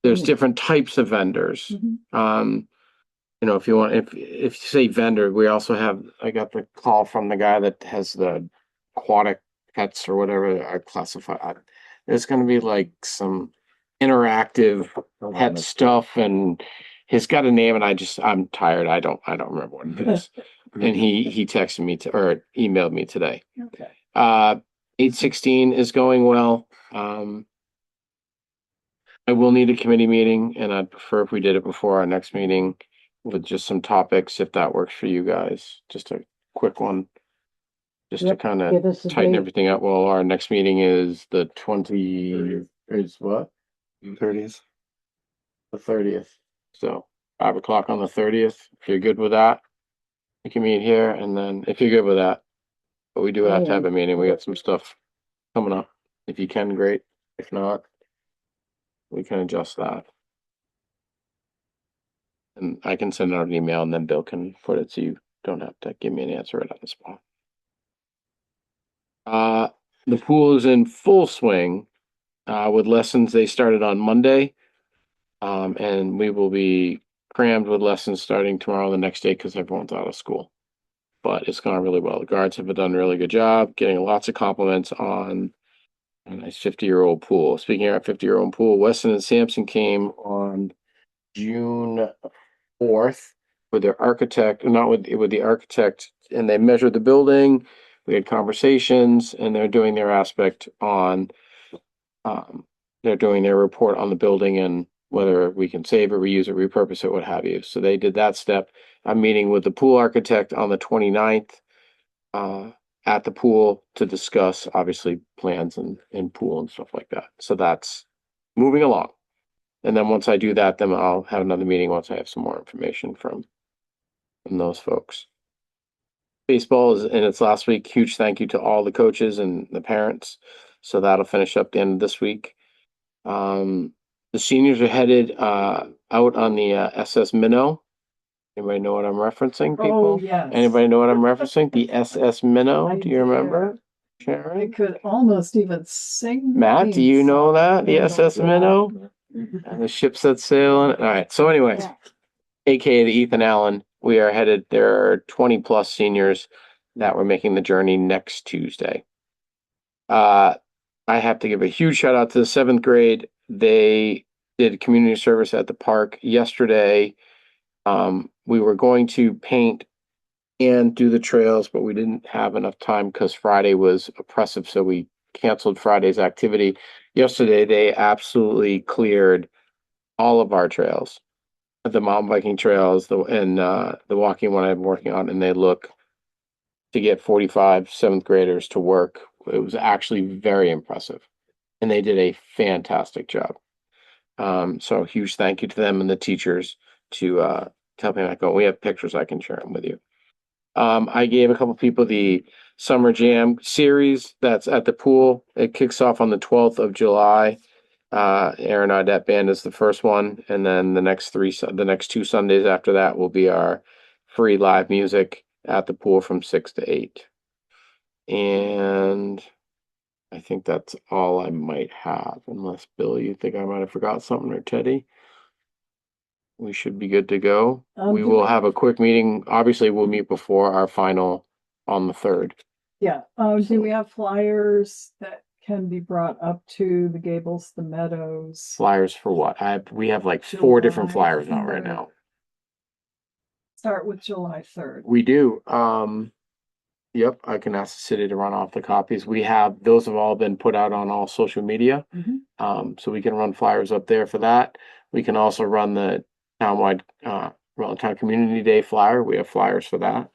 There's different types of vendors. You know, if you want, if you say vendor, we also have, I got the call from the guy that has the aquatic pets or whatever I classify. There's going to be like some interactive pet stuff, and he's got a name, and I'm tired. I don't remember what it is. And he texted me or emailed me today. Okay. 816 is going well. I will need a committee meeting, and I'd prefer if we did it before our next meeting with just some topics, if that works for you guys. Just a quick one, just to kind Give of us a tighten date. everything up. Well, our next meeting is the 20th. Is what? 30th. The 30th. So 5 o'clock on the 30th. If you're good with that, we can meet here. And then if you're good with that, but we do have to have a meeting. We got some stuff coming up. If you can, great. If not, we can adjust that. And I can send out an email, and then Bill can put it so you don't have to give me an answer right on the spot. The pool is in full swing with lessons. They started on Monday, and we will be crammed with lessons starting tomorrow, the next day, because everyone's out of school. But it's gone really well. The guards have done a really good job, getting lots of compliments on a nice 50-year-old pool. Speaking of our 50-year-old pool, Weston and Sampson came on June 4th with their architect, not with the architect, and they measured the building. We had conversations, and they're doing their aspect on, they're doing their report on the building and whether we can save it, reuse it, repurpose it, what have you. So they did that step. I'm meeting with the pool architect on the 29th at the pool to discuss obviously plans and pool and stuff like that. So that's moving along. And then once I do that, then I'll have another meeting once I have some more information from those folks. Baseball is in its last week. Huge thank you to all the coaches and the parents. So that'll finish up the end of this week. The seniors are headed out on the SS Minnow. Anybody know what I'm referencing, people? Oh, yes. Anybody know what I'm referencing? The SS Minnow. Do you remember? I Sharon? could almost even sing. the Matt, do theme you know song. that? The SS Minnow? And the ship set sail on it. All right. So anyway, AKA the Ethan Allen, we are headed. There are 20 plus seniors that were making the journey next Tuesday. I have to give a huge shout out to the 7th grade. They did community service at the park yesterday. We were going to paint and do the trails, but we didn't have enough time because Friday was oppressive, so we canceled Friday's activity. Yesterday, they absolutely cleared all of our trails, the mountain biking trails, the walking one I'm working on, and they look to get 45 7th graders to work. It was actually very impressive, and they did a fantastic job. So huge thank you to them and the teachers to help me that go. We have pictures, I can share them with you. I gave a couple people the Summer Jam series that's at the pool. It kicks off on the 12th of July. Aaron Audette Band is the first one, and then the next 2 Sundays after that will be our free live music at the pool from 6 to 8. And I think that's all I might have, unless Bill, you think I might have forgot something, or Teddy. We should be good to go. We do will we- have a quick meeting. Obviously, we'll meet before our final on the 3rd. Yeah, do we have flyers that can be brought up to the Gables, the Meadows? Flyers for what? We have like 4 different July flyers out right 3rd. now. Start with July 3rd. We do. Yep, I can ask the city to run off the copies. Those have all been put out on all social media. Mhm. So we can run flyers up there for that. We can also run the townwide Rutland Town Community Day flyer. We have flyers for that.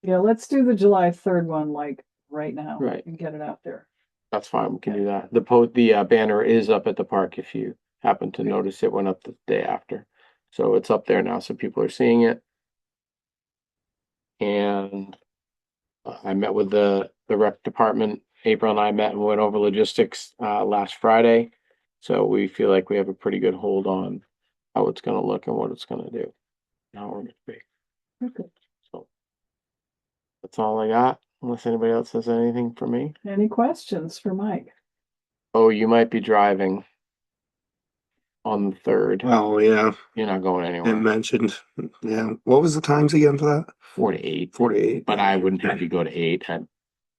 Yeah, let's do the July 3rd one like right now. Right. And get it out there. That's fine. We can do that. The banner is up at the park if you happen to notice. It went up the day after. So it's up there now, so people are seeing it. And I met with the rec department. April and I met and went over logistics last Friday. So we feel like we have a pretty good hold on how it's going to look and what it's going to do. How we're going to be. Okay. So that's all I got. Unless anybody else has anything for me. Any questions for Mike? Oh, you might be driving on the 3rd. Oh, yeah. You're not going It anywhere. mentioned. Yeah. What was the times again for that? 4 to 8. 4 to 8. But I wouldn't have you go to 8.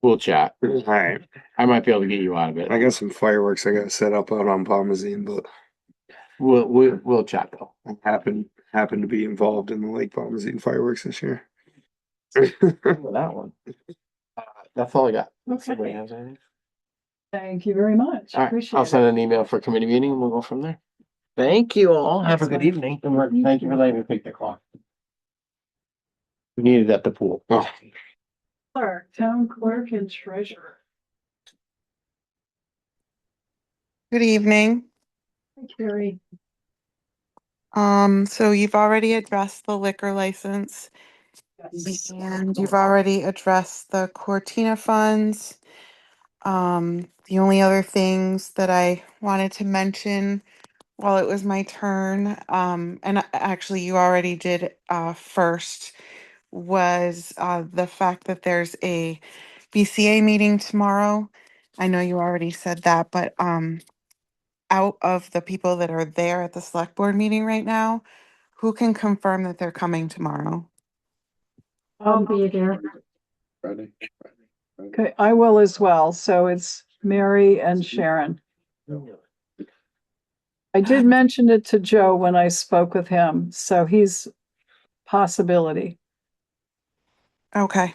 We'll chat. All right. I might be able to get you out of it. I got some fireworks I got set up out on Palmazine, but We'll chat though. I happen to be involved in the Lake Palmazine fireworks this year. That one. That's all I got. Okay. Anybody has anything? Thank you very much. All right, Appreciate I'll it. send an email for committee meeting and we'll go from there. Thank you all. Have a good evening. And thank you for letting me pick the clock. We needed at the pool. Oh. Clerk, town clerk and treasurer. Good evening. Hi, Kari. So you've already addressed the liquor license Yes. and you've already addressed the Cortina funds. The only other things that I wanted to mention while it was my turn, and actually you already did first, was the fact that there's a BCA meeting tomorrow. I know you already said that, but out of the people that are there at the select board meeting right now, who can confirm that they're coming tomorrow? I'll be there. Friday. Okay, I will as well. So it's Mary and Sharon. I did mention it to Joe when I spoke with him, so he's possibility. Okay.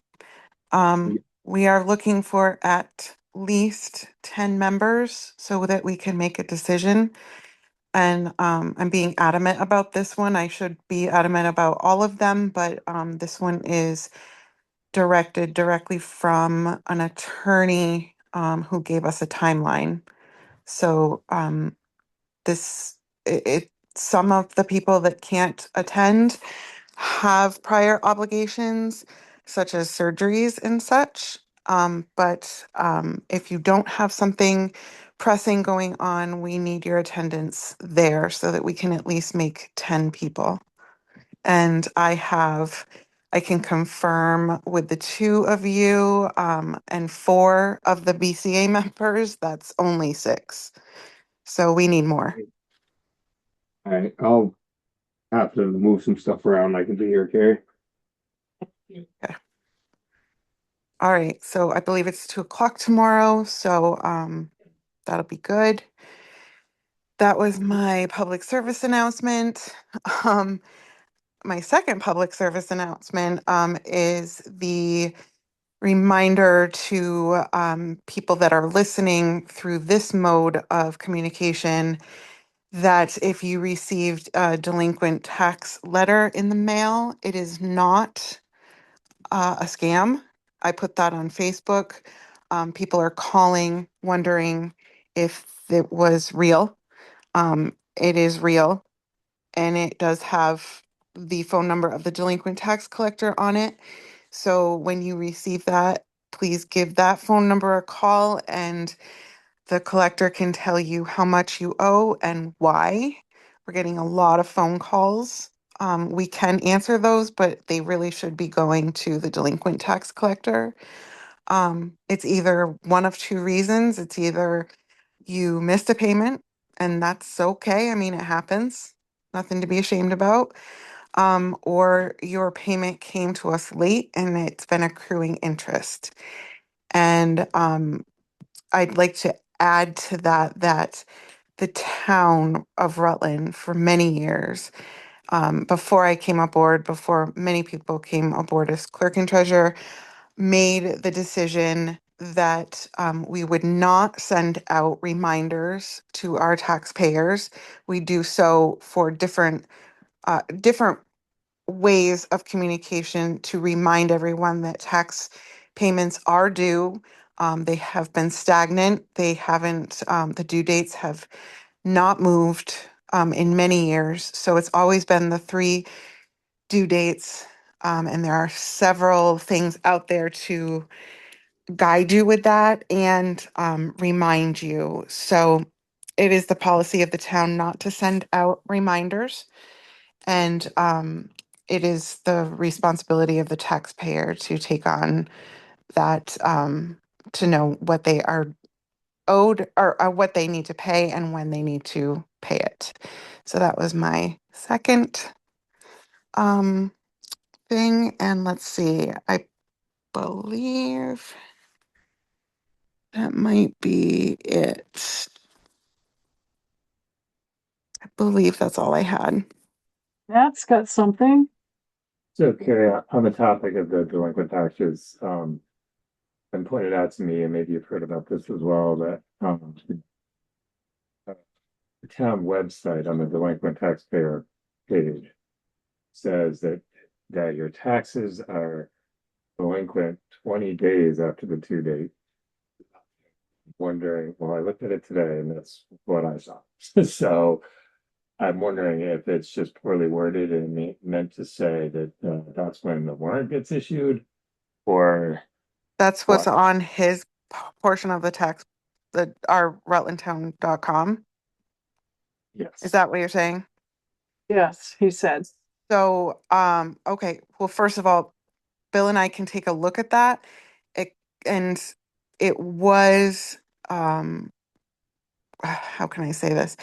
We are looking for at least 10 members so that we can make a decision. And I'm being adamant about this one. I should be adamant about all of them, but this one is directed directly from an attorney who gave us a timeline. So this some of the people that can't attend have prior obligations such as surgeries and such. But if you don't have something pressing going on, we need your attendance there so that we can at least make 10 people. And I can confirm with the two of you and four of the BCA members, that's only 6. So we need more. All right, I'll have to move some stuff around. I can be here, Kari. All right, so I believe it's 2:00 tomorrow, so that'll be good. That was my public service announcement. My second public service announcement is the reminder to people that are listening through this mode of communication that if you received a delinquent tax letter in the mail, it is not a scam. I put that on Facebook. People are calling, wondering if it was real. It is real, and it does have the phone number of the delinquent tax collector on it. So when you receive that, please give that phone number a call, and the collector can tell you how much you owe and why. We're getting a lot of phone calls. We can answer those, but they really should be going to the delinquent tax collector. It's either one of two reasons. It's either you missed a payment, and that's okay. I mean, it happens. Nothing to be ashamed about. Or your payment came to us late and it's been accruing interest. And I'd like to add to that that the town of Rutland for many years, before I came aboard, before many people came aboard as clerk and treasurer, made the decision that we would not send out reminders to our taxpayers. We do so for different ways of communication to remind everyone that tax payments are due. They have been stagnant. They haven't, the due dates have not moved in many years. So it's always been the 3 due dates. And there are several things out there to guide you with that and remind you. So it is the policy of the town not to send out reminders. And it is the responsibility of the taxpayer to take on that, to know what they are owed or what they need to pay and when they need to pay it. So that was my second thing. And let's see, I believe that might be it. I believe that's all I had. That's got something. So, Kari, on the topic of the delinquent taxes, been pointed out to me, and maybe you've heard about this as well, that the town website on the delinquent taxpayer page says that your taxes are delinquent 20 days after the due date. Wondering, well, I looked at it today and that's what I saw. So I'm wondering if it's just poorly worded and meant to say that that's when the warrant gets issued, or That's what's what? on his portion of the tax, our rutlandtown.com. Yes. Is that what you're saying? Yes, he said. So, okay. Well, first of all, Bill and I can take a look at that. It, and it was, how can I say this?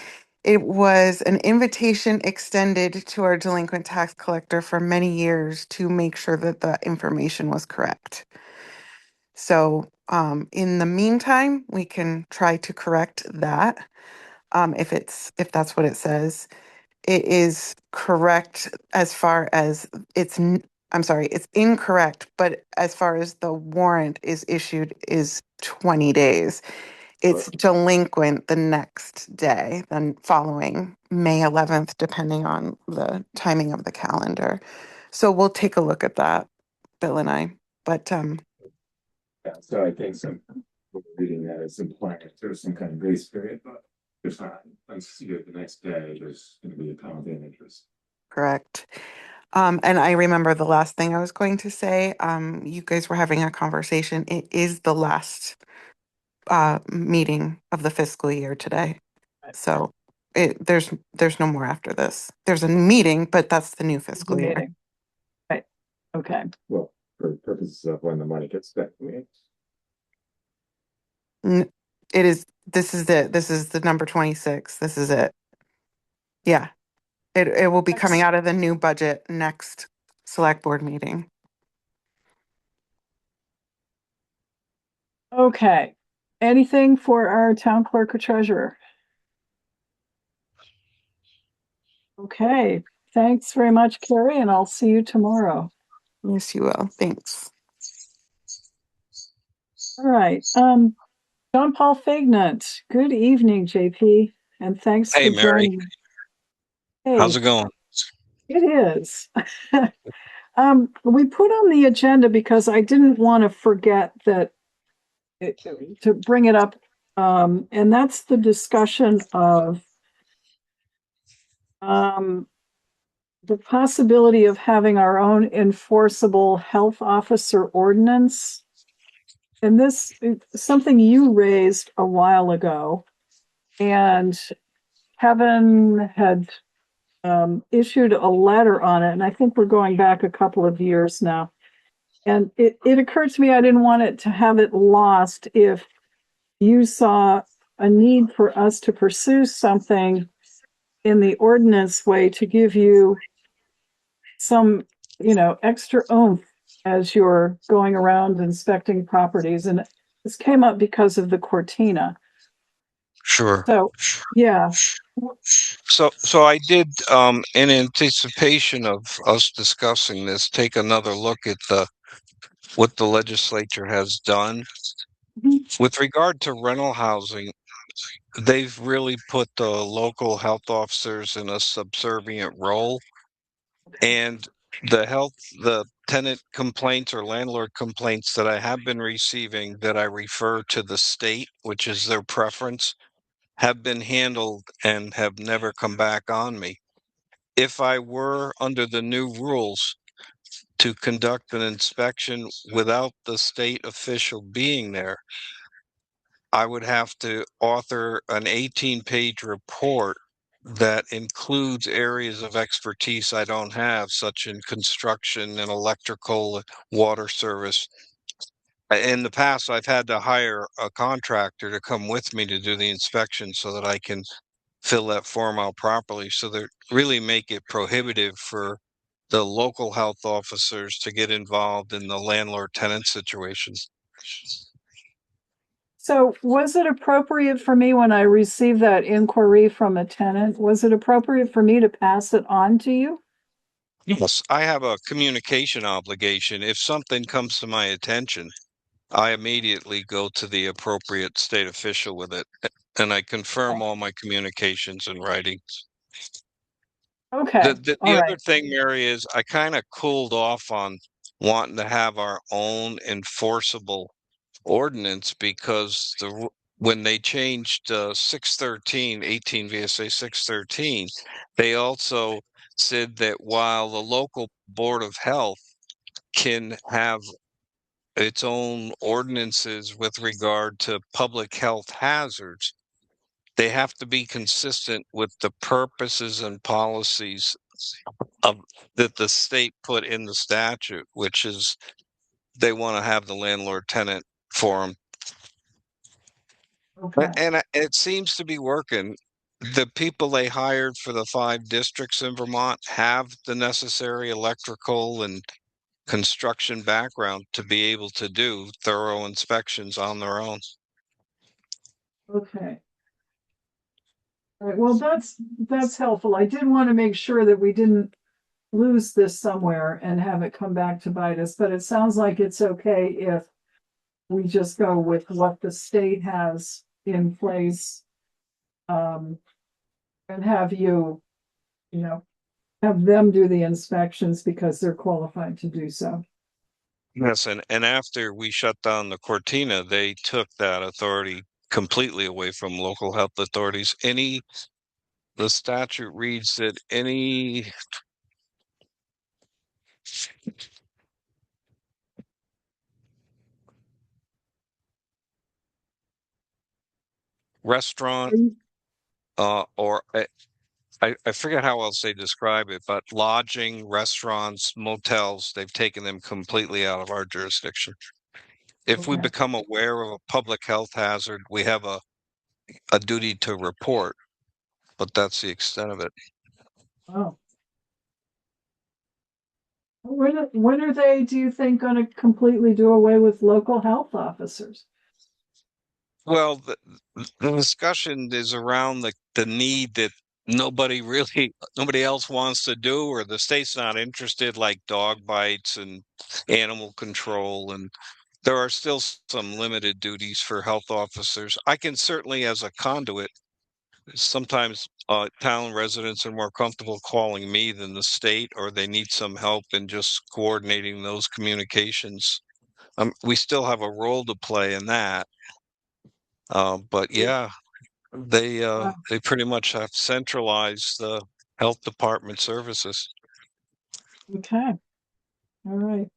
It was an invitation extended to our delinquent tax collector for many years to make sure that the information was correct. So, In the meantime, we can try to correct that. If that's what it says. It is correct as far as I'm sorry, it's incorrect, but as far as the warrant is issued is 20 days. It's delinquent the next day, then following May 11th, depending on the timing of the calendar. So we'll take a look at that, Bill and I. But Yeah, so I think reading that is implying there's some kind of grace period, but there's not. Once you get the next day, there's going to be a compound interest. correct. And I remember the last thing I was going to say. You guys were having a conversation. It is the last meeting of the fiscal year today. So there's no more after this. There's a meeting, but that's the new fiscal year. Meeting. Right, okay. Well, for purposes of when the money gets spent, It is, this is it. This is the number 26. This is it. Yeah. It will be coming out of the new budget next select board meeting. Okay. Anything for our town clerk or treasurer? Okay. Thanks very much, Kari, and I'll see you tomorrow. Yes, you will. Thanks. All right. John Paul Faignant. Good evening, JP, and thanks Hey, for Mary. joining. Hey, How's it going? it is. We put on the agenda because I didn't want to forget that to bring it up, and that's the discussion of the possibility of having our own enforceable health officer ordinance. And this is something you raised a while ago, and Kevin had issued a letter on it, and I think we're going back a couple of years now. And it occurred to me I didn't want it to have it lost if you saw a need for us to pursue something in the ordinance way to give you some, extra oomph as you're going around inspecting properties. And this came up because of the Cortina. Sure. So, yeah. So I did, in anticipation of us discussing this, take another look at what the legislature has done. Mhm. With regard to rental housing, they've really put the local health officers in a subservient role. And the tenant complaints or landlord complaints that I have been receiving that I refer to the state, which is their preference, have been handled and have never come back on me. If I were under the new rules to conduct an inspection without the state official being there, I would have to author an 18-page report that includes areas of expertise I don't have, such in construction and electrical, water service. In the past, I've had to hire a contractor to come with me to do the inspection so that I can fill that form out properly. So they really make it prohibitive for the local health officers to get involved in the landlord-tenant situations. So was it appropriate for me when I received that inquiry from a tenant, was it appropriate for me to pass it on to you? Yes, I have a communication obligation. If something comes to my attention, I immediately go to the appropriate state official with it, and I confirm all my communications in writing. Okay, The all other right. thing, Mary, is I kind of cooled off on wanting to have our own enforceable ordinance because when they changed 613, 18 VSA 613, they also said that while the local board of health can have its own ordinances with regard to public health hazards, they have to be consistent with the purposes and policies of that the state put in the statute, which is they want to have the landlord tenant forum. Okay. And it seems to be working. The people they hired for the 5 districts in Vermont have the necessary electrical and construction background to be able to do thorough inspections on their own. Okay. All right, well, that's helpful. I did want to make sure that we didn't lose this somewhere and have it come back to bite us, but it sounds like it's okay if we just go with what the state has in place. And have you know, have them do the inspections because they're qualified to do so. Yes, and after we shut down the Cortina, they took that authority completely away from local health authorities. The statute reads that any restaurant or I forget how else they describe it, but lodging, restaurants, motels, they've taken them completely out of our jurisdiction. If we Okay. become aware of a public health hazard, we have a duty to report, but that's the extent of it. Oh. When are they, do you think, going to completely do away with local health officers? Well, the discussion is around the need that nobody else wants to do, or the state's not interested, like dog bites and animal control. And there are still some limited duties for health officers. I can certainly, as a conduit, sometimes town residents are more comfortable calling me than the state, or they need some help in just coordinating those communications. We still have a role to play in that. But yeah, they pretty much have centralized the health department services. Okay. All right.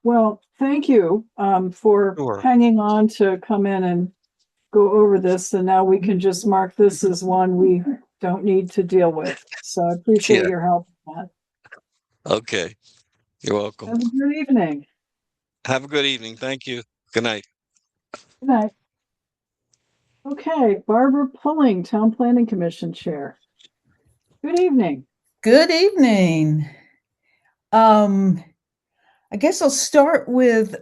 Well, thank you for Sure. hanging on to come in and go over this. And now we can just mark this as one we don't need to deal with. So I appreciate Yeah. your help with that. Okay. You're welcome. Have a good evening. Have a good evening. Thank you. Good night. Good night. Okay, Barbara Pulling, Town Planning Commission Chair. Good evening. Good evening. I guess I'll start with,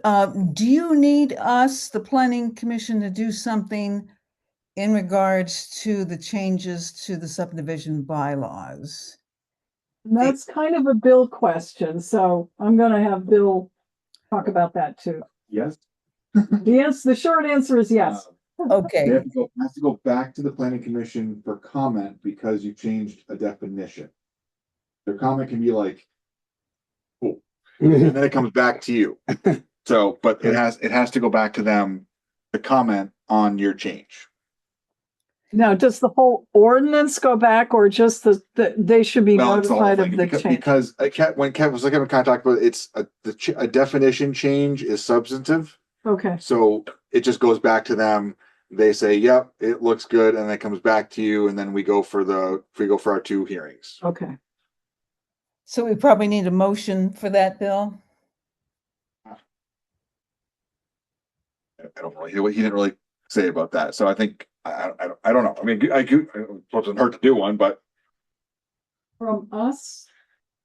do you need us, the Planning Commission, to do something in regards to the changes to the subdivision bylaws? That's kind of a Bill question, so I'm gonna have Bill talk about that too. Yes. The short answer is yes. Okay. Has to go back to the planning commission for comment because you changed a definition. Their comment can be like, cool, and then it comes back to you. So, but it has to go back to them to comment on your change. Now, does the whole ordinance go back or just they should be Well, it's the whole notified thing, of the change? because when Kev was looking at contact, but it's a definition change is substantive. Okay, So it just goes back to them. They say, yep, it looks good. And then it comes back to you. And then we go for our 2 hearings. okay. So we probably need a motion for that, Bill? I don't really, he didn't really say about that. So I think, I don't know. I mean, it doesn't hurt to do one, but From us?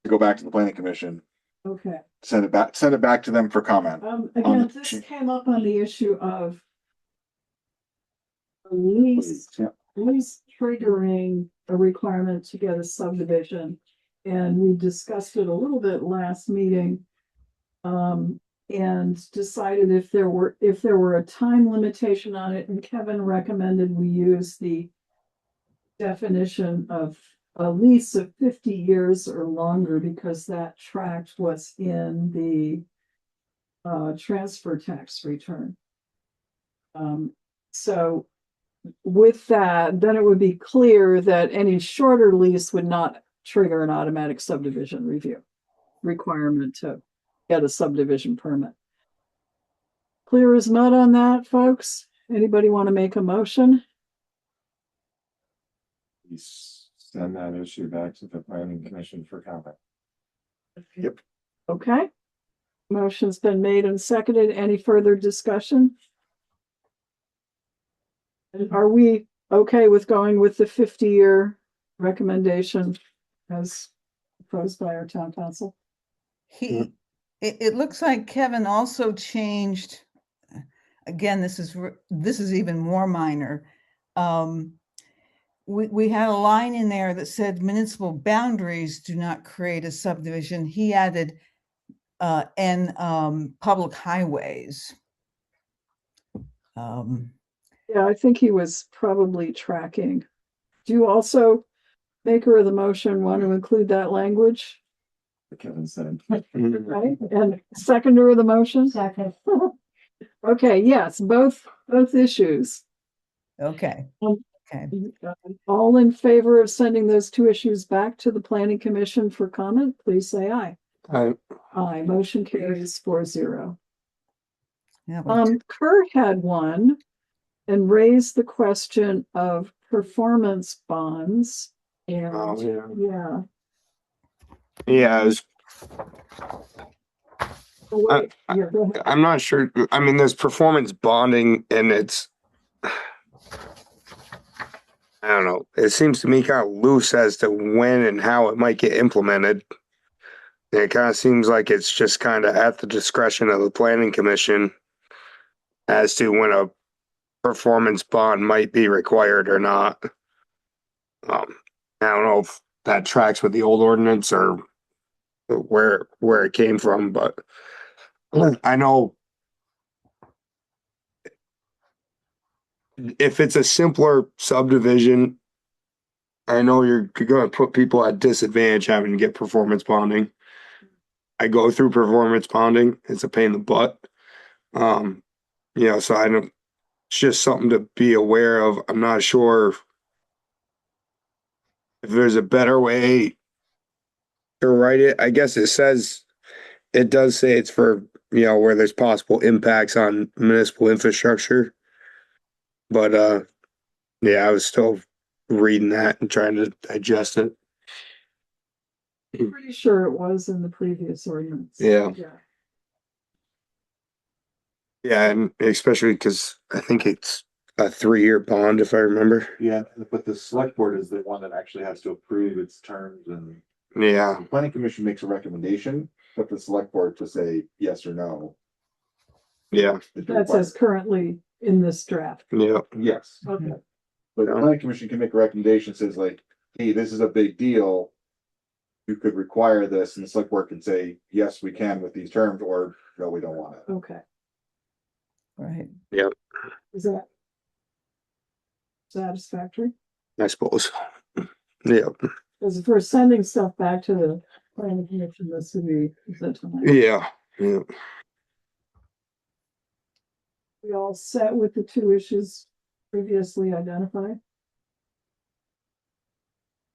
to go back to the planning commission, Okay. send it back to them for comment. Again, this came up on the issue of lease triggering a requirement to get a subdivision. And we discussed it a little bit last meeting. And decided if there were a time limitation on it, and Kevin recommended we use the definition of a lease of 50 years or longer because that tracked what's in the transfer tax return. So with that, then it would be clear that any shorter lease would not trigger an automatic subdivision review requirement to get a subdivision permit. Clear as mud on that, folks? Anybody want to make a motion? Send that issue back to the planning commission for comment. Yep. Okay. Motion's been made and seconded. Any further discussion? Are we okay with going with the 50-year recommendation as proposed by our town council? He, it looks like Kevin also changed, again, this is even more minor. We had a line in there that said municipal boundaries do not create a subdivision. He added and public highways. Yeah, I think he was probably tracking. Do you also, maker of the motion, want to include that language? Kevin said. Right, and seconder of the motion? Second. Okay, yes, both issues. Okay. Um, Okay. All in favor of sending those two issues back to the planning commission for comment, please say aye. Aye, motion carries 4-0. Yeah, but Kurt had one and raised the question of performance bonds. And yeah. Yeah, it was, Oh, wait, yeah, go ahead. I'm not sure. I mean, there's performance bonding and it's, I don't know. It seems to me kind of loose as to when and how it might get implemented. And it kind of seems like it's just kind of at the discretion of the planning commission as to when a performance bond might be required or not. I don't know if that tracks with the old ordinance or where it came from, but I know if it's a simpler subdivision, I know you're going to put people at disadvantage having to get performance bonding. I go through performance bonding. It's a pain in the butt. So I don't, it's just something to be aware of. I'm not sure if there's a better way to write it. I guess it does say it's for, where there's possible impacts on municipal infrastructure. But, I was still reading that and trying to digest it. Pretty sure it was in the previous ordinance. Yeah. Yeah, and especially because I think it's a 3-year bond, if I remember. Yeah, but the select board is the one that actually has to approve its terms, and Yeah. the planning commission makes a recommendation, but the select board to say yes or no. Yeah. That's as currently in this draft. Yeah. Yes. Okay. But the planning commission can make a recommendation, says like, hey, this is a big deal. You could require this, and the select board can say, yes, we can with these terms, or no, we don't want it. Okay. right. Yep. Is that satisfactory? I suppose. Yeah. Because if we're sending stuff back to the planning commission, this would be the time. Yeah. Yeah. We all set with the two issues previously identified?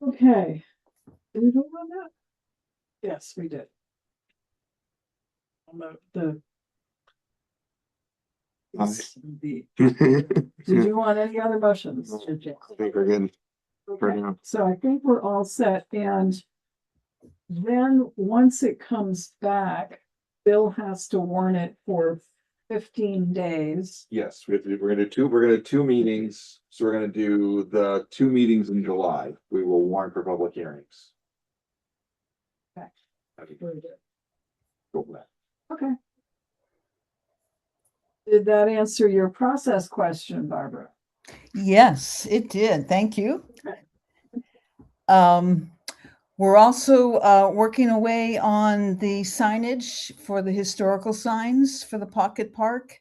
Okay. Did we vote on that? Yes, we did. The Did you want any other motions? I think we're good for Okay, now. so I think we're all set, and then once it comes back, Bill has to warn it for 15 days. Yes, we're gonna do two meetings, so we're gonna do the 2 meetings in July, we will warn for public hearings. Okay. Very good. Go for that. Okay. Did that answer your process question, Barbara? Yes, it did. Thank you. We're also working away on the signage for the historical signs for the Pocket Park.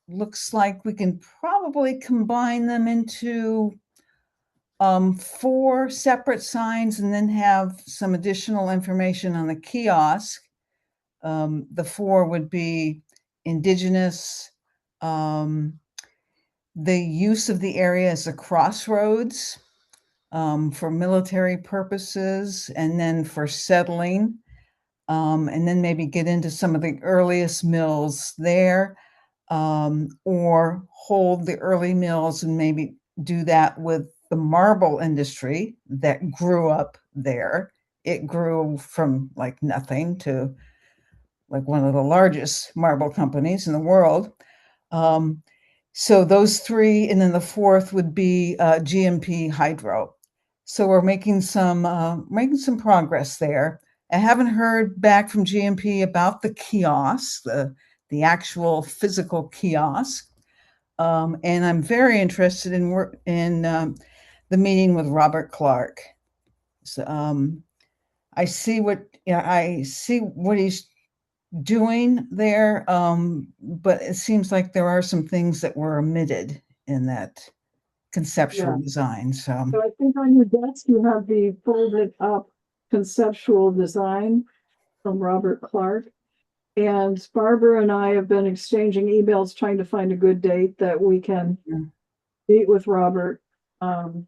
Looks like we can probably combine them into 4 separate signs and then have some additional information on the kiosk. The 4 would be Indigenous, the use of the area as a crossroads, for military purposes, and then for settling, and then maybe get into some of the earliest mills there, or hold the early mills and maybe do that with the marble industry that grew up there. It grew from like nothing to like one of the largest marble companies in the world. So those 3, and then the 4th would be GMP hydro. So we're making some progress there. I haven't heard back from GMP about the kiosk, the actual physical kiosk. And I'm very interested in the meeting with Robert Clark. So, I see what he's doing there, but it seems like there are some things that were omitted in that conceptual Yeah. design. So So I think on your desk, you have the folded up conceptual design from Robert Clark. And Barbara and I have been exchanging emails trying to find a good date that we can meet with Robert. And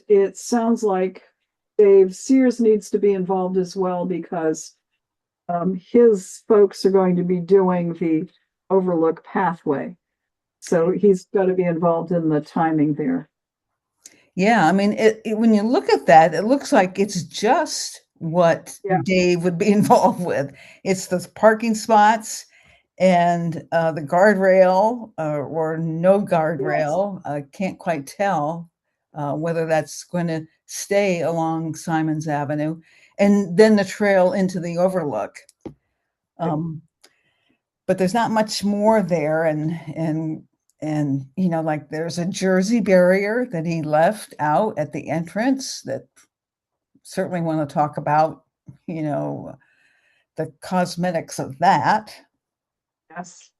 it sounds like Dave Sears needs to be involved as well because his folks are going to be doing the overlook pathway. So he's got to be involved in the timing there. yeah, I mean, when you look at that, it looks like it's just what Dave would be involved with. It's the parking spots and the guardrail or no guardrail. I can't quite tell whether that's going to stay along Simons Avenue, and then the trail into the overlook. But there's not much more there, and you know, like there's a Jersey barrier that he left out at the entrance that certainly want to talk about, you know, the cosmetics of that. Yes.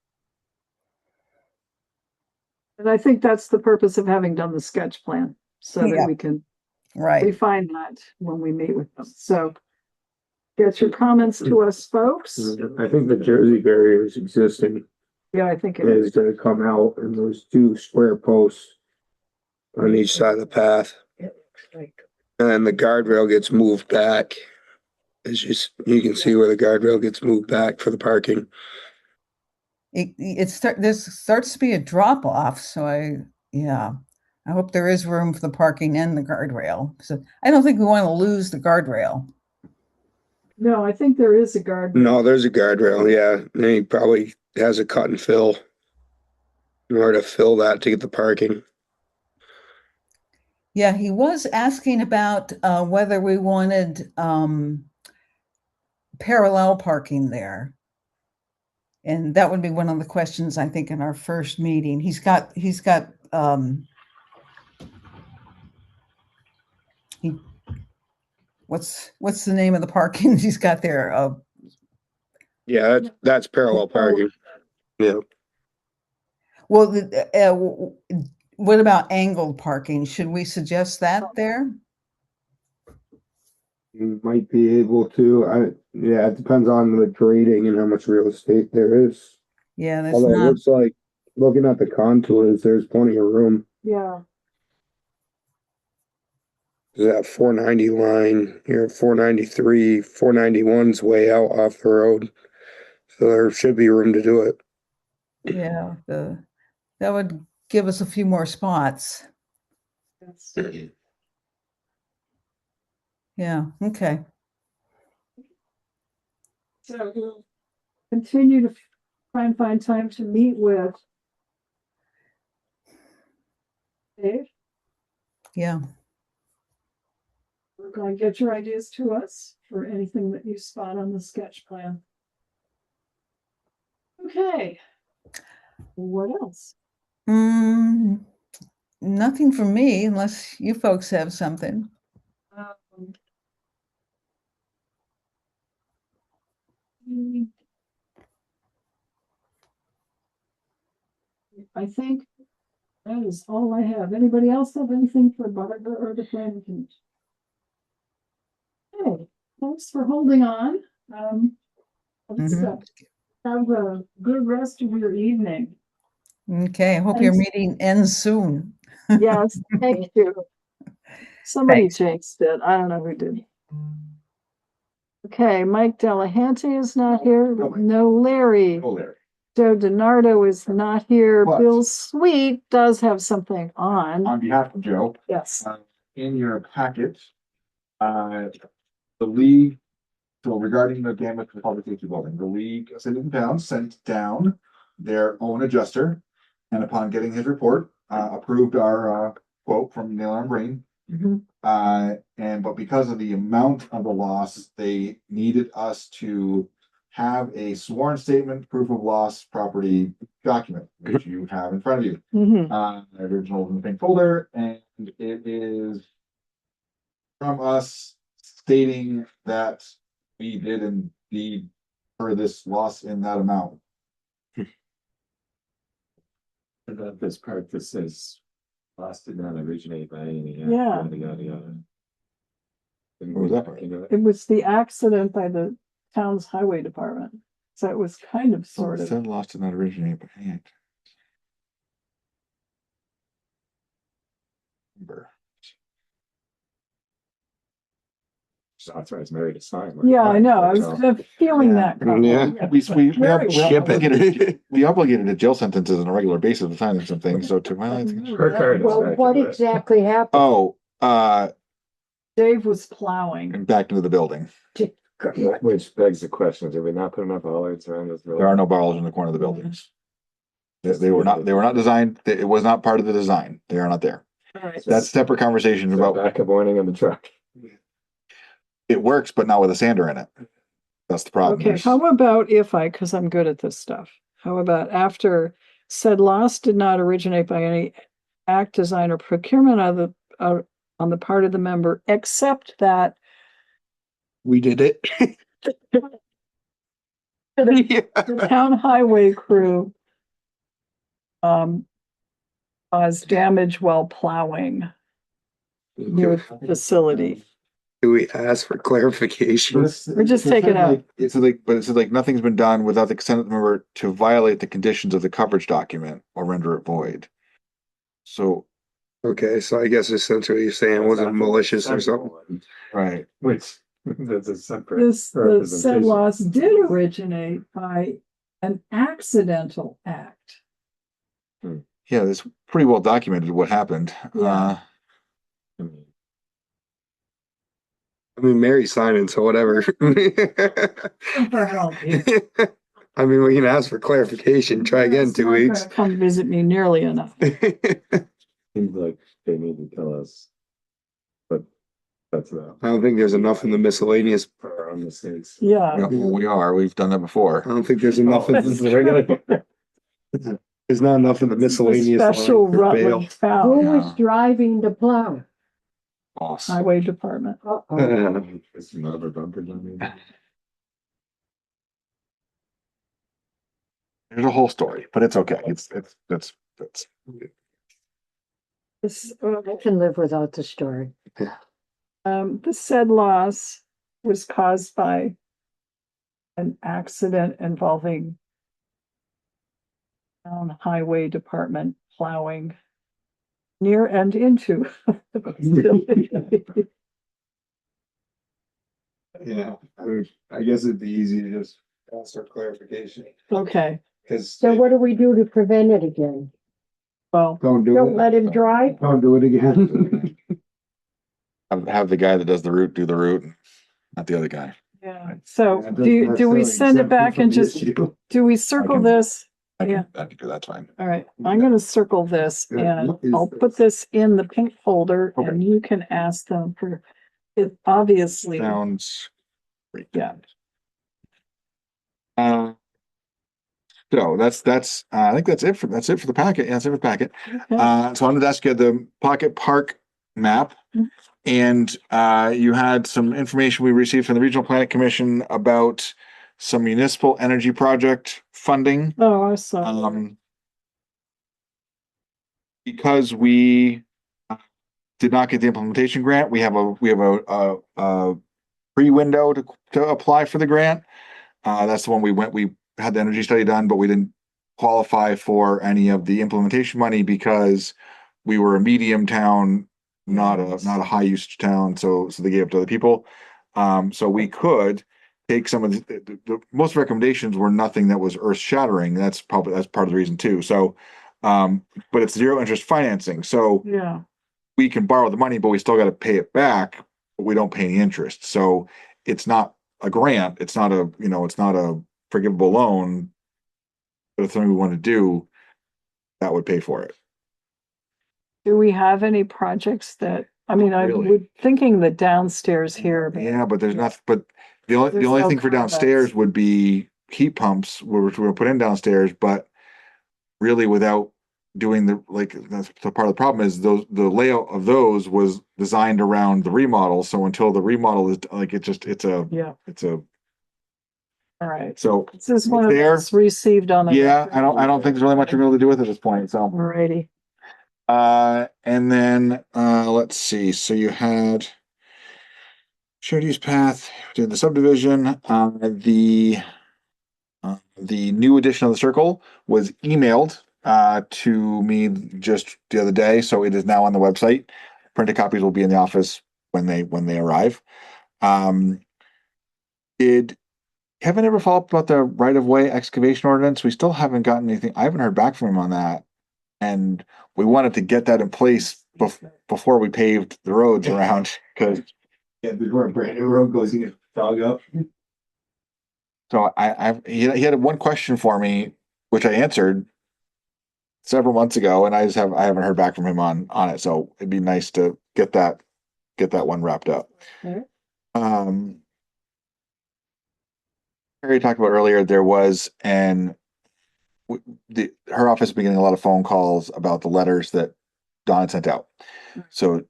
And I think that's the purpose of having done the sketch plan, so that we can refine that when we meet with them. So get your comments to us, folks. I think the Jersey barrier is existing. Yeah, I think it is going to come out in those two square posts on each side of the path. And then the guardrail gets moved back. It's just, you can see where the guardrail gets moved back for the parking. There starts to be a drop off. So I hope there is room for the parking and the guardrail. So I don't think we want to lose the guardrail. No, I think there is a guardrail. No, there's a guardrail. Yeah. And he probably has a cut and fill in order to fill that to get the parking. Yeah, he was asking about whether we wanted parallel parking there. And that would be one of the questions, I think, in our first meeting. He's got what's the name of the parking he's got there? Yeah, that's parallel parking. Yeah. Well, what about angled parking? Should we suggest that there? You might be able to. Yeah, it depends on the grading and how much real estate there is. Yeah, that's although not. It looks like, looking at the contours, there's plenty of room. Yeah. That 490 line here, 493, 491's way out off the road. So there should be room to do it. Yeah, that would give us a few more spots. Yeah, okay. So we'll continue to try and find time to meet with Dave. Yeah. We're going to get your ideas to us for anything that you spot on the sketch plan. Okay. What else? Nothing from me, unless you folks have something. I think that is all I have. Anybody else have anything for Barbara or the planning commission? Hey, thanks for holding on. Let's have a good rest of your evening. Okay, I hope your meeting ends soon. Yes, thank you. Somebody jinxed it. I don't know who did. Okay, Mike Delehanty is not here. No Larry. Joe DiNardo is not here. But- Bill Sweet does have something on. On behalf of Joe, Yes. in your packet, the league, so regarding the damage to the public safety building, the league of cities and towns sent down their own adjuster. And upon getting his report, approved our quote from Nail on Brain Mhm. But because of the amount of the loss, they needed us to have a sworn statement, proof of loss, property document, which you have in front of you. Mhm. The original in the pink folder, and it is from us stating that we did indeed for this loss in that amount. And then this part that says loss did not originate by any. Yeah. Yada, yada, yada. Didn't What was we that look part? into it? It was the accident by the town's highway department. So it was kind of So sort it of. said loss did not originate by hand. Just authorize Mary to sign. Yeah, I know. I was kind of feeling that. couple. Yeah. Very well. We obligated to jail sentences on a regular basis to sign something, so to my. Her card is Well, back what into it. exactly happened? Oh, Dave was plowing. and back into the building. Which begs the question, did we not put enough bollards around this? There are no barrels in the corner of the buildings. They were not designed, it was not part of the design. They are not there. All right. That's separate conversation about, Backup warning on the truck. it works, but not with a sander in it. That's the problem. Okay, how about if because I'm good at this stuff. How about after said loss did not originate by any act, design, or procurement on the part of the member, except that We did it. the town highway crew caused damage while plowing near the facility. Do we ask for clarification? Or just take it out. It's like nothing's been done without the consent of the member to violate the conditions of the coverage document or render it void. So, Okay, so I guess essentially you're saying it wasn't malicious or something. right. Which, that's a separate. The said representation. loss did originate by an accidental act. Yeah, it's pretty well documented what happened. Yeah. I mean, Mary's signing, so whatever. For help. I mean, we can ask for clarification, try again It's 2 not weeks. gonna come visit me nearly enough. Seems like they need to tell us. But that's I don't think there's enough in the miscellaneous. our own mistakes. Yeah. We've done that before. I don't think there's enough in This is the regular. there's not enough in the miscellaneous. Special line for bail. Rutland town Who was driving the plow? Boss. highway department. Uh-oh. It's not a bumper, I mean. There's a whole story, but it's okay. It's This, I can live without the story. the said loss was caused by an accident involving town highway department plowing near and into the facility. Yeah, I guess it'd be easy to just ask for clarification. Okay, Because So what do we do to prevent it again? well, don't do Don't it. let him drive? Don't do it again. have the guy that does the route do the route, not the other guy. yeah, so do we send it back and just, do we circle this? Yeah. I can do that's fine. All right, I'm gonna circle this and I'll put this in the pink folder Okay. and you can ask them for it, obviously. Sounds great. Yeah. So that's I think that's it for the packet. Yeah, that's it for the packet. Okay. So on the desk you had the Pocket Park map. Mhm. And you had some information we received from the Regional Planning Commission about some municipal energy project funding. Oh, I saw. Because we did not get the implementation grant, we have a free window to apply for the grant. That's the one we had the energy study done, but we didn't qualify for any of the implementation money because we were a medium town, not a high usage town. So they gave it to other people. So we could take some of the most recommendations were nothing that was earth shattering. That's part of the reason too. So, but it's zero interest financing. So Yeah. we can borrow the money, but we still got to pay it back, but we don't pay any interest. So it's not a grant. It's not a forgivable loan. But if something we want to do, that would pay for it. Do we have any projects that I mean, I Really? would thinking the downstairs here. but- Yeah, but there's not, but the There's only no thing for comments. downstairs would be heat pumps, which we're put in downstairs, but really without doing that's the part of the problem is the layout of those was designed around the remodel. So until the remodel is like, Yeah, it's a, all right. so This is one of there. those received on the. Yeah, record. I don't think there's really much we're able to do with it at this point, so. Alrighty. And then, let's see, so you had shared use path, did the subdivision, the new edition of the circle was emailed, to me just the other day, so it is now on the website. Printed copies will be in the office when they arrive. Did Kevin ever follow up about the right-of-way excavation ordinance? We still haven't gotten anything. I haven't heard back from him on that. And we wanted to get that in place before we paved the roads around, because Yeah, before a brand new road goes, you get fog up. so he had one question for me, which I answered several months ago, and I haven't heard back from him on it. So it'd be nice to get that one wrapped up. Okay. Kari talked about earlier, there was her office has been getting a lot of phone calls about the letters that Don had sent out. So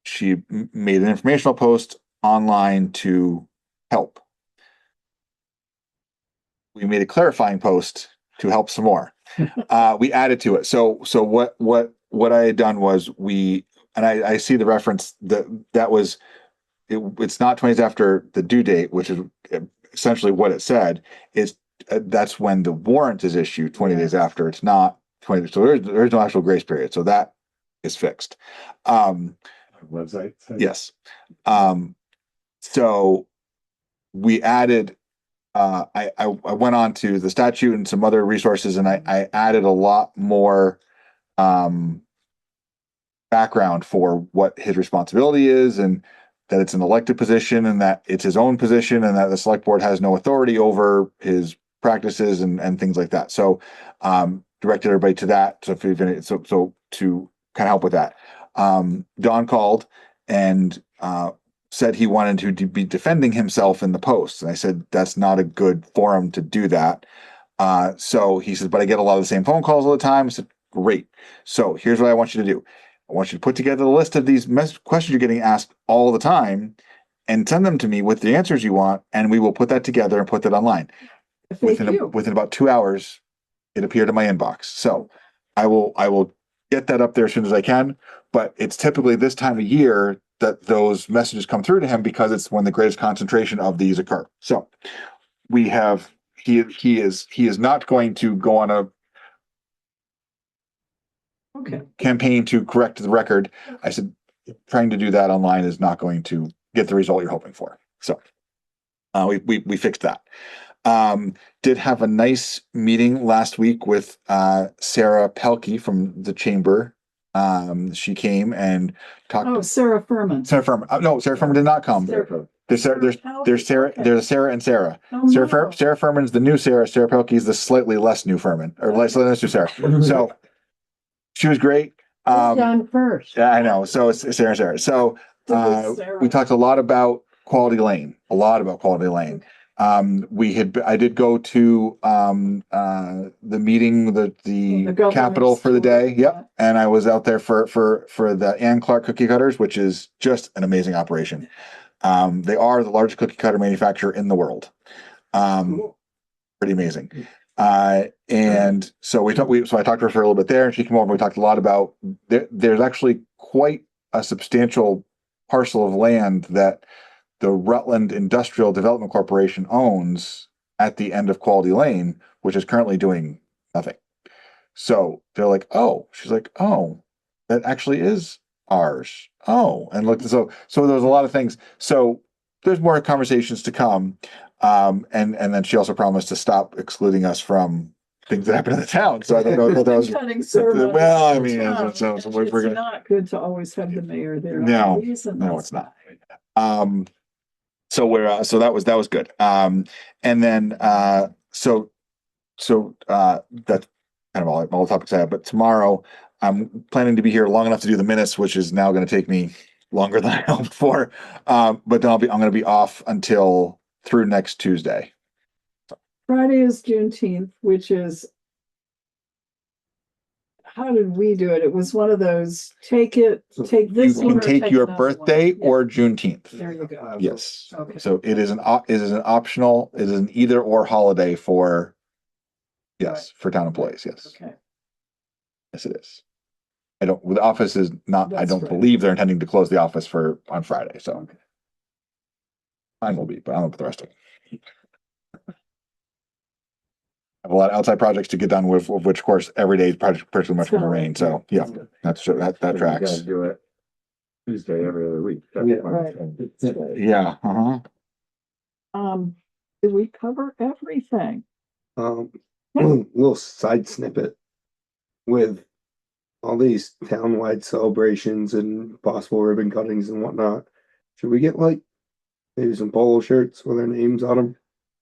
she made an informational post online to help. We made a clarifying post to help some more. We added to it. So what I had done was I see the reference that was, it's not 20 days after the due date, which is essentially what it said, is that's when the warrant is issued 20 days after. It's not 20. So there's no actual grace period. So that is fixed. Website. Yes. So we added, I went on to the statute and some other resources, and I added a lot more background for what his responsibility is, and that it's an elected position, and that it's his own position, and that the select board has no authority over his practices and things like that. So directed everybody to that. So so to kind of help with that. Don called and said he wanted to be defending himself in the post. And I said, that's not a good forum to do that. So he says, but I get a lot of the same phone calls all the time. I said, great. So here's what I want you to do. I want you to put together the list of these questions you're getting asked all the time and send them to me with the answers you want. And we will put that together and put that online. Within about 2 hours, it appeared in my inbox. So I will get that up there as soon as I can, but it's typically this time of year that those messages come through to him, because it's when the greatest concentration of these occur. So we have, he is not going to go on a campaign to correct the record. I said, trying to do that online is not going to get the result you're hoping for. So we fixed that. Did have a nice meeting last week with Sarah Pelkey from the chamber. She came and talked. Oh, Sarah Furman. Sarah Furman. No, Sarah Furman did not come. There's Sarah and Sarah. Sarah Furman's the new Sarah. Sarah Pelkey is the slightly less new Furman, or slightly less new Sarah. So she was great. Done first. Yeah, I know. So it's Sarah and Sarah. So we talked a lot about Quality Lane. I did go to the meeting, the Capitol for the day. Yep. And I was out there for the Clerk cookie cutters, which is just an amazing operation. They are the largest cookie cutter manufacturer in the world. Pretty amazing. And so I talked to her for a little bit there, and she came over and we talked a lot about there's actually quite a substantial parcel of land that the Rutland Industrial Development Corporation owns at the end of Quality Lane, which is currently doing nothing. So they're like, oh, she's like, oh, that actually is ours. Oh, and look, so there's a lot of things. So there's more conversations to come. And then she also promised to stop excluding us from things that happen in the town. So I don't know if that was, well, I mean, so we're gonna, it's not good to always have the mayor there. No, it's not. So we're so that was good. And then so that's kind of all the topics I have. But tomorrow I'm planning to be here long enough to do the minutes, which is now going to take me longer than I hoped for. But then I'm gonna be off until through next Tuesday. Friday is Juneteenth, which is, how did we do it? It was one of those, take You this one can or take your another one. birthday Yeah, or Juneteenth. there you go. Yes. Okay. So it is an optional, it is an either or holiday for, yes, for town employees, yes. Okay. Yes, it is. The office is not, I That's don't right. believe they're intending to close the office on Friday, so. Okay. Mine will be, but I don't know about the rest of it. I have a lot of outside projects to get done with which of course every day is pretty much gonna rain, so yeah, that You tracks. gotta do it Tuesday every other week. That's Yeah. fine. Yeah, Did we cover everything? Little side snippet with all these townwide celebrations and possible ribbon cuttings and whatnot. Should we get like maybe some polo shirts with our names on them?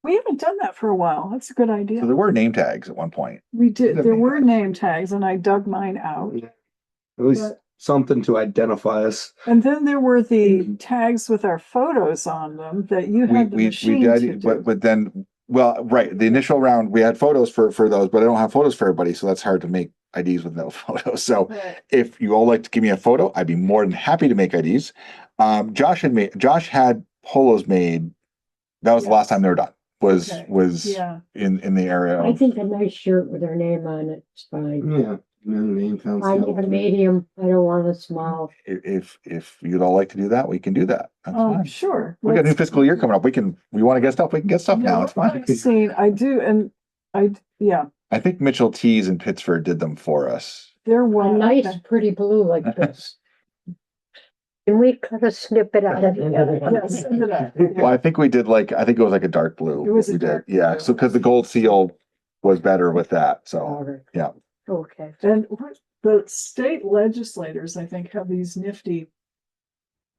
We haven't done that for a while. That's a good so idea. there were name tags at one point. We did, Good there name were tags. name tags and I dug mine out. At least But- something to identify us. And then there were the tags with our photos on them that you had the machine to did, do. but then, well, right, the initial round, we had photos for those, but I don't have photos for everybody, so that's hard to make IDs with no photos. So Right. if you all like to give me a photo, I'd be more than happy to make IDs. Josh had polos made. That was the last Yes. time they were done, was Yeah. in the area I of, think a nice shirt with their name on it is fine. Yeah. Name sounds I need a medium, I don't want a small. if you'd all like to do that, we can do that. That's fine. Sure. We got a new fiscal year coming up. We want to get stuff, we can get stuff now. It's fine. I do, and yeah, I think Mitchell Tees in Pittsburgh did them for us. there A was. nice pretty blue like this. Can we cut a snippet out of it? Yes, send it out. Well, I think we did I think it was like a dark blue. It was a we did. dark Yeah, blue. so because the gold seal was better with that, so, yeah. Okay. And the state legislators, I think, have these nifty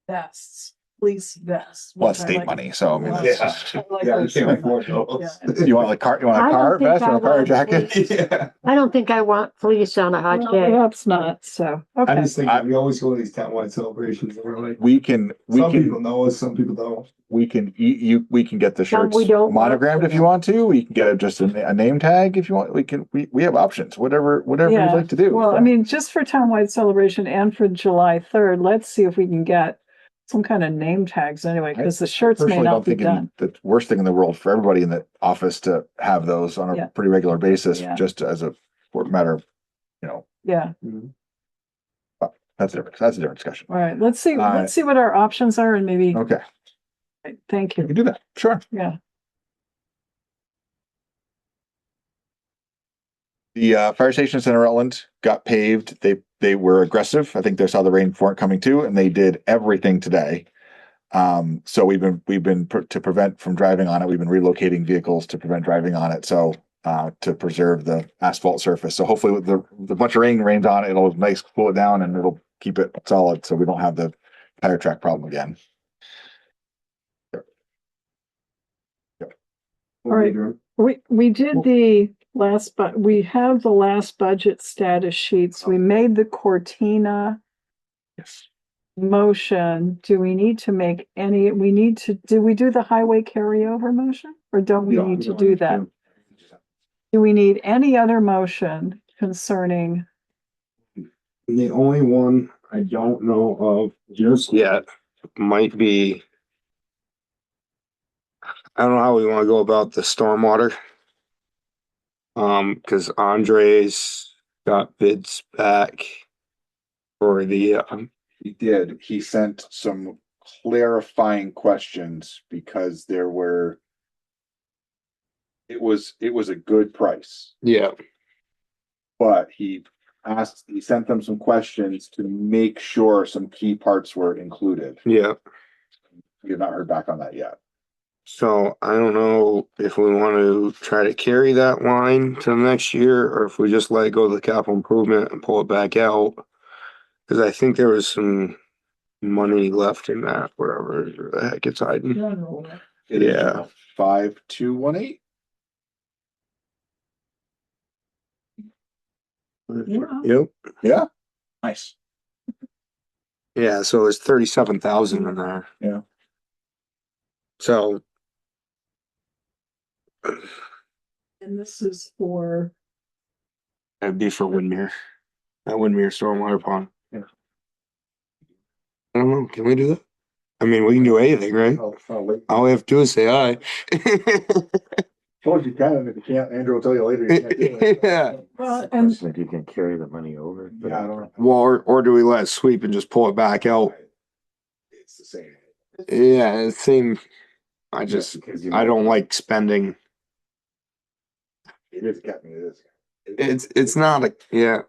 vests, police vests. Well, which it's I state like. money, so I mean, Yeah. it's- I like Yeah, those you so can't afford much. those. Yeah. you want a car I don't vest think or a I car want jacket? fleece. Yeah. I don't think I want fleece on a hot Well, day. perhaps not, so, I okay. just think we always go to these townwide celebrations and we're like, We can some people know us, some people don't. we can get the Some shirts we don't want monogrammed to if you know. want to. We can get just a name tag if you want. We have options, whatever you'd Yeah. like to do. Well, so. I mean, just for townwide celebration and for July 3rd, let's see if we can get some kind of name tags anyway, because the shirts may Personally, not don't be think done. the worst thing in the world for everybody in the office to have those on a Yeah. pretty regular basis, Yeah. just as a matter of, Yeah, that's a different discussion. all right, let's see right. what our options are and maybe, Okay, thank we you, can do that. Sure. yeah. The fire stations in Rutland got paved. They were aggressive. I think they saw the rain weren't coming too, and they did everything today. So we've been to prevent from driving on it. We've been relocating vehicles to prevent driving on it. So to preserve the asphalt surface. So hopefully with the bunch of rain rains on it, it'll cool it down and it'll keep it solid. So we don't have the tire track problem again. All right, we did the last, but we have the last budget status sheets. We made the Cortina Yes. motion. Do we need to make any, do we do the highway carryover motion? Or don't we need to do that? Do we need any other motion concerning? The only one I don't know of just yet might be, I don't know how we want to go about the stormwater. Because Andres got bids back for the, He did. He sent some clarifying questions because it was a good price, yeah, but he sent them some questions to make sure some key parts were included. yeah. We have not heard back on that yet. So I don't know if we want to try to carry that line to next year or if we just let it go to the capital improvement and pull it back out. Cause I think there was some money left in that, wherever the heck it's hiding. General. It is Yeah. 5218. Yeah. Yep. Yeah. Nice. Yeah, so it's 37,000 in there. Yeah. So And this is for, it'd be for Windmere. That Windmere stormwater pond. Yeah. I don't know. Can we do that? I mean, we can do anything, right? Wait. All we have to do is say aye. Told you can, and if you can't, Andrew will tell you later. You can't do it. Yeah. well, and Question if you can carry the money over. Yeah, I don't know. Well, or do we let it sweep and just pull it back out? It's the same. Yeah, it seemed. I just Because you I don't like spending. It is capital. It is. It's not a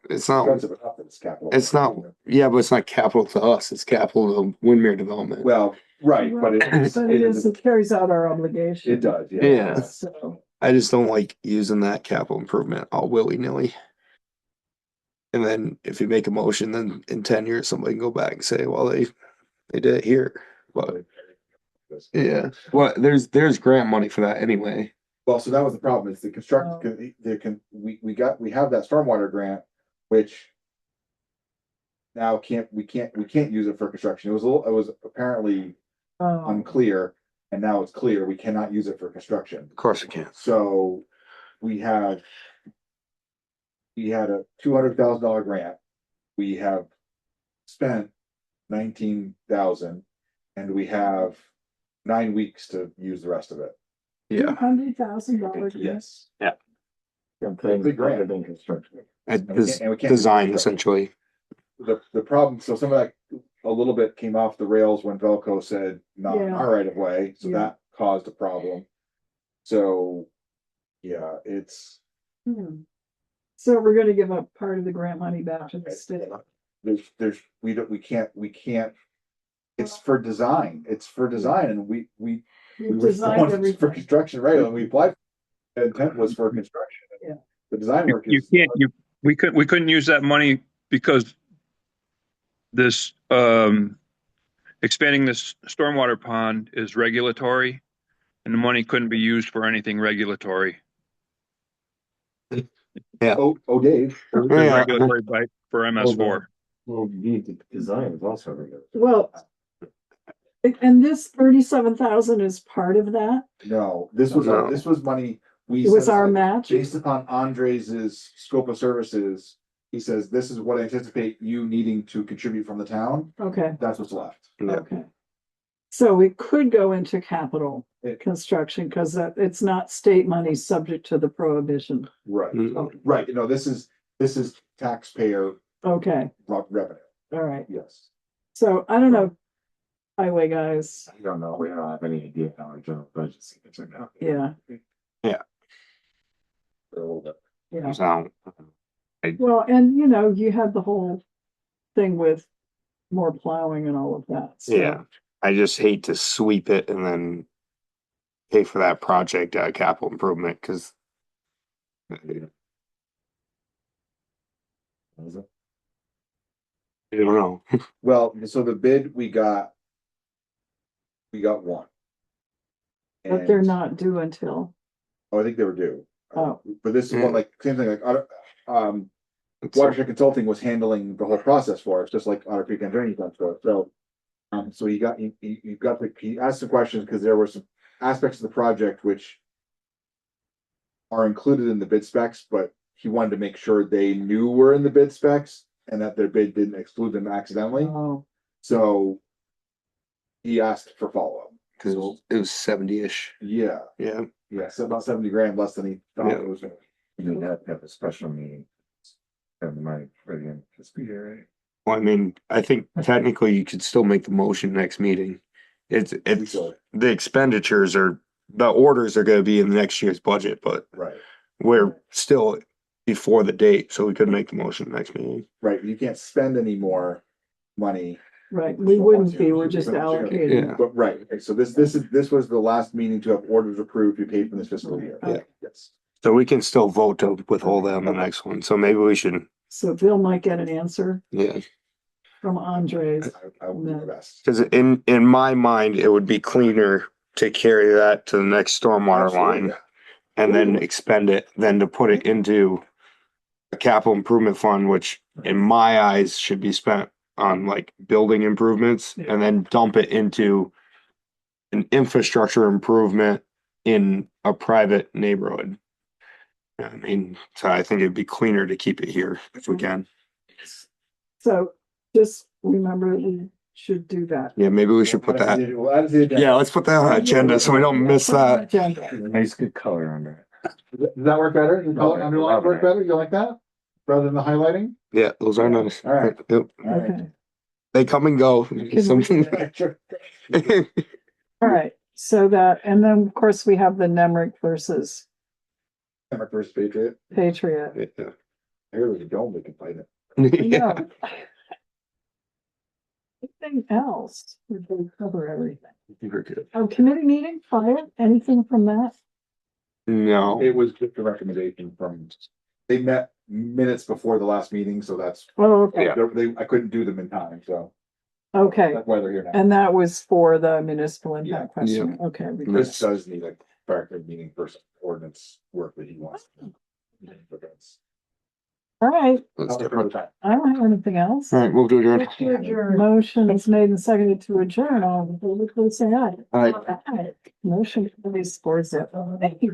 it's not Expensive enough that it's capital. it's not but it's not capital to us. It's capital to Windmere Development. Well, right, but it carries out our obligation. It does, yeah. Yeah. So, I just don't like using that capital improvement all willy-nilly. And then if you make a motion, then in 10 years somebody can go back and say, well, they did it here. But yeah. Well, there's grant money for that anyway. Well, so that was the problem, is the construction, we have that stormwater grant, which now we can't use it for construction. It was apparently unclear, and now it's clear, we cannot use it for construction. Of course it can. So we had a $200,000 grant. We have spent 19,000, and we have 9 weeks to use the rest of it. Yeah. $100,000. Yes. Yeah. Big grant. Than construction. And we can't Design do essentially. the problem, so some of that a little bit came off the rails when Velco said not in our right of way, so Yeah. that caused a problem. So, yeah, it's So we're gonna give up part of the grant money back to the state. we can't. It's for design. It's for design, and we We've were designed going for everything. construction, right? And we applied. The intent was for construction. Yeah. The design work You is. can't, we couldn't use that money because this, expanding this stormwater pond is regulatory, and the money couldn't be used for anything regulatory. Yeah. Oh, Dave. It's Yeah. regulatory for MS4. Well, the design is also regular. Well, and this 37,000 is part of that? No, this was money. It was our match? Based upon Andres's scope of services. He says, this is what I anticipate you needing to contribute from the town. Okay, That's what's left. okay. So we could go into capital It- construction because that it's not state money subject to the prohibition. Right, Mm. right. No, this is taxpayer Okay, revenue. all right. Yes. So I don't know, highway guys. I don't know. We don't have any idea how our general budget's going to turn out. Yeah, A little bit. yeah. So Well, and you had the whole thing with more plowing and all of that. So, yeah. I just hate to sweep it and then pay for that project out of capital improvement because I don't know. Well, so the bid we got one. But they're And- not due until, Oh, I think they were due. Oh. But this is one like, same thing, like, Watershed Consulting was handling the whole process for us, just like Otter Creek Engineering done for us, so. So he asked some questions, because there were some aspects of the project which are included in the bid specs, but he wanted to make sure they knew were in the bid specs, and that their bid didn't exclude them accidentally, oh, so. He asked for follow-up, Because it was 70-ish. yeah, Yeah. so about 70 grand less than he thought Yeah. it was. You need to have a special meeting. Have the money for the end of the year, right? Well, I mean, I think technically you could still make the motion next meeting. It's So, the expenditures the orders are gonna be in next year's budget, but right. we're still before the date, so we could make the motion next meeting. Right, you can't spend any more money. right. We wouldn't be, we're just Yeah. allocating. But, right, okay, so this was the last meeting to have orders approved, to be paid from this fiscal year. Yeah. Yes. So we can still vote to withhold that on the next one. So maybe we should, So Bill might get an answer yeah. from Andres. I will do my best. Because in my mind, it would be cleaner to carry that to the next stormwater Absolutely, line yeah. and then expend it than to put it into a capital improvement fund, which in my eyes should be spent on like building improvements and then dump it into an infrastructure improvement in a private neighborhood. I mean, so I think it'd be cleaner to keep it here if we can. So just remember we should do that. Yeah, maybe we should put that. Yeah, let's put that on the agenda so we don't miss that. Nice good color under it. Does that work better? The color underline work better? You like that? Rather than the highlighting? Yeah, those are nice. All right. Yep. Okay, They come and go. Something. all right, so that, and then of course we have the Nemrick versus My first Patriot. Patriot. Yeah. Here we go, we can fight it. Yeah. No. Anything else? We did cover everything. You're good. Oh, committee meeting, fire, anything from that? No. It was just a recommendation from, they met minutes before the last meeting, so that's, Oh, okay, I couldn't do them in time, so okay, that's why they're here now. and that was for the municipal impact question, okay. Chris does need a character meeting for some ordinance work that he wants to do. But that's- All right, Let's do it. another time. I don't have anything else. All right, we'll do adjourn. Motion is made and seconded to adjourn, all in favor, please say aye. Aye. Aye. Motion carries 4-0. Thank you.